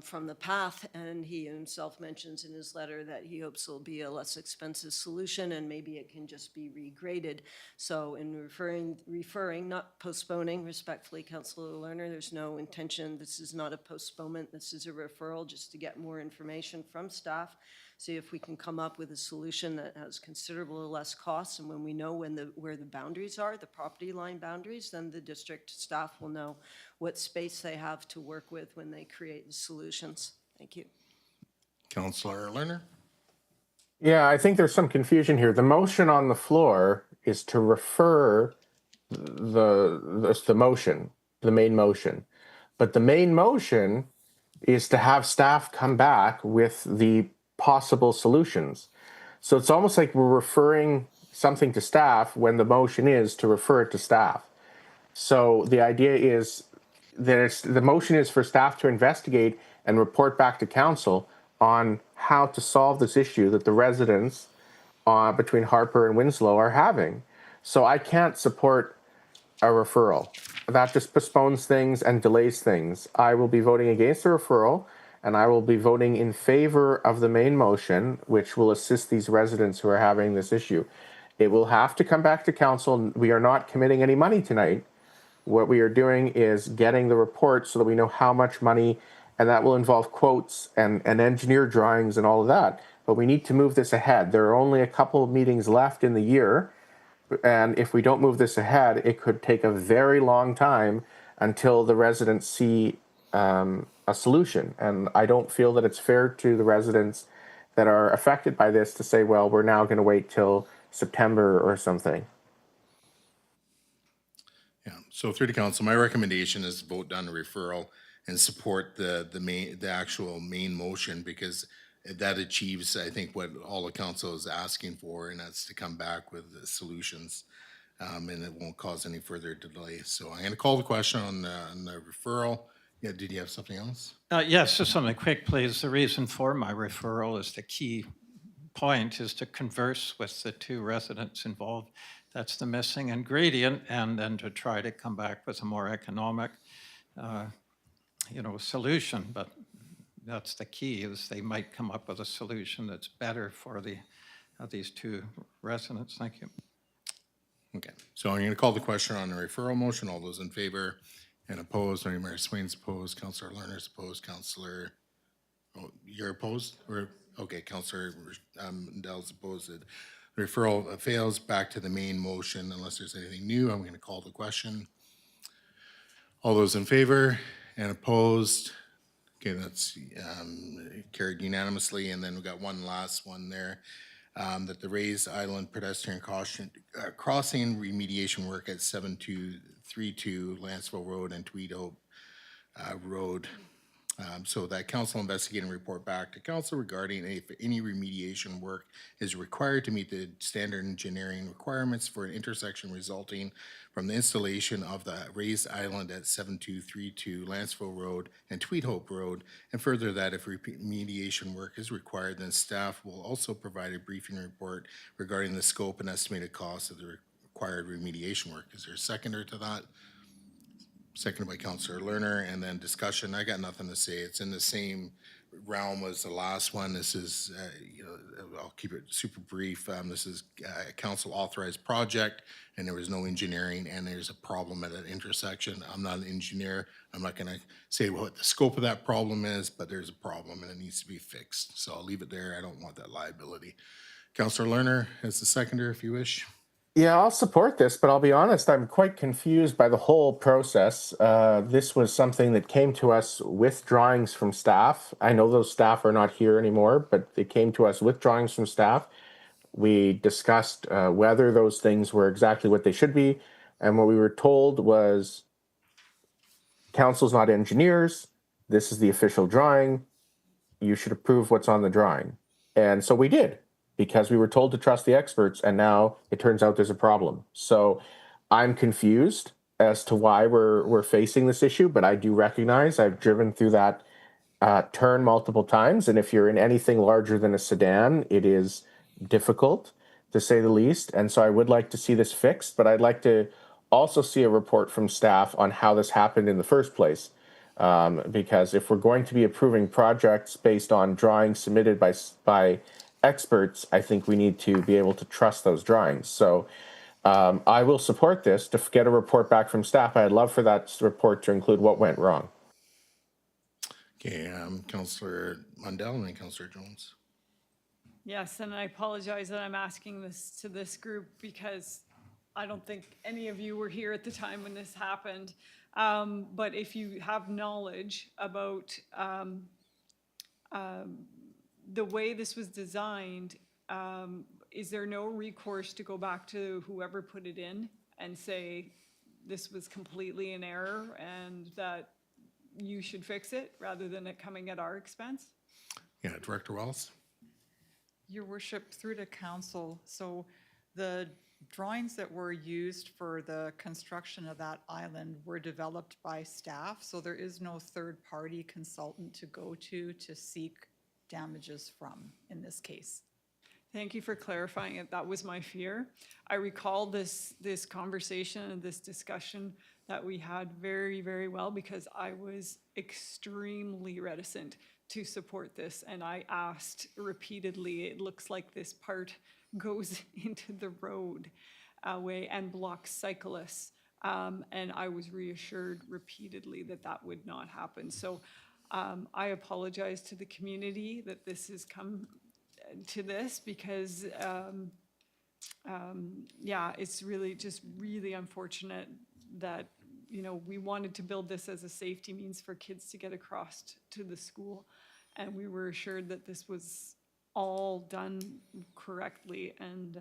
from the path, and he himself mentions in his letter that he hopes it'll be a less expensive solution and maybe it can just be regraded. So in referring, not postponing, respectfully, Councillor Lerner, there's no intention, this is not a postponement, this is a referral just to get more information from staff, see if we can come up with a solution that has considerably less costs, and when we know where the boundaries are, the property line boundaries, then the district staff will know what space they have to work with when they create the solutions. Thank you. Councillor Lerner. Yeah, I think there's some confusion here. The motion on the floor is to refer the motion, the main motion. But the main motion is to have staff come back with the possible solutions. So it's almost like we're referring something to staff when the motion is to refer it to staff. So the idea is that the motion is for staff to investigate and report back to council on how to solve this issue that the residents between Harper and Winslow are having. So I can't support a referral. That just postpones things and delays things. I will be voting against the referral, and I will be voting in favor of the main motion, which will assist these residents who are having this issue. It will have to come back to council. We are not committing any money tonight. What we are doing is getting the report so that we know how much money, and that will involve quotes and engineer drawings and all of that. But we need to move this ahead. There are only a couple of meetings left in the year, and if we don't move this ahead, it could take a very long time until the residents see a solution. And I don't feel that it's fair to the residents that are affected by this to say, well, we're now going to wait till September or something. Yeah, so through the council, my recommendation is to vote down the referral and support the actual main motion, because that achieves, I think, what all the council is asking for, and that's to come back with the solutions, and it won't cause any further delay. So I'm going to call the question on the referral. Yeah, did you have something else? Yes, just something quick, please. The reason for my referral is the key point is to converse with the two residents involved. That's the missing ingredient, and then to try to come back with a more economic, solution. But that's the key, is they might come up with a solution that's better for these two residents. Thank you. Okay, so I'm going to call the question on the referral motion. All those in favor and opposed? Mayor Swain's opposed. Councillor Lerner's opposed. Councillor, you're opposed? Or okay, Councillor Dell's opposed. The referral fails. Back to the main motion. Unless there's anything new, I'm going to call the question. All those in favor and opposed? Okay, that's carried unanimously. And then we've got one last one there. that the raised island pedestrian crossing remediation work at 7232 Lantzville Road and Tweed Hope Road. So that council investigate and report back to council regarding if any remediation work is required to meet the standard engineering requirements for an intersection resulting from the installation of the raised island at 7232 Lantzville Road and Tweed Hope Road. And further, that if remediation work is required, then staff will also provide a briefing report regarding the scope and estimated cost of the required remediation work. Is there a seconder to that? Seconded by Councillor Lerner, and then discussion. I got nothing to say. It's in the same realm as the last one. This is, I'll keep it super brief. This is a council authorized project, and there was no engineering, and there's a problem at an intersection. I'm not an engineer. I'm not going to say what the scope of that problem is, but there's a problem, and it needs to be fixed. So I'll leave it there. I don't want that liability. Councillor Lerner as the seconder, if you wish. Yeah, I'll support this, but I'll be honest, I'm quite confused by the whole process. This was something that came to us with drawings from staff. I know those staff are not here anymore, but they came to us with drawings from staff. We discussed whether those things were exactly what they should be. And what we were told was, council's not engineers. This is the official drawing. You should approve what's on the drawing. And so we did, because we were told to trust the experts, and now it turns out there's a problem. So I'm confused as to why we're facing this issue, but I do recognize I've driven through that turn multiple times, and if you're in anything larger than a sedan, it is difficult, to say the least. And so I would like to see this fixed, but I'd like to also see a report from staff on how this happened in the first place. Because if we're going to be approving projects based on drawings submitted by experts, I think we need to be able to trust those drawings. So I will support this to get a report back from staff. I'd love for that report to include what went wrong. Okay, Councillor Mundell and then Councillor Jones. Yes, and I apologize that I'm asking this to this group because I don't think any of you were here at the time when this happened. But if you have knowledge about the way this was designed, is there no recourse to go back to whoever put it in and say this was completely an error and that you should fix it rather than it coming at our expense? Yeah, Director Wells. Your worship, through to council, so the drawings that were used for the construction of that island were developed by staff, so there is no third-party consultant to go to seek damages from in this case. Thank you for clarifying it. That was my fear. I recall this conversation and this discussion that we had very, very well because I was extremely reticent to support this, and I asked repeatedly. It looks like this part goes into the road way and blocks cyclists, and I was reassured repeatedly that that would not happen. So I apologize to the community that this has come to this because yeah, it's really just really unfortunate that, you know, we wanted to build this as a safety means for kids to get across to the school, and we were assured that this was all done correctly, and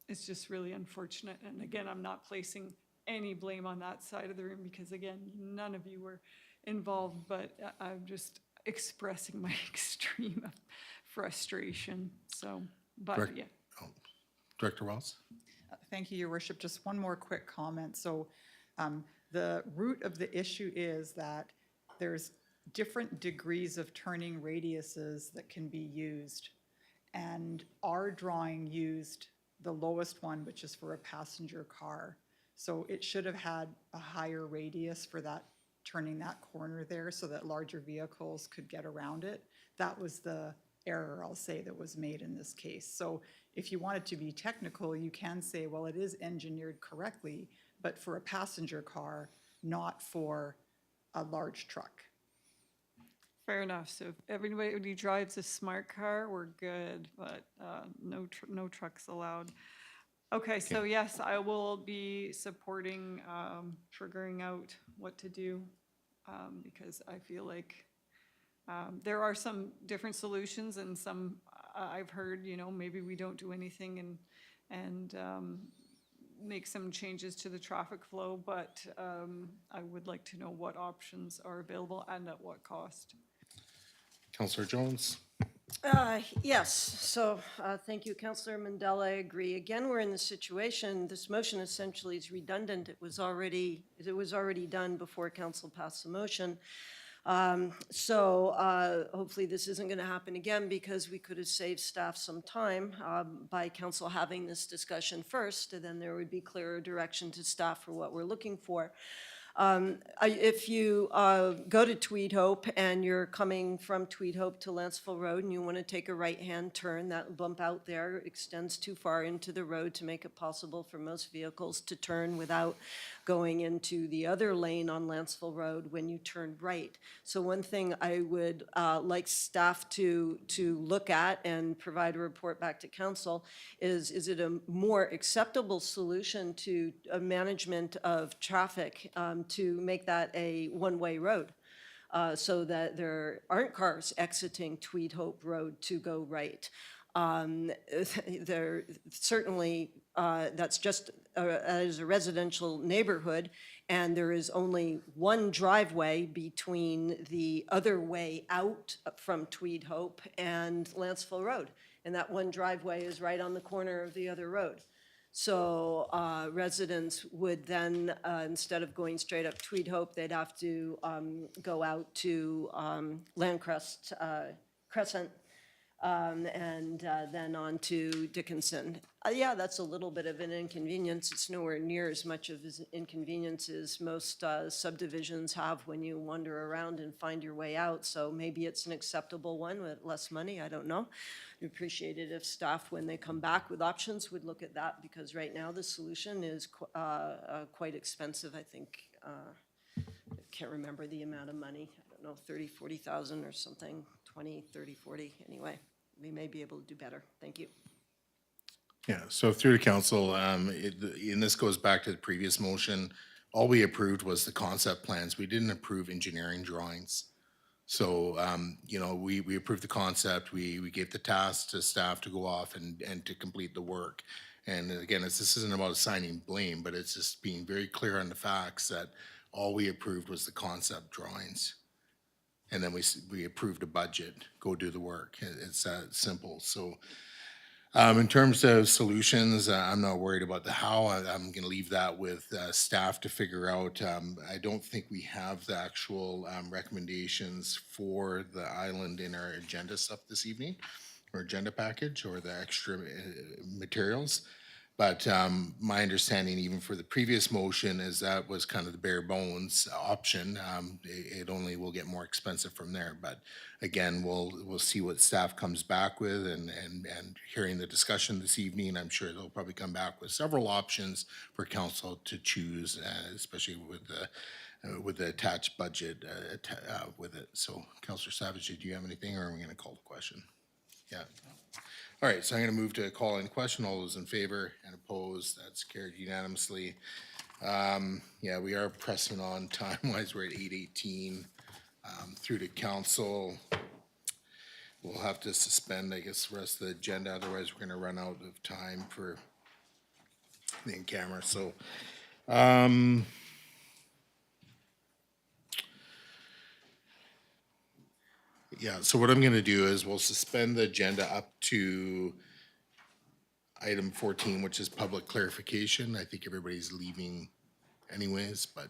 it's just really unfortunate. And again, I'm not placing any blame on that side of the room because again, none of you were involved, but I'm just expressing my extreme frustration. So, but yeah. Director Wells. Thank you, your worship. Just one more quick comment. So the root of the issue is that there's different degrees of turning radiuses that can be used. And our drawing used the lowest one, which is for a passenger car. So it should have had a higher radius for that, turning that corner there so that larger vehicles could get around it. That was the error, I'll say, that was made in this case. So if you want it to be technical, you can say, well, it is engineered correctly, but for a passenger car, not for a large truck. Fair enough. So if everybody drives a smart car, we're good, but no trucks allowed. Okay, so yes, I will be supporting figuring out what to do because I feel like there are some different solutions and some I've heard, you know, maybe we don't do anything and make some changes to the traffic flow, but I would like to know what options are available and at what cost. Councillor Jones? Yes, so thank you, Councillor Mandela. I agree. Again, we're in the situation, this motion essentially is redundant. It was already done before council passed the motion. So hopefully this isn't going to happen again, because we could have saved staff some time by council having this discussion first, and then there would be clearer direction to staff for what we're looking for. If you go to Tweed Hope and you're coming from Tweed Hope to Lantzville Road and you want to take a right-hand turn, that bump out there extends too far into the road to make it possible for most vehicles to turn without going into the other lane on Lantzville Road when you turn right. So one thing I would like staff to look at and provide a report back to council is it a more acceptable solution to management of traffic to make that a one-way road, so that there aren't cars exiting Tweed Hope Road to go right. There certainly, that's just as a residential neighborhood, and there is only one driveway between the other way out from Tweed Hope and Lantzville Road, and that one driveway is right on the corner of the other road. So residents would then, instead of going straight up Tweed Hope, they'd have to go out to Landcrest Crescent, and then on to Dickinson. Yeah, that's a little bit of an inconvenience. It's nowhere near as much of an inconvenience as most subdivisions have when you wander around and find your way out. So maybe it's an acceptable one with less money, I don't know. I'd appreciate it if staff, when they come back with options, would look at that, because right now the solution is quite expensive. I think, I can't remember the amount of money. I don't know, 30, 40,000 or something, 20, 30, 40, anyway. We may be able to do better. Thank you. Yeah, so through to council, and this goes back to the previous motion, all we approved was the concept plans. We didn't approve engineering drawings. So, you know, we approved the concept, we gave the task to staff to go off and to complete the work. And again, this isn't about assigning blame, but it's just being very clear on the facts that all we approved was the concept drawings. And then we approved a budget, go do the work. It's that simple. So in terms of solutions, I'm not worried about the how. I'm going to leave that with staff to figure out. I don't think we have the actual recommendations for the island in our agenda stuff this evening, or agenda package, or the extra materials. But my understanding, even for the previous motion, is that was kind of the bare bones option. It only will get more expensive from there. But again, we'll see what staff comes back with, and hearing the discussion this evening, I'm sure they'll probably come back with several options for council to choose, especially with the attached budget with it. So, Councillor Savage, do you have anything, or are we going to call the question? Yeah. All right, so I'm going to move to call in question. All those in favor and opposed, that's carried unanimously. Yeah, we are pressing on time-wise. We're at 8:18. Through to council. We'll have to suspend, I guess, the rest of the agenda. Otherwise, we're going to run out of time for the in-camera. So, yeah, so what I'm going to do is we'll suspend the agenda up to item 14, which is public clarification. I think everybody's leaving anyways, but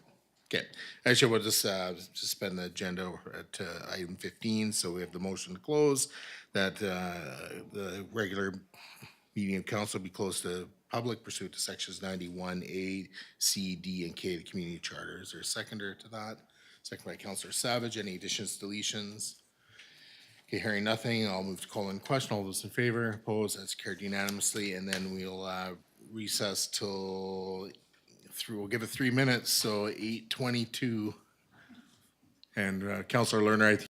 okay. Actually, we'll just suspend the agenda to item 15. So we have the motion to close, that the regular meeting of council be closed to public pursuant to sections 91A, C, D, and K of the community charter. Is there a seconder to that? Second by Councillor Savage. Any additions, deletions? Okay, hearing nothing, I'll move to call in question. All those in favor, opposed, that's carried unanimously. And then we'll recess till we'll give it 3 minutes, so 8:22. And Councillor Lerner, I think